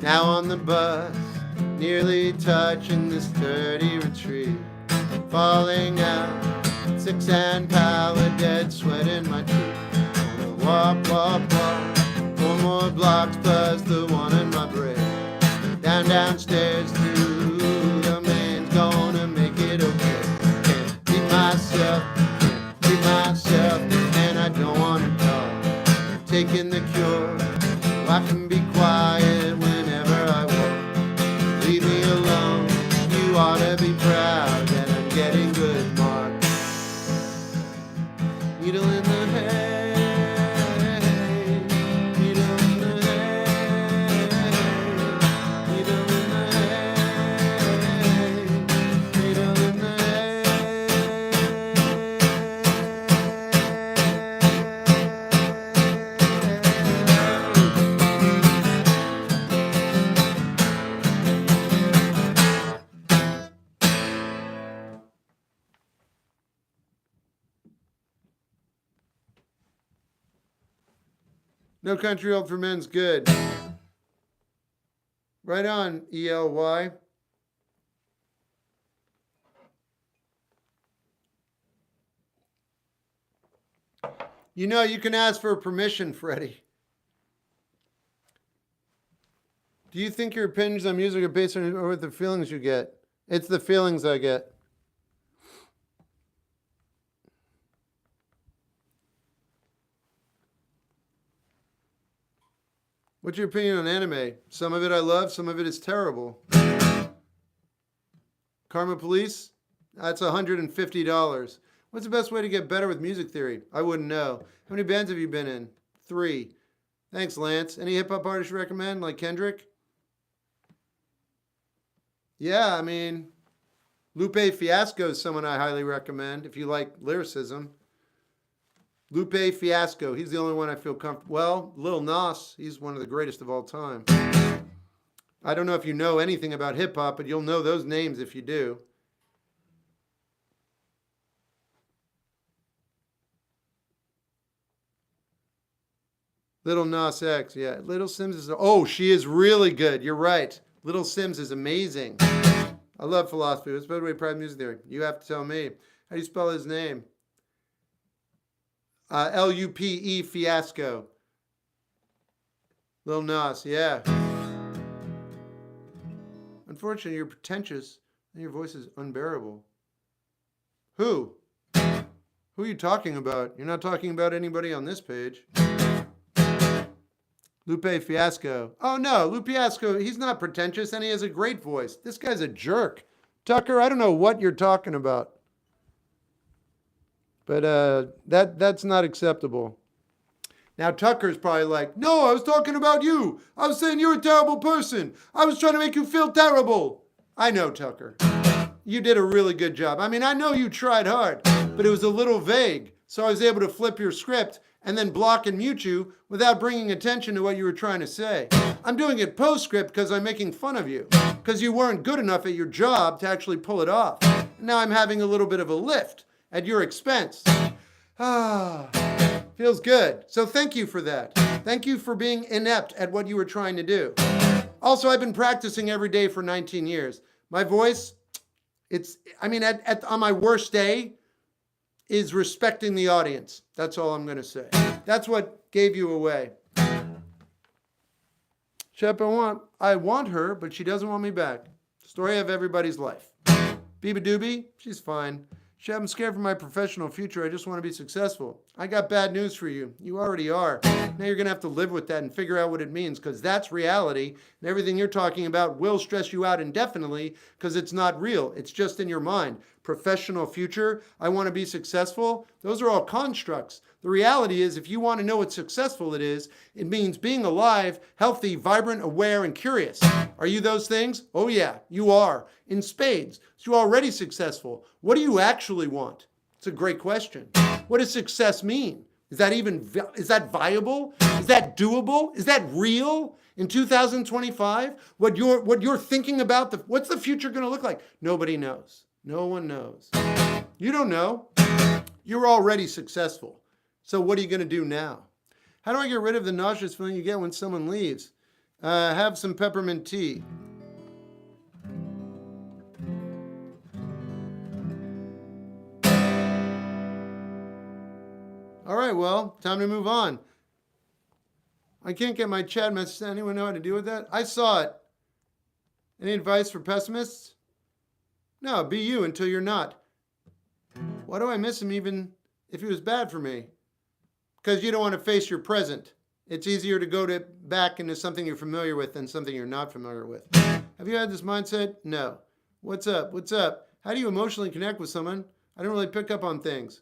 Now on the bus, nearly touching this sturdy retreat, falling out, 6-hand pallet, dead sweat in my teeth. Walk, walk, walk, 4 more blocks plus the one in my brain. Downstairs through the main's gonna make it okay. Can't beat myself, and I don't wanna talk. Taking the cure, I can be quiet whenever I want. Leave me alone, you ought to be proud that I'm getting good marks. Needle in the hay, needle in the hay, needle in the hay, needle in the No Country Road for Men's good. Right on, ELY. You know, you can ask for permission, Freddie. Do you think your opinions on music are based on or the feelings you get? It's the feelings I get. What's your opinion on anime? Some of it I love, some of it is terrible. Karma Police? That's $150. What's the best way to get better with music theory? I wouldn't know. How many bands have you been in? 3. Thanks, Lance. Any hip-hop artists you recommend, like Kendrick? Yeah, I mean, Lupe Fiasco is someone I highly recommend if you like lyricism. Lupe Fiasco, he's the only one I feel comfortable. Well, Lil Nas, he's one of the greatest of all time. I don't know if you know anything about hip-hop, but you'll know those names if you do. Little Nas X, yeah. Little Sims is, oh, she is really good. You're right. Little Sims is amazing. I love philosophy. What's the better way to practice music theory? You have to tell me. How do you spell his name? Lupe Fiasco. Lil Nas, yeah. Unfortunately, you're pretentious and your voice is unbearable. Who? Who are you talking about? You're not talking about anybody on this page. Lupe Fiasco. Oh no, Lupe Fiasco, he's not pretentious and he has a great voice. This guy's a jerk. Tucker, I don't know what you're talking about. But that's not acceptable. Now Tucker's probably like, no, I was talking about you. I was saying you're a terrible person. I was trying to make you feel terrible. I know, Tucker. You did a really good job. I mean, I know you tried hard, but it was a little vague. So I was able to flip your script and then block and mute you without bringing attention to what you were trying to say. I'm doing it postscript because I'm making fun of you, because you weren't good enough at your job to actually pull it off. Now I'm having a little bit of a lift at your expense. Ah, feels good. So thank you for that. Thank you for being inept at what you were trying to do. Also, I've been practicing every day for 19 years. My voice, on my worst day, is respecting the audience. That's all I'm going to say. That's what gave you away. Shep, I want her, but she doesn't want me back. Story of everybody's life. Biba Doobie, she's fine. Shep, I'm scared for my professional future. I just want to be successful. I got bad news for you. You already are. Now you're going to have to live with that and figure out what it means, because that's reality. And everything you're talking about will stress you out indefinitely because it's not real. It's just in your mind. Professional future, I want to be successful. Those are all constructs. The reality is, if you want to know what successful it is, it means being alive, healthy, vibrant, aware, and curious. Are you those things? Oh yeah, you are. In spades. So you're already successful. What do you actually want? It's a great question. What does success mean? Is that viable? Is that doable? Is that real in 2025? What you're thinking about, what's the future going to look like? Nobody knows. No one knows. You don't know. You're already successful. So what are you going to do now? How do I get rid of the nauseous feeling you get when someone leaves? Have some peppermint tea. All right, well, time to move on. I can't get my chat message. Does anyone know how to deal with that? I saw it. Any advice for pessimists? No, be you until you're not. Why do I miss him even if he was bad for me? Because you don't want to face your present. It's easier to go back into something you're familiar with than something you're not familiar with. Have you had this mindset? No. What's up? What's up? How do you emotionally connect with someone? I don't really pick up on things.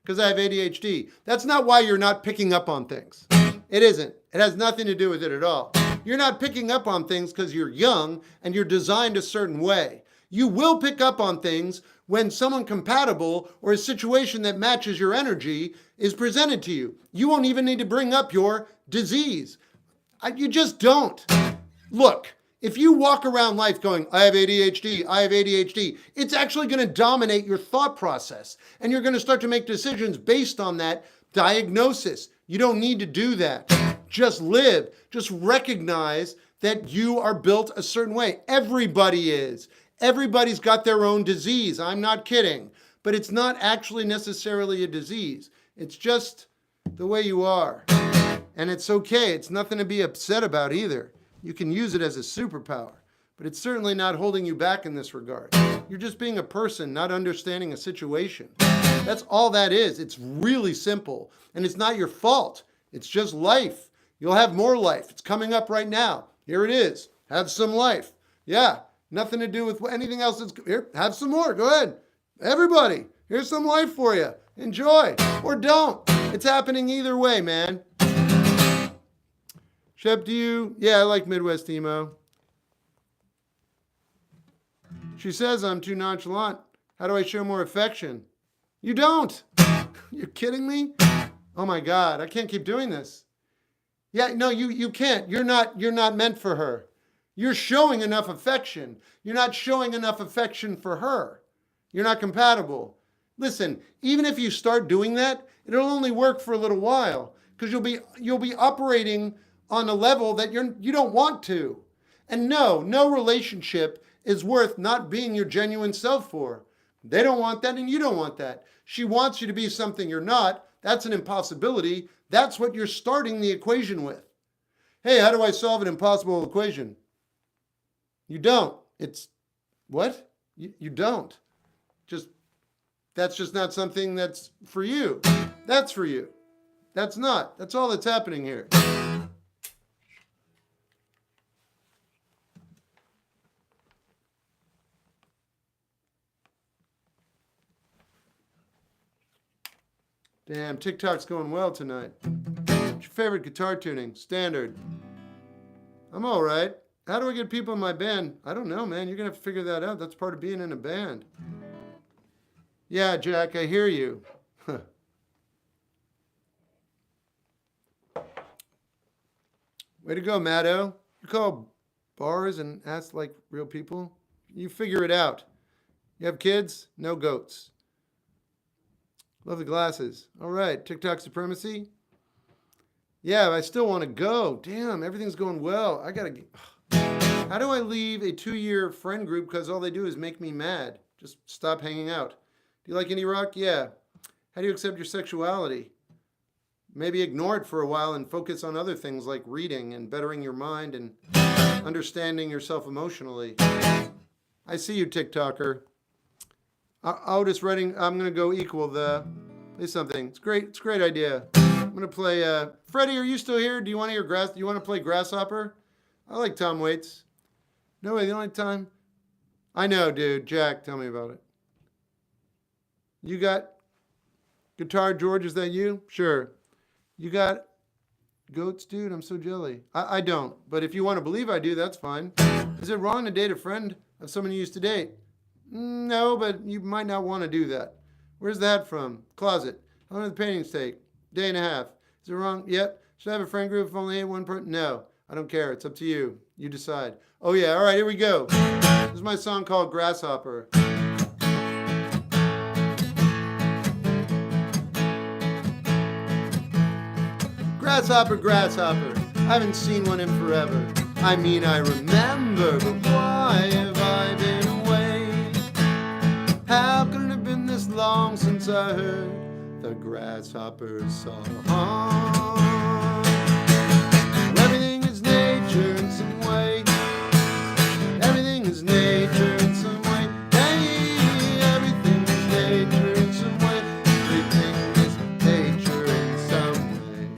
Because I have ADHD. That's not why you're not picking up on things. It isn't. It has nothing to do with it at all. You're not picking up on things because you're young and you're designed a certain way. You will pick up on things when someone compatible or a situation that matches your energy is presented to you. You won't even need to bring up your disease. You just don't. Look, if you walk around life going, I have ADHD, it's actually going to dominate your thought process. And you're going to start to make decisions based on that diagnosis. You don't need to do that. Just live. Just recognize that you are built a certain way. Everybody is. Everybody's got their own disease. I'm not kidding. But it's not actually necessarily a disease. It's just the way you are. And it's okay. It's nothing to be upset about either. You can use it as a superpower. But it's certainly not holding you back in this regard. You're just being a person, not understanding a situation. That's all that is. It's really simple. And it's not your fault. It's just life. You'll have more life. It's coming up right now. Here it is. Have some life. Yeah. Nothing to do with anything else. Here, have some more. Go ahead. Everybody, here's some life for you. Enjoy. Or don't. It's happening either way, man. Shep, do you? Yeah, I like Midwest emo. She says I'm too nonchalant. How do I show more affection? You don't. You're kidding me? Oh my God, I can't keep doing this. Yeah, no, you can't. You're not meant for her. You're showing enough affection. You're not showing enough affection for her. You're not compatible. Listen, even if you start doing that, it'll only work for a little while because you'll be operating on a level that you don't want to. And no relationship is worth not being your genuine self for. They don't want that and you don't want that. She wants you to be something you're not. That's an impossibility. That's what you're starting the equation with. Hey, how do I solve an impossible equation? You don't. It's what? You don't. That's just not something that's for you. That's for you. That's not. That's all that's happening here. Damn, TikTok's going well tonight. What's your favorite guitar tuning? Standard. I'm all right. How do I get people in my band? I don't know, man. You're going to have to figure that out. That's part of being in a band. Yeah, Jack, I hear you. Way to go, Matto. You call bars and ask like real people? You figure it out. You have kids? No goats. Love the glasses. All right, TikTok supremacy. Yeah, I still want to go. Damn, everything's going well. I gotta. How do I leave a 2-year friend group because all they do is make me mad? Just stop hanging out. Do you like indie rock? Yeah. How do you accept your sexuality? Maybe ignore it for a while and focus on other things like reading and bettering your mind and understanding yourself emotionally. I see you, TikToker. Otis Redding, I'm going to go equal the... Play something. It's great. It's a great idea. I'm going to play... Freddie, are you still here? Do you want to play Grasshopper? I like Tom Waits. No way, the only time... I know, dude. Jack, tell me about it. You got... Guitar George, is that you? Sure. You got... Goats, dude? I'm so jelly. I don't. But if you want to believe I do, that's fine. Is it wrong to date a friend of someone you used to date? No, but you might not want to do that. Where's that from? Closet. How long did the paintings take? Day and a half. Is it wrong? Yep. Should I have a friend group if only one person? No. I don't care. It's up to you. You decide. Oh, yeah. All right, here we go. This is my song called Grasshopper. Grasshopper, grasshopper, I haven't seen one in forever. I mean, I remember, but why have I been away? How could it have been this long since I heard the grasshopper song? Everything is nature in some way. Everything is nature in some way. Hey, everything is nature in some way. Everything is nature in some way.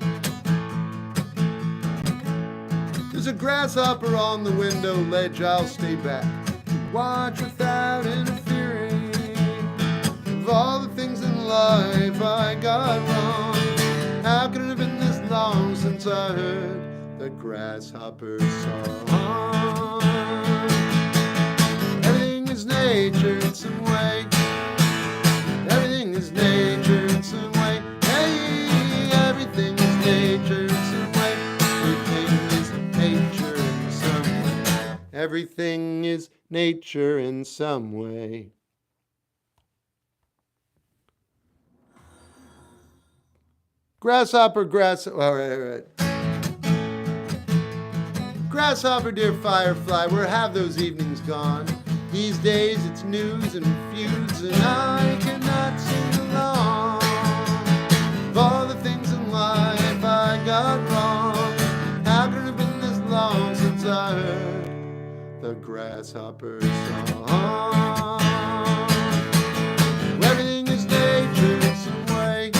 There's a grasshopper on the window ledge. I'll stay back to watch without interfering. Of all the things in life I got wrong, how could it have been this long since I heard the grasshopper song? Everything is nature in some way. Everything is nature in some way. Hey, everything is nature in some way. Everything is nature in some way. Everything is nature in some way. Grasshopper, grasshopper, all right. Grasshopper, dear firefly, where have those evenings gone? These days it's news and feuds and I cannot sing along. Of all the things in life I got wrong, how could it have been this long since I heard the grasshopper song? Everything is nature in some way.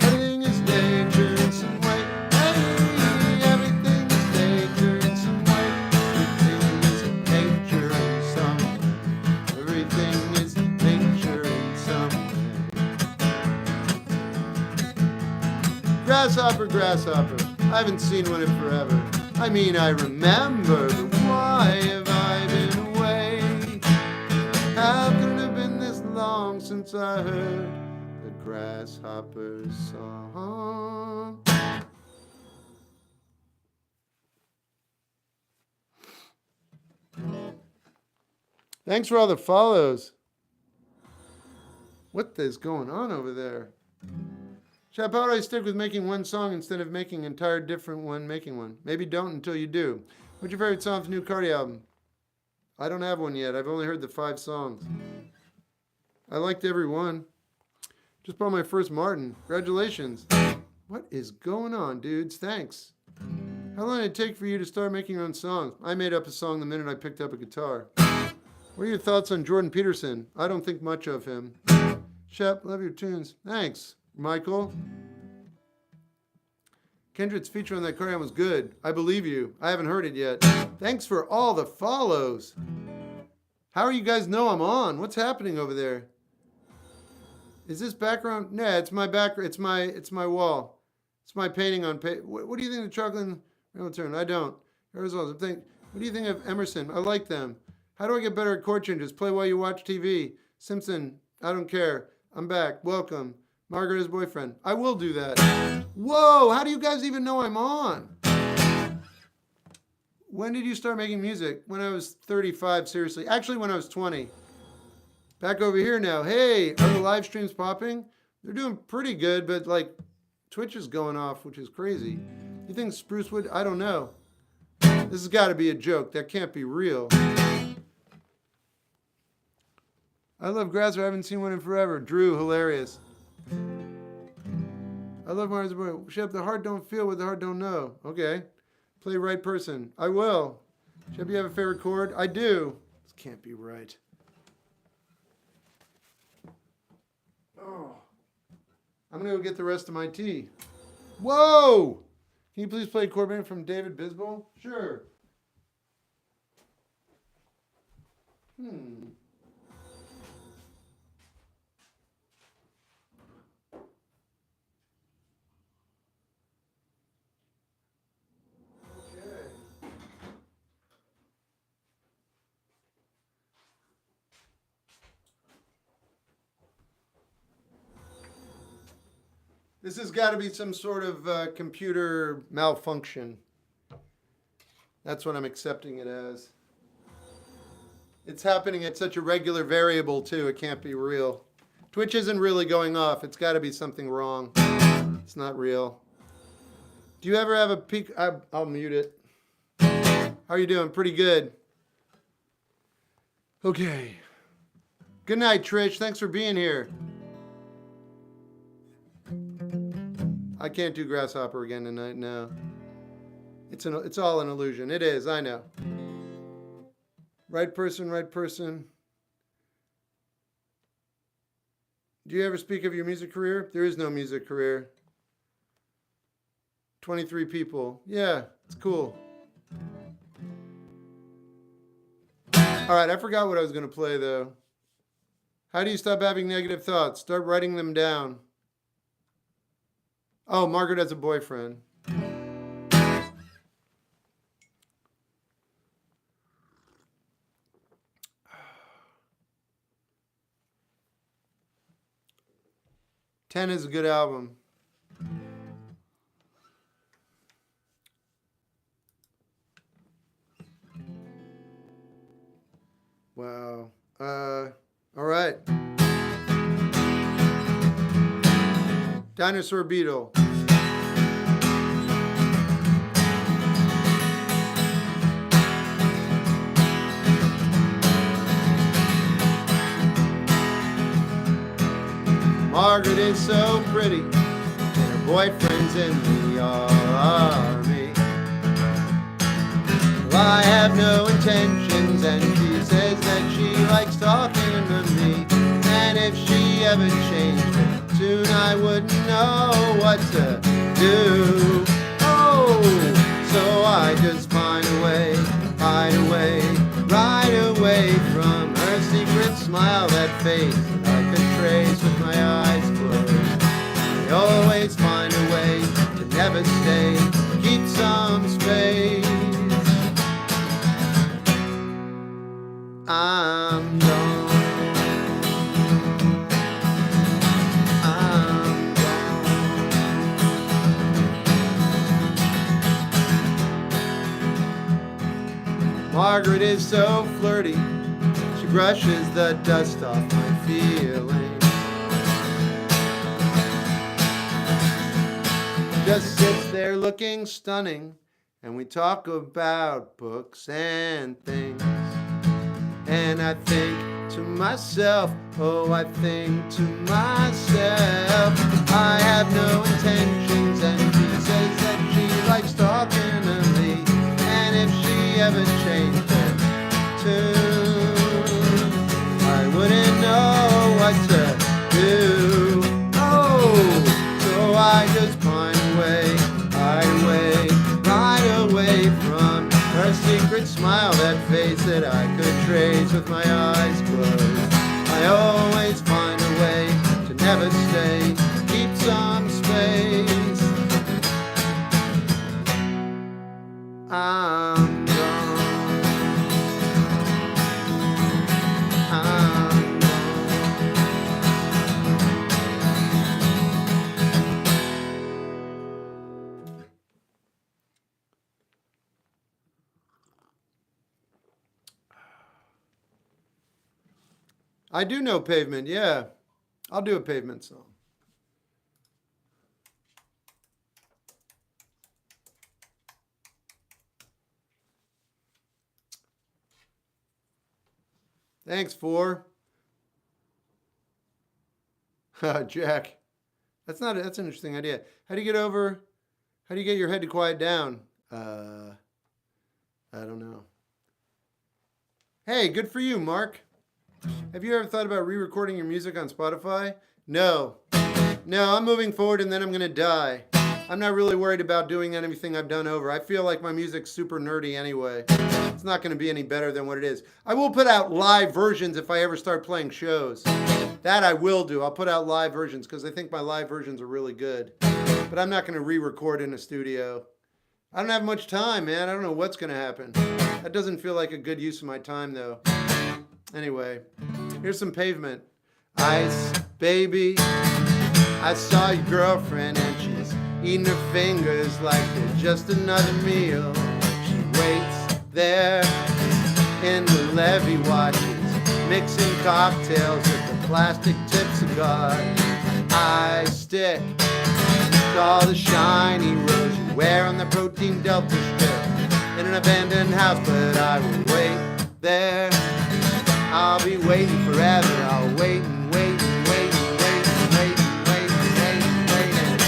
Everything is nature in some way. Hey, everything is nature in some way. Everything is nature in some way. Everything is nature in some way. Grasshopper, grasshopper, I haven't seen one in forever. I mean, I remember, but why have I been away? How could it have been this long since I heard the grasshopper song? Thanks for all the follows. What is going on over there? Chap, how do I stick with making one song instead of making an entire different one making one? Maybe don't until you do. What's your favorite song from the new Cardi album? I don't have one yet. I've only heard the 5 songs. I liked every one. Just bought my first Martin. Congratulations. What is going on, dudes? Thanks. How long did it take for you to start making your own songs? I made up a song the minute I picked up a guitar. What are your thoughts on Jordan Peterson? I don't think much of him. Shep, love your tunes. Thanks, Michael. Kendrick's feature on that Cardi album was good. I believe you. I haven't heard it yet. Thanks for all the follows. How are you guys know I'm on? What's happening over there? Is this background? Nah, it's my background. It's my wall. It's my painting on What do you think of Chocolate Real Turn? I don't. Arizona. What do you think of Emerson? I like them. How do I get better at chord changes? Play while you watch TV. Simpson. I don't care. I'm back. Welcome. Margaret, his boyfriend. I will do that. Whoa, how do you guys even know I'm on? When did you start making music? When I was 35, seriously. Actually, when I was 20. Back over here now. Hey, are the live streams popping? They're doing pretty good, but like Twitch is going off, which is crazy. You think Spruce would? I don't know. This has got to be a joke. That can't be real. I love Grasshopper. I haven't seen one in forever. Drew, hilarious. I love Mars. Shep, the heart don't feel what the heart don't know. Okay. Play right person. I will. Shep, you have a favorite chord? I do. This can't be right. Oh. I'm going to go get the rest of my tea. Whoa! Can you please play Corbin from David Bisbal? Sure. This has got to be some sort of computer malfunction. That's what I'm accepting it as. It's happening at such a regular variable, too. It can't be real. Twitch isn't really going off. It's got to be something wrong. It's not real. Do you ever have a peak? I'll mute it. How are you doing? Pretty good. Okay. Good night, Trish. Thanks for being here. I can't do Grasshopper again tonight, no. It's all an illusion. It is, I know. Right person, right person. Do you ever speak of your music career? There is no music career. 23 people. Yeah, it's cool. All right, I forgot what I was going to play, though. How do you stop having negative thoughts? Start writing them down. Oh, Margaret has a boyfriend. Ten is a good album. Wow. All right. Dinosaur Beetle. Margaret is so pretty, and her boyfriend's in the army. Well, I have no intentions, and she says that she likes talking to me. And if she ever changed it, soon I wouldn't know what to do. Oh, so I just hide away, right away from her secret smile, that face that I could trace with my eyes closed. I always find a way to never stay, keep some space. I'm gone. Margaret is so flirty, she brushes the dust off my feelings. Just sits there looking stunning, and we talk about books and things. And I think to myself, oh, I think to myself, I have no intentions, and she says that she likes talking to me. And if she ever changed her tune, I wouldn't know what to do. Oh, so I just right away from her secret smile, that face that I could trace with my eyes closed. I always find a way to never stay, keep some space. I'm gone. I'm gone. I do know Pavement, yeah. I'll do a Pavement song. Thanks, Four. Jack. That's an interesting idea. How do you get your head to quiet down? I don't know. Hey, good for you, Mark. Have you ever thought about re-recording your music on Spotify? No. No, I'm moving forward and then I'm going to die. I'm not really worried about doing anything I've done over. I feel like my music's super nerdy anyway. It's not going to be any better than what it is. I will put out live versions if I ever start playing shows. That I will do. I'll put out live versions because I think my live versions are really good. But I'm not going to re-record in a studio. I don't have much time, man. I don't know what's going to happen. That doesn't feel like a good use of my time, though. Anyway, here's some Pavement. Ice, baby, I saw your girlfriend and she's eating her fingers like they're just another meal. She waits there in the levee, watches, mixing cocktails with a plastic tip cigar. I stick to all the shiny rose you wear on the protein delta strip in an abandoned house, but I will wait there. I'll be waiting forever. I'll wait and wait and wait and wait and wait and wait and wait and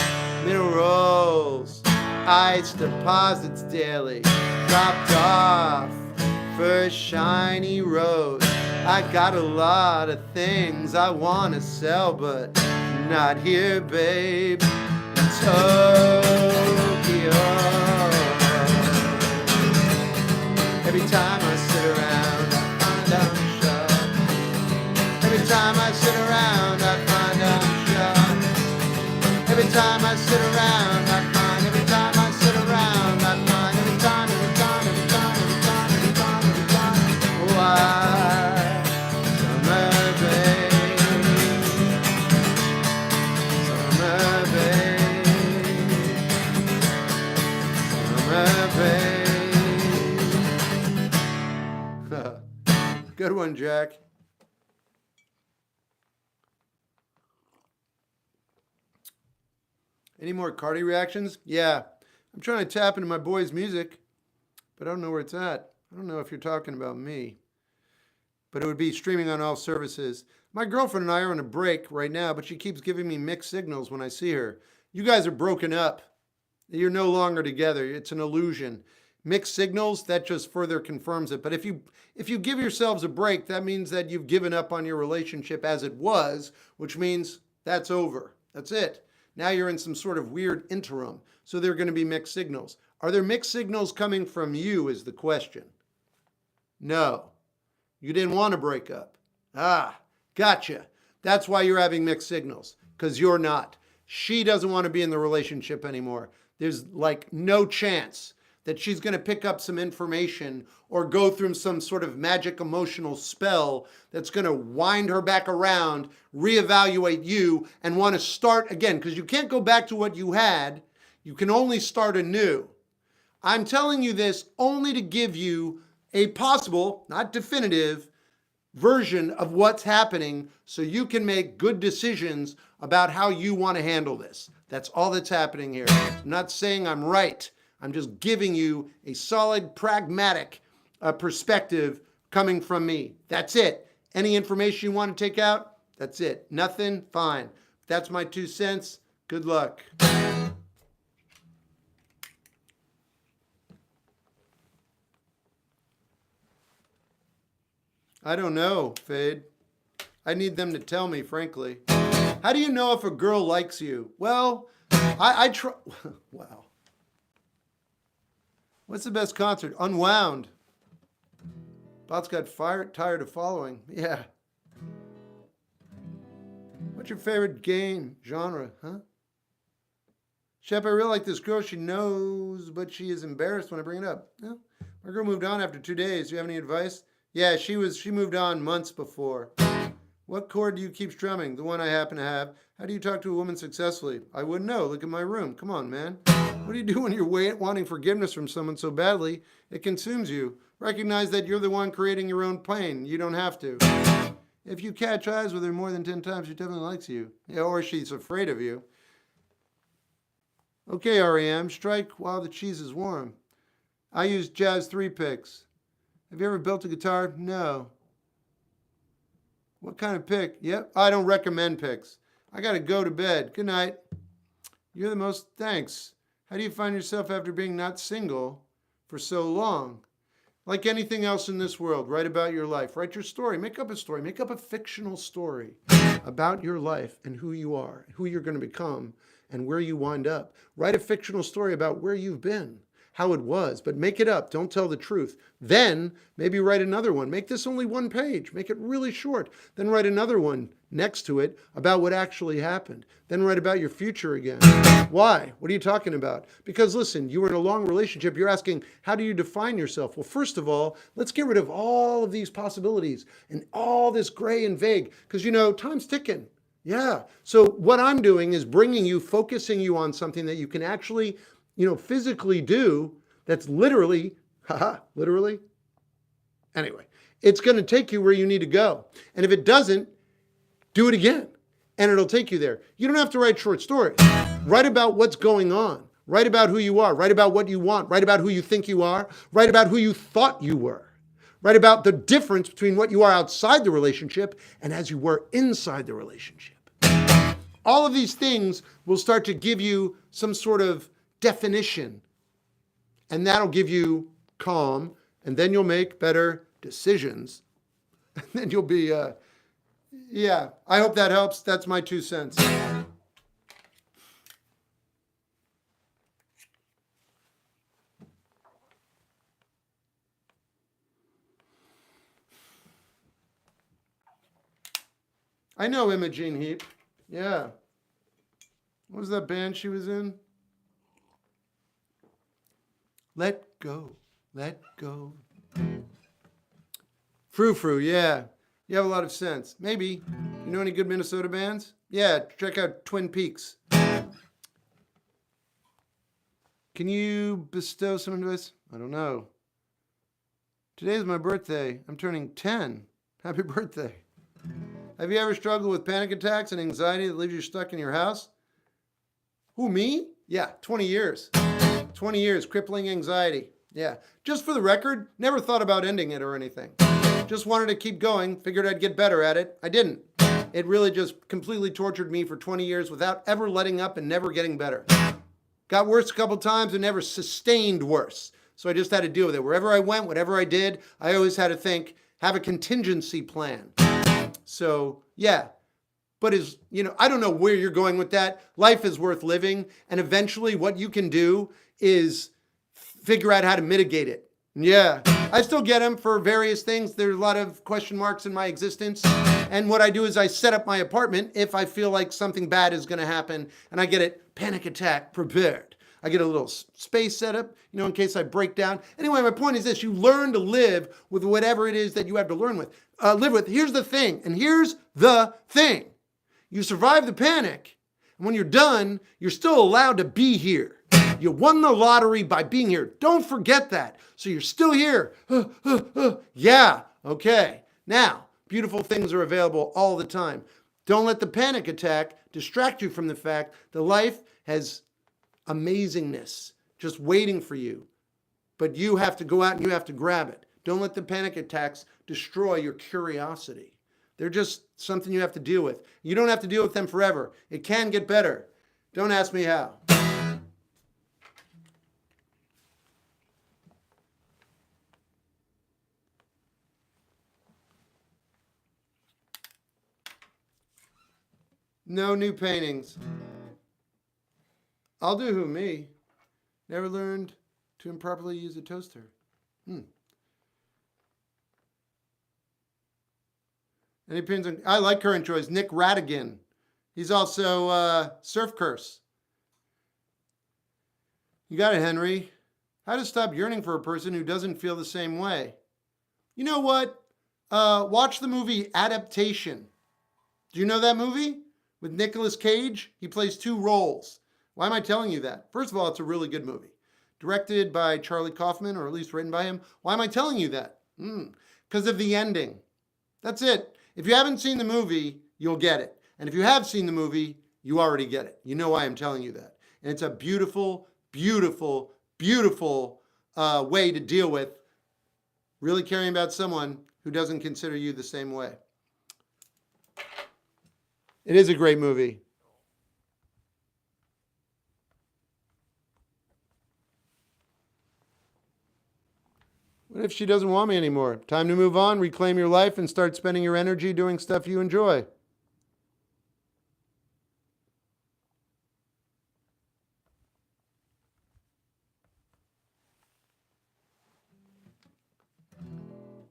wait. Minerals, ice deposits daily, dropped off for a shiny rose. I got a lot of things I want to sell, but not here, babe. Tokyo. Every time I sit around, I find I'm shut. Every time I sit around, I find I'm shut. Every time I sit around, I find. Every time I sit around, I find. Every time, every time, every time, every time, every time, every time. Why, summer babe, summer babe, summer babe. Good one, Jack. Any more Cardi reactions? Yeah. I'm trying to tap into my boy's music, but I don't know where it's at. I don't know if you're talking about me. But it would be streaming on all services. My girlfriend and I are on a break right now, but she keeps giving me mixed signals when I see her. You guys are broken up. You're no longer together. It's an illusion. Mixed signals, that just further confirms it. But if you give yourselves a break, that means that you've given up on your relationship as it was, which means that's over. That's it. Now you're in some sort of weird interim. So there are going to be mixed signals. Are there mixed signals coming from you is the question. No. You didn't want to break up. Ah, gotcha. That's why you're having mixed signals, because you're not. She doesn't want to be in the relationship anymore. There's like no chance that she's going to pick up some information or go through some sort of magic emotional spell that's going to wind her back around, reevaluate you, and want to start again, because you can't go back to what you had. You can only start anew. I'm telling you this only to give you a possible, not definitive, version of what's happening so you can make good decisions about how you want to handle this. That's all that's happening here. I'm not saying I'm right. I'm just giving you a solid, pragmatic perspective coming from me. That's it. Any information you want to take out, that's it. Nothing, fine. That's my 2 cents. Good luck. I don't know, Fade. I need them to tell me, frankly. How do you know if a girl likes you? Well, I try. Wow. What's the best concert? Unwound. Bots got tired of following. Yeah. What's your favorite game genre, huh? Shep, I really like this girl. She knows, but she is embarrassed when I bring it up. No. My girl moved on after 2 days. Do you have any advice? Yeah, she moved on months before. What chord do you keep strumming? The one I happen to have. How do you talk to a woman successfully? I wouldn't know. Look at my room. Come on, man. What do you do when you're wanting forgiveness from someone so badly it consumes you? Recognize that you're the one creating your own pain. You don't have to. If you catch eyes with her more than 10 times, she definitely likes you. Yeah, or she's afraid of you. Okay, REM, strike while the cheese is warm. I use Jazz 3 picks. Have you ever built a guitar? No. What kind of pick? Yep, I don't recommend picks. I gotta go to bed. Good night. You're the most... Thanks. How do you find yourself after being not single for so long? Like anything else in this world, write about your life. Write your story. Make up a story. Make up a fictional story about your life and who you are, who you're going to become, and where you wind up. Write a fictional story about where you've been, how it was, but make it up. Don't tell the truth. Then maybe write another one. Make this only one page. Make it really short. Then write another one next to it about what actually happened. Then write about your future again. Why? What are you talking about? Because listen, you were in a long relationship. You're asking, how do you define yourself? Well, first of all, let's get rid of all of these possibilities and all this gray and vague. Because, time's ticking. Yeah. So what I'm doing is focusing you on something that you can actually, physically do. That's literally, literally. Anyway, it's going to take you where you need to go. And if it doesn't, do it again, and it'll take you there. You don't have to write short stories. Write about what's going on. Write about who you are. Write about what you want. Write about who you think you are. Write about who you thought you were. Write about the difference between what you are outside the relationship and as you were inside the relationship. All of these things will start to give you some sort of definition, and that'll give you calm, and then you'll make better decisions, and then you'll be... Yeah, I hope that helps. That's my 2 cents. I know Imogene Heap. Yeah. What was that band she was in? Let go. Let go. Frou Frou, yeah. You have a lot of sense. Maybe. You know any good Minnesota bands? Yeah, check out Twin Peaks. Can you bestow some advice? I don't know. Today's my birthday. I'm turning 10. Happy birthday. Have you ever struggled with panic attacks and anxiety that leaves you stuck in your house? Who, me? Yeah, 20 years. 20 years, crippling anxiety. Yeah. Just for the record, never thought about ending it or anything. Just wanted to keep going, figured I'd get better at it. I didn't. It really just completely tortured me for 20 years without ever letting up and never getting better. Got worse a couple times and never sustained worse. So I just had to deal with it. Wherever I went, whatever I did, I always had to have a contingency plan. So, yeah. But I don't know where you're going with that. Life is worth living. And eventually what you can do is figure out how to mitigate it. Yeah, I still get them for various things. There's a lot of question marks in my existence. And what I do is I set up my apartment if I feel like something bad is going to happen and I get it panic attack prepared. I get a little space set up, in case I break down. Anyway, my point is this: you learn to live with whatever it is that you have to live with. Here's the thing, and here's the thing. You survive the panic, and when you're done, you're still allowed to be here. You won the lottery by being here. Don't forget that. So you're still here. Yeah, okay. Now, beautiful things are available all the time. Don't let the panic attack distract you from the fact that life has amazingness just waiting for you. But you have to go out and you have to grab it. Don't let the panic attacks destroy your curiosity. They're just something you have to deal with. You don't have to deal with them forever. It can get better. Don't ask me how. No new paintings. I'll do who, me. Never learned to improperly use a toaster. Any opinions on... I like current choice. Nick Radigan. He's also Surf Curse. You got it, Henry. How to stop yearning for a person who doesn't feel the same way. You know what? Watch the movie Adaptation. Do you know that movie? With Nicolas Cage? He plays 2 roles. Why am I telling you that? First of all, it's a really good movie. Directed by Charlie Kaufman, or at least written by him. Why am I telling you that? Because of the ending. That's it. If you haven't seen the movie, you'll get it. And if you have seen the movie, you already get it. You know why I'm telling you that. And it's a beautiful, beautiful, beautiful way to deal with really caring about someone who doesn't consider you the same way. It is a great movie. What if she doesn't want me anymore? Time to move on, reclaim your life, and start spending your energy doing stuff you enjoy.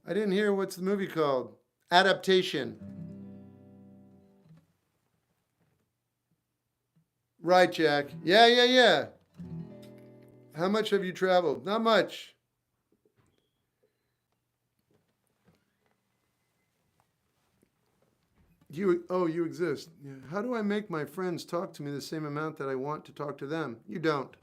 I didn't hear what's the movie called. Adaptation. Right, Jack. Yeah. How much have you traveled? Not much. You exist. Yeah. How do I make my friends talk to me the same amount that I want to talk to them? You don't.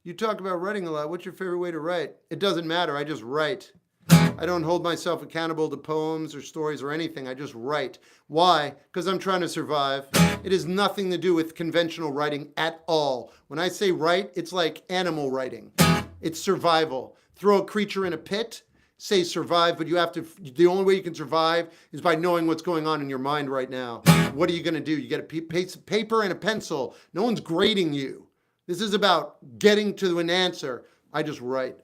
You talk about writing a lot. What's your favorite way to write? It doesn't matter. I just write. I don't hold myself accountable to poems or stories or anything. I just write. Why? Because I'm trying to survive. It has nothing to do with conventional writing at all. When I say write, it's like animal writing. It's survival. Throw a creature in a pit, say survive, but the only way you can survive is by knowing what's going on in your mind right now. What are you going to do? You get a piece of paper and a pencil. No one's grading you. This is about getting to an answer. I just write.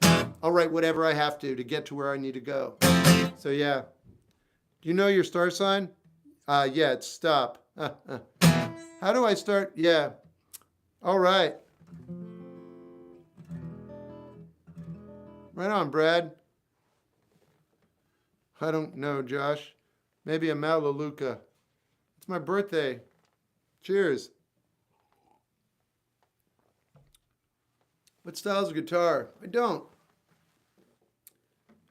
I'll write whatever I have to get to where I need to go. So yeah. Do you know your star sign? Yeah, it's stop. How do I start? Yeah. All right. Right on, Brad. I don't know, Josh. Maybe a Malaluka. It's my birthday. Cheers. What style's of guitar? I don't.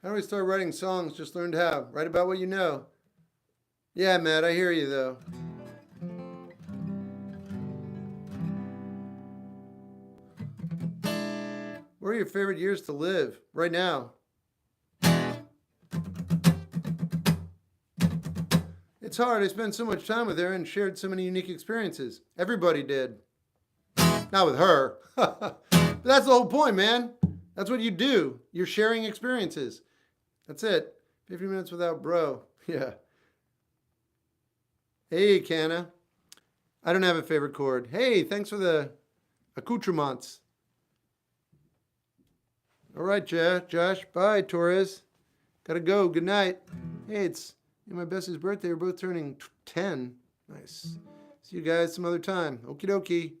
How do I start writing songs? Just learned how. Write about what you know. Yeah, Matt, I hear you, though. What are your favorite years to live? Right now. It's hard. I spent so much time with her and shared so many unique experiences. Everybody did. Not with her. But that's the whole point, man. That's what you do. You're sharing experiences. That's it. 50 minutes without bro. Yeah. Hey, Canna. I don't have a favorite chord. Hey, thanks for the accoutrements. All right, Josh. Bye, Torres. Gotta go. Good night. Hey, it's my bestie's birthday. We're both turning 10. Nice. See you guys some other time. Okie dokie.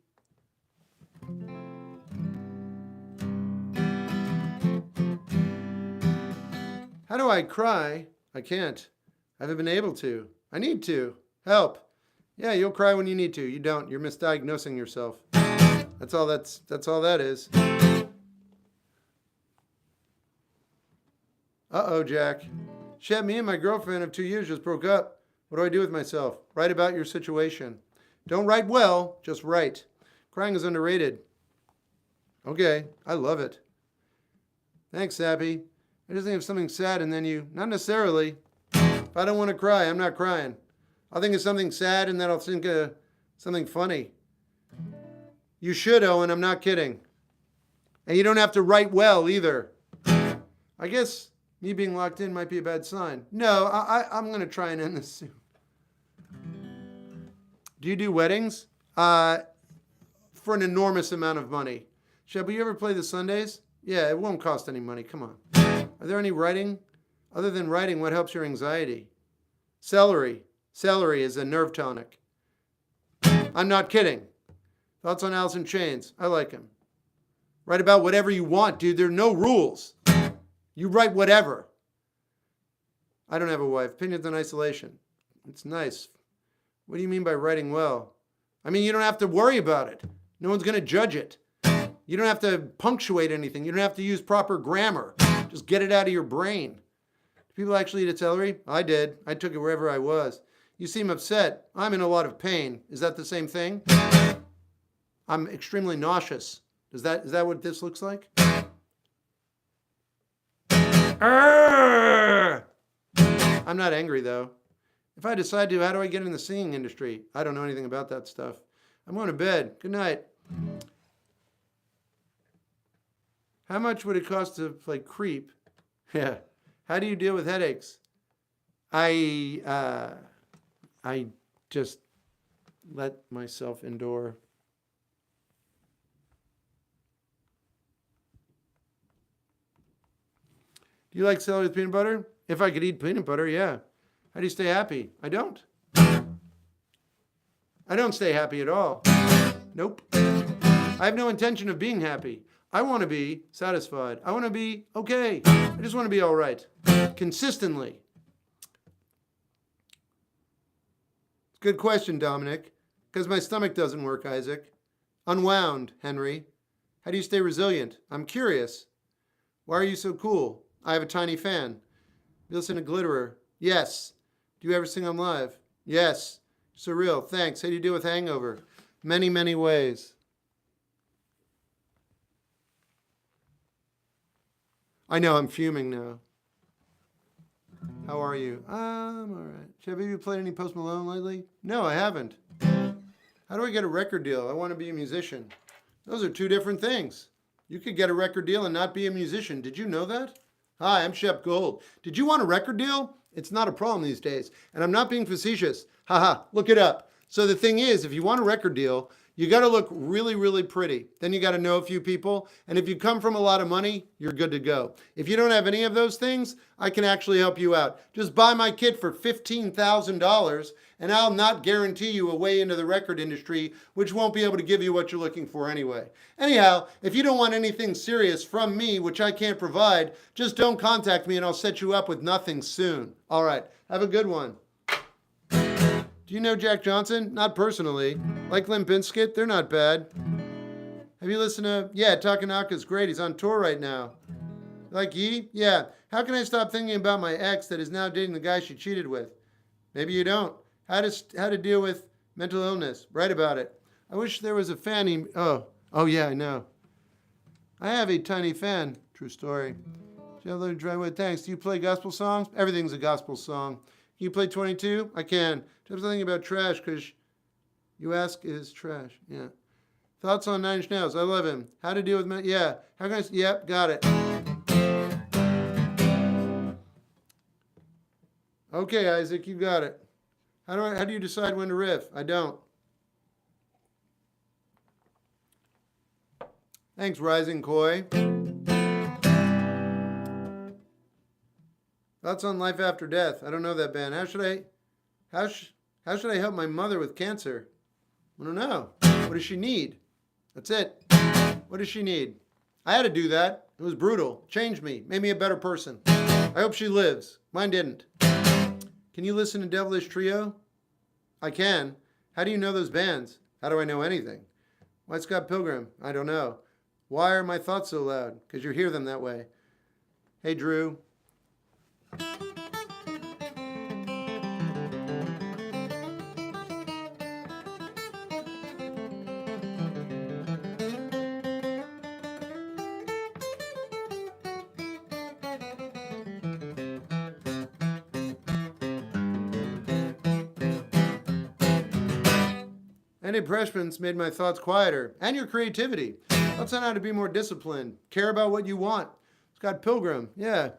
How do I cry? I can't. I haven't been able to. I need to. Help. Yeah, you'll cry when you need to. You don't. You're misdiagnosing yourself. That's all that is. Uh-oh, Jack. Shit, me and my girlfriend of 2 years just broke up. What do I do with myself? Write about your situation. Don't write well, just write. Crying is underrated. Okay, I love it. Thanks, Sappy. I just think of something sad and then you, not necessarily. If I don't want to cry, I'm not crying. I'll think of something sad and then I'll think of something funny. You should, Owen, I'm not kidding. And you don't have to write well either. I guess me being locked in might be a bad sign. No, I'm going to try and end this soon. Do you do weddings? For an enormous amount of money. Shep, will you ever play the Sundays? Yeah, it won't cost any money. Come on. Are there any writing? Other than writing, what helps your anxiety? Celery. Celery is a nerve tonic. I'm not kidding. Thoughts on Alice in Chains? I like him. Write about whatever you want, dude. There are no rules. You write whatever. I don't have a wife. Opinions on isolation. It's nice. What do you mean by writing well? I mean, you don't have to worry about it. No one's going to judge it. You don't have to punctuate anything. You don't have to use proper grammar. Just get it out of your brain. Do people actually eat celery? I did. I took it wherever I was. You seem upset. I'm in a lot of pain. Is that the same thing? I'm extremely nauseous. Is that what this looks like? I'm not angry, though. If I decide to, how do I get in the singing industry? I don't know anything about that stuff. I'm going to bed. Good night. How much would it cost to play Creep? Yeah. How do you deal with headaches? I just let myself endure. Do you like celery with peanut butter? If I could eat peanut butter, yeah. How do you stay happy? I don't. I don't stay happy at all. Nope. I have no intention of being happy. I want to be satisfied. I want to be okay. I just want to be all right. Consistently. Good question, Dominic. Because my stomach doesn't work, Isaac. Unwound, Henry. How do you stay resilient? I'm curious. Why are you so cool? I have a tiny fan. You listen to Glitterer? Yes. Do you ever sing on live? Yes. Surreal. Thanks. How do you deal with hangover? Many, many ways. I know, I'm fuming now. How are you? I'm all right. Have you played any Post Malone lately? No, I haven't. How do I get a record deal? I want to be a musician. Those are two different things. You could get a record deal and not be a musician. Did you know that? Hi, I'm Shep Gold. Did you want a record deal? It's not a problem these days. And I'm not being facetious. Haha, look it up. So the thing is, if you want a record deal, you got to look really, really pretty. Then you got to know a few people. And if you come from a lot of money, you're good to go. If you don't have any of those things, I can actually help you out. Just buy my kit for $15,000 and I'll not guarantee you a way into the record industry, which won't be able to give you what you're looking for anyway. Anyhow, if you don't want anything serious from me, which I can't provide, just don't contact me and I'll set you up with nothing soon. All right, have a good one. Do you know Jack Johnson? Not personally. Like Limp Bizkit? They're not bad. Have you listened to... Yeah, Takanaka's great. He's on tour right now. Like Yee? Yeah. How can I stop thinking about my ex that is now dating the guy she cheated with? Maybe you don't. How to deal with mental illness. Write about it. I wish there was a fan... Oh, yeah, I know. I have a tiny fan. True story. Do you have a dry wood? Thanks. Do you play gospel songs? Everything's a gospel song. Can you play 22? I can. Just something about trash, because you ask is trash. Yeah. Thoughts on Nine Inch Nails? I love him. How to deal with... Yeah. How can I... Yep, got it. Okay, Isaac, you got it. How do you decide when to riff? I don't. Thanks, Rising Koi. Thoughts on Life After Death? I don't know that band. How should I help my mother with cancer? I don't know. What does she need? That's it. What does she need? I had to do that. It was brutal. Changed me. Made me a better person. I hope she lives. Mine didn't. Can you listen to Devilish Trio? I can. How do you know those bands? How do I know anything? Why Scott Pilgrim? I don't know. Why are my thoughts so loud? Because you hear them that way. Hey, Drew. Antidepressants made my thoughts quieter. And your creativity. Thoughts on how to be more disciplined. Care about what you want. Scott Pilgrim. Yeah.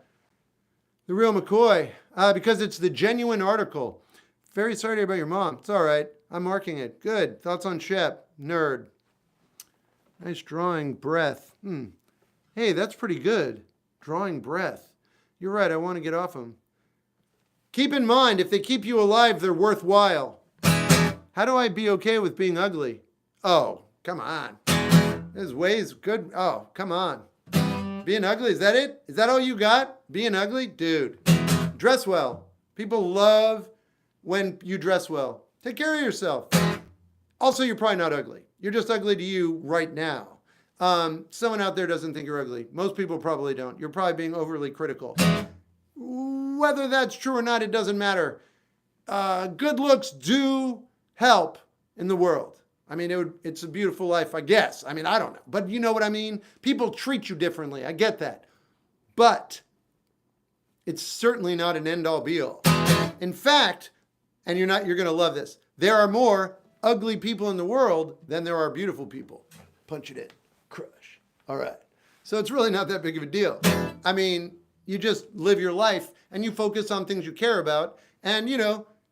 The Real McCoy. Because it's the genuine article. Very sorry to hear about your mom. It's all right. I'm marking it. Good. Thoughts on Shep. Nerd. Nice drawing breath. Hey, that's pretty good. Drawing breath. You're right. I want to get off them. Keep in mind, if they keep you alive, they're worthwhile. How do I be okay with being ugly? Oh, come on. There's ways good. Oh, come on. Being ugly, is that it? Is that all you got? Being ugly? Dude. Dress well. People love when you dress well. Take care of yourself. Also, you're probably not ugly. You're just ugly to you right now. Someone out there doesn't think you're ugly. Most people probably don't. You're probably being overly critical. Whether that's true or not, it doesn't matter. Good looks do help in the world. I mean, it's a beautiful life, I guess. I mean, I don't know. But you know what I mean? People treat you differently. I get that. But it's certainly not an end-all be-all. In fact, and you're going to love this. There are more ugly people in the world than there are beautiful people. Punch it in. Crush. All right. So it's really not that big of a deal. I mean, you just live your life and you focus on things you care about, and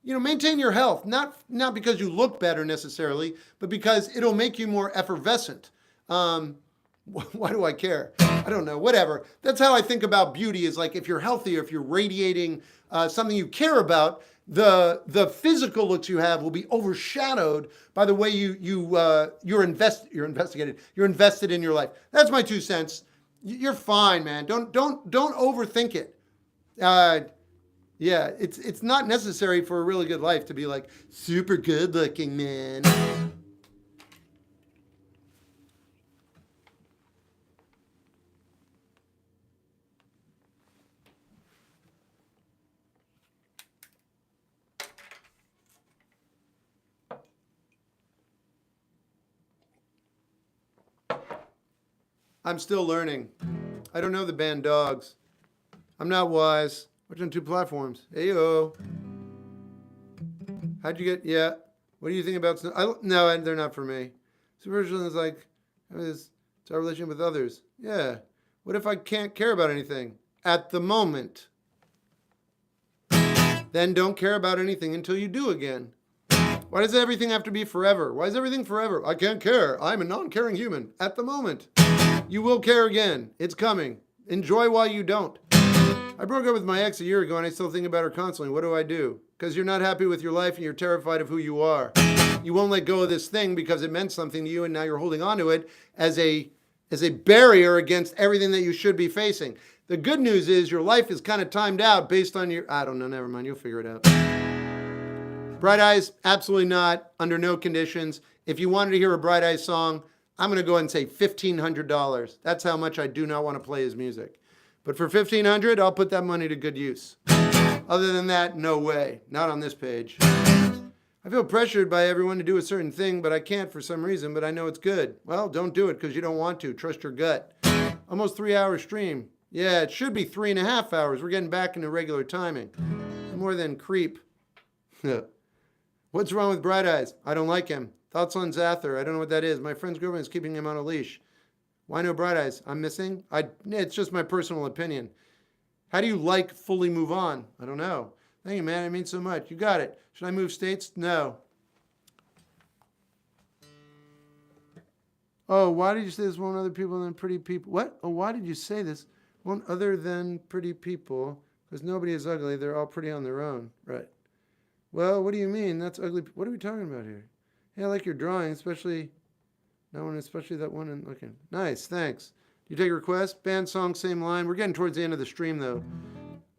maintain your health, not because you look better necessarily, but because it'll make you more effervescent. Why do I care? I don't know, whatever. That's how I think about beauty, is like if you're healthy, or if you're radiating something you care about, the physical looks you have will be overshadowed by the way you're invested in your life. That's my 2 cents. You're fine, man. Don't overthink it. Yeah, it's not necessary for a really good life to be like super good looking, man. I'm still learning. I don't know the band Dogs. I'm not wise. Watching 2 platforms. Hey-o. How'd you get... Yeah. What do you think about... No, they're not for me. Spiritualism is like... It's our relationship with others. Yeah. What if I can't care about anything? At the moment. Then don't care about anything until you do again. Why does everything have to be forever? Why is everything forever? I can't care. I'm a non-caring human. At the moment. You will care again. It's coming. Enjoy while you don't. I broke up with my ex a year ago and I still think about her constantly. What do I do? Because you're not happy with your life and you're terrified of who you are. You won't let go of this thing because it meant something to you, and now you're holding on to it as a barrier against everything that you should be facing. The good news is your life is kind of timed out based on your... I don't know, never mind. You'll figure it out. Bright Eyes, absolutely not. Under no conditions. If you wanted to hear a Bright Eyes song, I'm going to go ahead and say $1,500. That's how much I do not want to play his music. But for $1,500, I'll put that money to good use. Other than that, no way. Not on this page. I feel pressured by everyone to do a certain thing, but I can't for some reason, but I know it's good. Well, don't do it because you don't want to. Trust your gut. Almost 3-hour stream. Yeah, it should be 3.5 hours. We're getting back into regular timing. More than creep. What's wrong with Bright Eyes? I don't like him. Thoughts on Zather? I don't know what that is. My friend's girlfriend is keeping him on a leash. Why no Bright Eyes? I'm missing? It's just my personal opinion. How do you fully move on? I don't know. Thank you, man. It means so much. You got it. Should I move states? No. Oh, why did you say this one other people than pretty people? What? Oh, why did you say this one other than pretty people? Because nobody is ugly. They're all pretty on their own. Right. Well, what do you mean? That's ugly. What are we talking about here? Hey, I like your drawing, especially that one. And okay, nice, thanks. Do you take requests? Band song, same line. We're getting towards the end of the stream, though.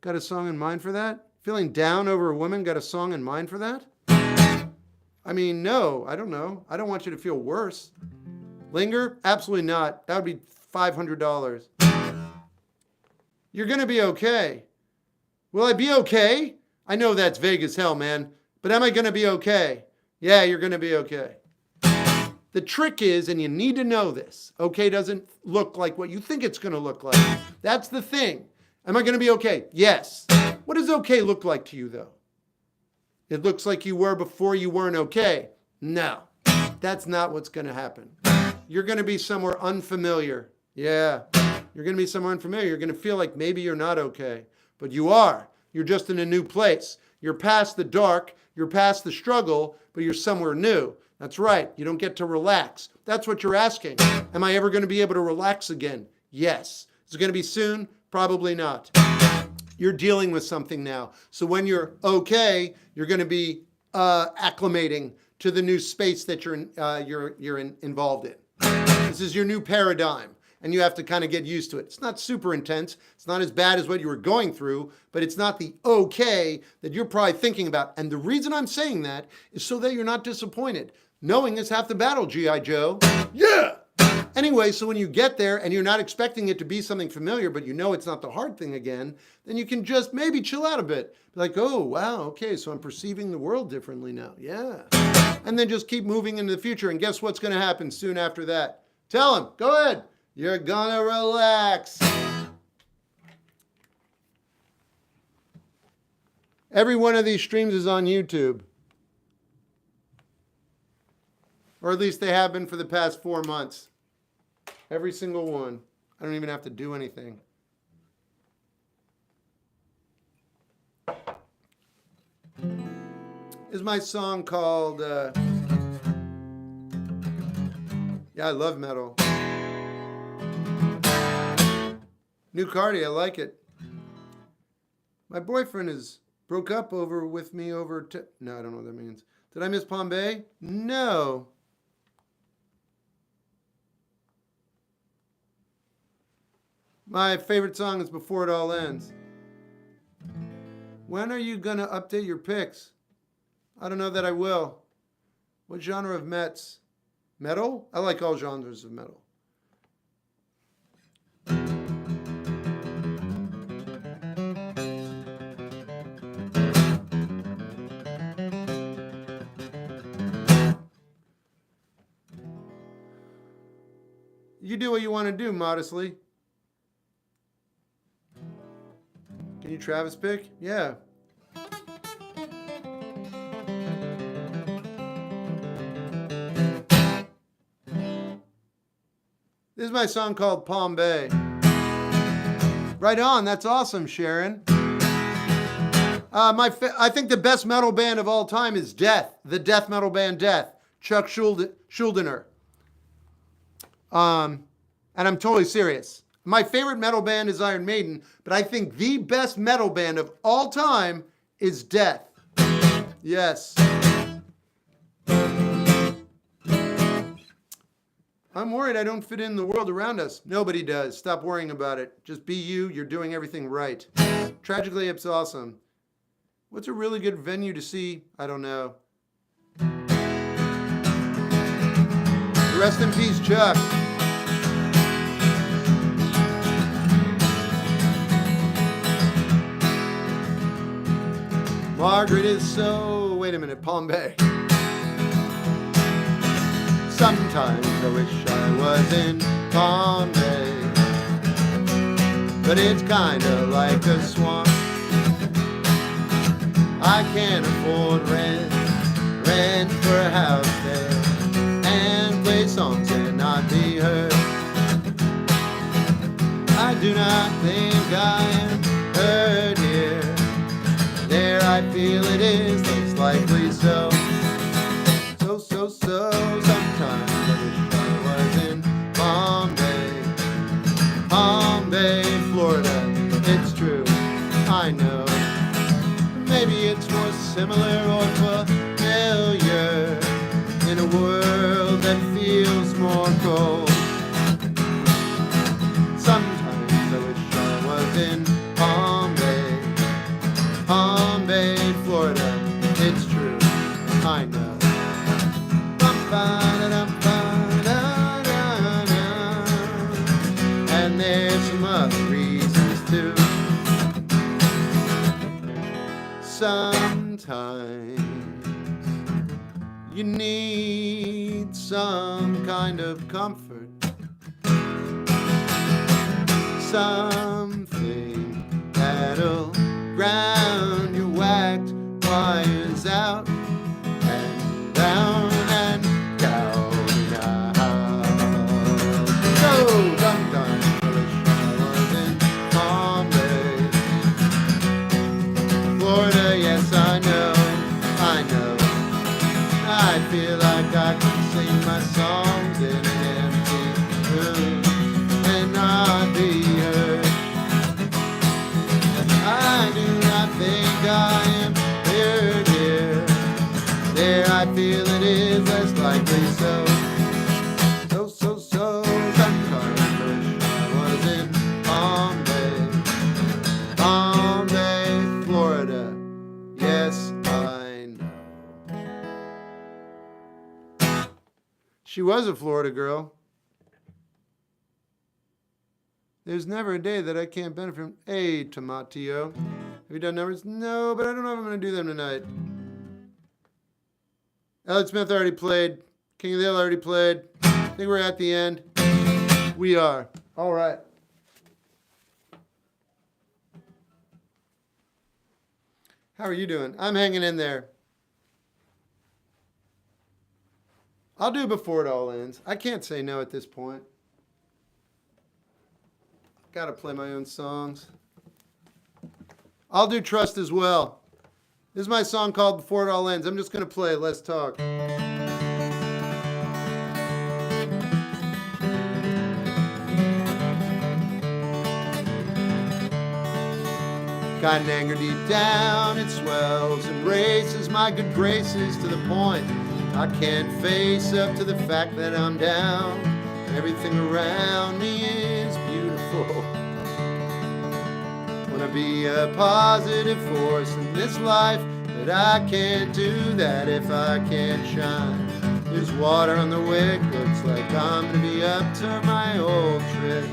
Got a song in mind for that? Feeling down over a woman? Got a song in mind for that? I mean, no, I don't know. I don't want you to feel worse. Linger? Absolutely not. That would be $500. You're gonna be okay. Will I be okay? I know that's vague as hell, man. But am I gonna be okay? Yeah, you're gonna be okay. The trick is, and you need to know this, okay doesn't look like what you think it's gonna look like. That's the thing. Am I gonna be okay? Yes. What does okay look like to you, though? It looks like you were before you weren't okay. No, that's not what's gonna happen. You're gonna be somewhere unfamiliar. Yeah, you're gonna be somewhere unfamiliar. You're gonna feel like maybe you're not okay, but you are. You're just in a new place. You're past the dark, you're past the struggle, but you're somewhere new. That's right. You don't get to relax. That's what you're asking. Am I ever going to be able to relax again? Yes. Is it going to be soon? Probably not. You're dealing with something now. So when you're okay, you're going to be acclimating to the new space that you're involved in. This is your new paradigm, and you have to kind of get used to it. It's not super intense. It's not as bad as what you were going through, but it's not the okay that you're probably thinking about. And the reason I'm saying that is so that you're not disappointed. Knowing is half the battle, G.I. Joe. Yeah! Anyway, so when you get there and you're not expecting it to be something familiar, but you know it's not the hard thing again, then you can just maybe chill out a bit. Be like, oh, wow, okay, so I'm perceiving the world differently now. Yeah. And then just keep moving into the future. And guess what's going to happen soon after that? Tell him. Go ahead. You're gonna relax. Every one of these streams is on YouTube. Or at least they have been for the past 4 months. Every single one. I don't even have to do anything. This is my song called, yeah, I love metal. New Cardi, I like it. My boyfriend broke up with me over, no, I don't know what that means. Did I miss Palm Bay? No. My favorite song is Before It All Ends. When are you going to update your picks? I don't know that I will. What genre of Mets? Metal? I like all genres of metal. You do what you want to do, modestly. Can you Travis pick? Yeah. This is my song called Palm Bay. Right on. That's awesome, Sharon. I think the best metal band of all time is Death. The death metal band Death. Chuck Schuldiner. And I'm totally serious. My favorite metal band is Iron Maiden, but I think the best metal band of all time is Death. Yes. I'm worried I don't fit in the world around us. Nobody does. Stop worrying about it. Just be you. You're doing everything right. Tragically, it's awesome. What's a really good venue to see? I don't know. Rest in peace, Chuck. Margaret is so... Wait a minute, Palm Bay. Sometimes I wish I was in Palm Bay, but it's kinda like a swamp. I can't afford rent for a house there, and play songs and not be heard. I do not think I am heard here. There I feel it is, less likely so. Sometimes I wish I was in Palm Bay, Florida. It's true, I know. Maybe it's more similar or familiar in a world that feels more cold. Sometimes I wish I was in Palm Bay, Florida. It's true, I know. And there's some other reasons too. Sometimes you need some kind of comfort, something that'll ground your whacked wires out and down and down. So sometimes I wish I was in Palm Bay, Florida. Yes, I know. I feel like I could sing my songs in an empty room and not be heard. I do not think I am heard here. There I feel it is less likely so. Sometimes I wish I was in Palm Bay, Florida. Yes, I know. She was a Florida girl. There's never a day that I can't benefit from. Hey, Tomatio. Have you done numbers? No, but I don't know if I'm going to do them tonight. Elliot Smith already played. King of the Hill already played. I think we're at the end. We are. All right. How are you doing? I'm hanging in there. I'll do before it all ends. I can't say no at this point. Gotta play my own songs. I'll do Trust as well. This is my song called Before It All Ends. I'm just gonna play it. Let's talk. Kind anger deep down, it swells, embraces my good graces to the point I can't face up to the fact that I'm down. Everything around me is beautiful. Wanna be a positive force in this life, but I can't do that if I can't shine. There's water on the wick, looks like I'm gonna be up to my old tricks.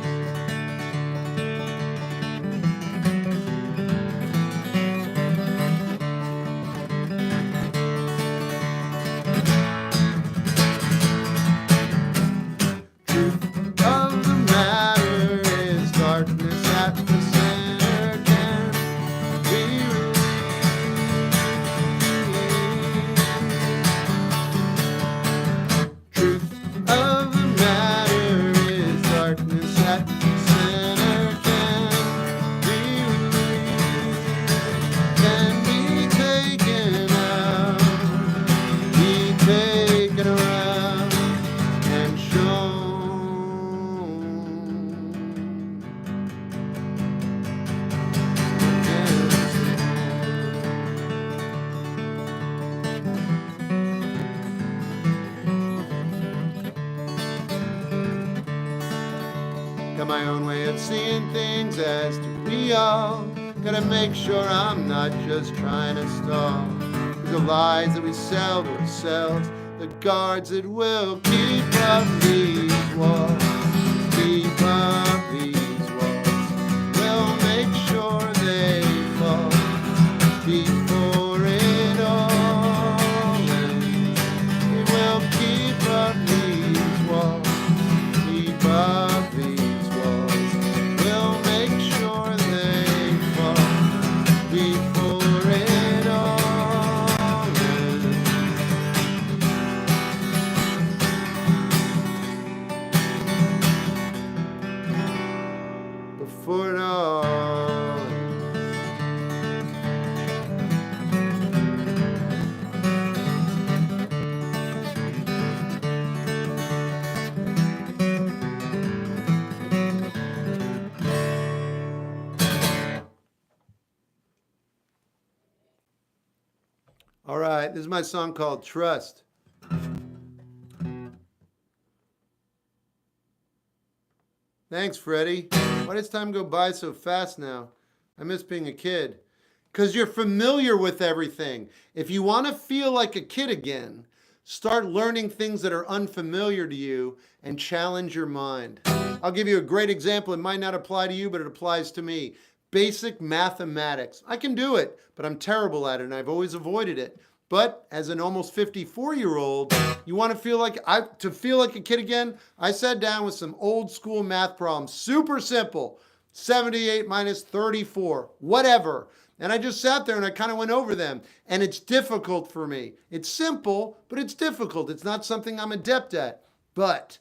Got my own way of seeing things, as do we all. Gotta make sure I'm not just trying to stall. The lies that we sell to ourselves, the guards that will keep up these walls. Keep up these walls. We'll make sure they fall before it all ends. We will keep up these walls. Keep up these walls. We'll make sure they fall before it all ends. Before it all ends. All right, this is my song called Trust. Thanks, Freddie. Why does time go by so fast now? I miss being a kid. Because you're familiar with everything. If you want to feel like a kid again, start learning things that are unfamiliar to you and challenge your mind. I'll give you a great example. It might not apply to you, but it applies to me. Basic mathematics. I can do it, but I'm terrible at it, and I've always avoided it. But as an almost 54-year-old, you want to feel like a kid again? I sat down with some old school math problems, super simple. 78 minus 34, whatever. And I just sat there and I kind of went over them. And it's difficult for me. It's simple, but it's difficult. It's not something I'm adept at. But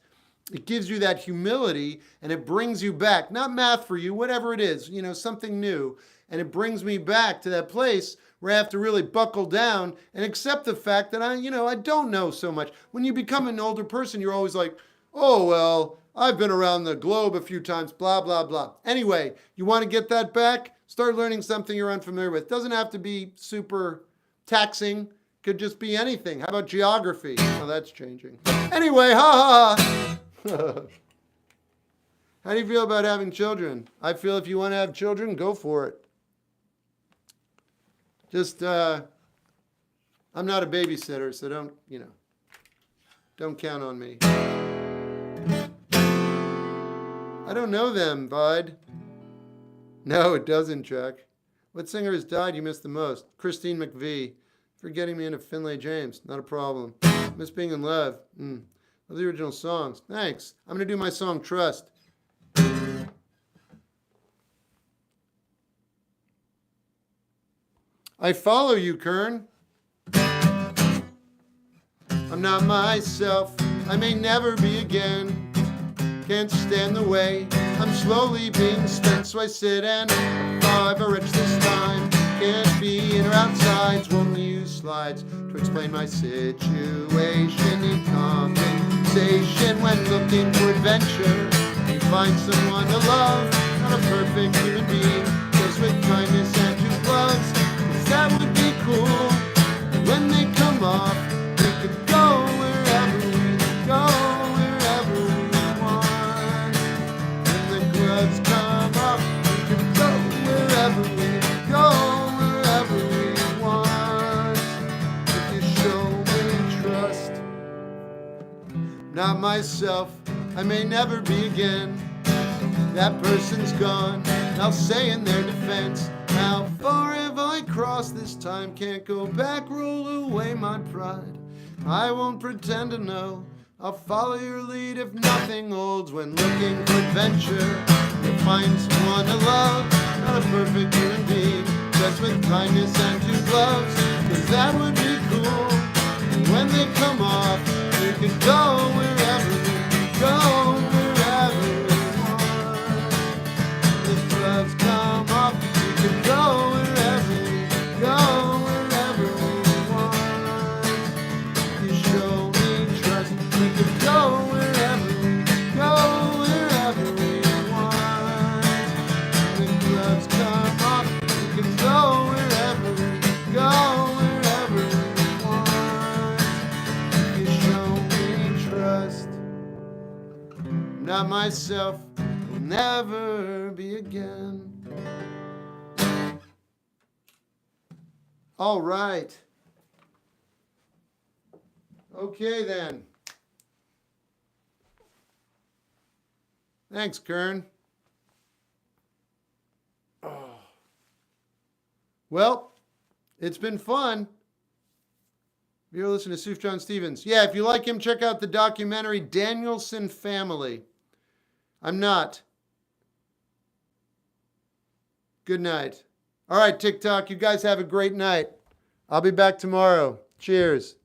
it gives you that humility and it brings you back. Not math for you, whatever it is, something new. And it brings me back to that place where I have to really buckle down and accept the fact that I don't know so much. When you become an older person, you're always like, oh, well, I've been around the globe a few times, blah, blah, blah. Anyway, you want to get that back? Start learning something you're unfamiliar with. Doesn't have to be super taxing. Could just be anything. How about geography? Oh, that's changing. Anyway, ha ha ha. How do you feel about having children? I feel if you want to have children, go for it. Just, I'm not a babysitter, so don't count on me. I don't know them, bud. No, it doesn't, Chuck. What singer has died you miss the most? Christine McVie. For getting me into Finlay James. Not a problem. Miss being in love. Love the original songs. Thanks. I'm going to do my song, Trust. I follow you, Kern. I'm not myself, I may never be again. Can't stand the way I'm slowly being spent, so I sit and I've reached this time. Can't be in or outsides, won't use slides to explain my situation. Need compensation when looking for adventure. You find someone to love, not a perfect human being, just with kindness and two gloves, 'cause that would be cool. And when they come off, we could go wherever we go, wherever we want. When the gloves come off, we could go wherever we go, wherever we want. If you show me trust, not myself, I may never be again. That person's gone, I'll say in their defense. How far have I crossed this time? Can't go back, roll away my pride. I won't pretend to know, I'll follow your lead if nothing holds. When looking for adventure, you'll find someone to love, not a perfect human being, just with kindness and two gloves, 'cause that would be cool. And when they come off, we could go wherever we go, wherever we want. The gloves come off, we could go wherever we go, wherever we want. You show me trust, we could go wherever we go, wherever we want. The gloves come off, we could go wherever we go, wherever we want. You show me trust. Not myself, will never be again. All right. Okay then. Thanks, Kern. Oh. Well, it's been fun. You're listening to Suf John Stevens. Yeah, if you like him, check out the documentary Danielson Family. I'm not. Good night. All right, TikTok, you guys have a great night. I'll be back tomorrow. Cheers.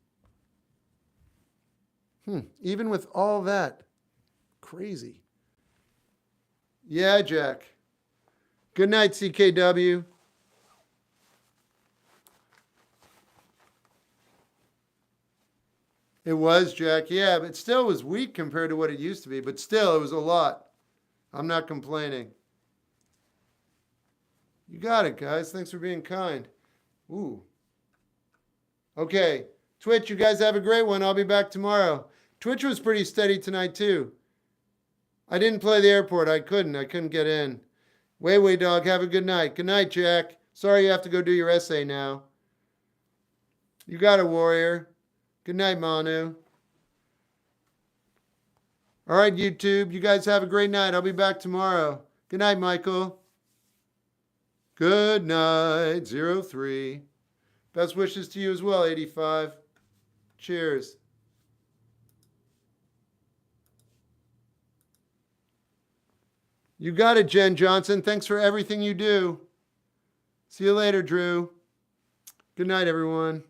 Even with all that. Crazy. Yeah, Jack. Good night, CKW. It was, Jack. Yeah, but it still was weak compared to what it used to be. But still, it was a lot. I'm not complaining. You got it, guys. Thanks for being kind. Ooh. Okay. Twitch, you guys have a great one. I'll be back tomorrow. Twitch was pretty steady tonight, too. I didn't play the airport. I couldn't get in. Way, dog. Have a good night. Good night, Jack. Sorry you have to go do your essay now. You got it, warrior. Good night, Manu. All right, YouTube. You guys have a great night. I'll be back tomorrow. Good night, Michael. Good night, 03. Best wishes to you as well, 85. Cheers. You got it, Jen Johnson. Thanks for everything you do. See you later, Drew. Good night, everyone.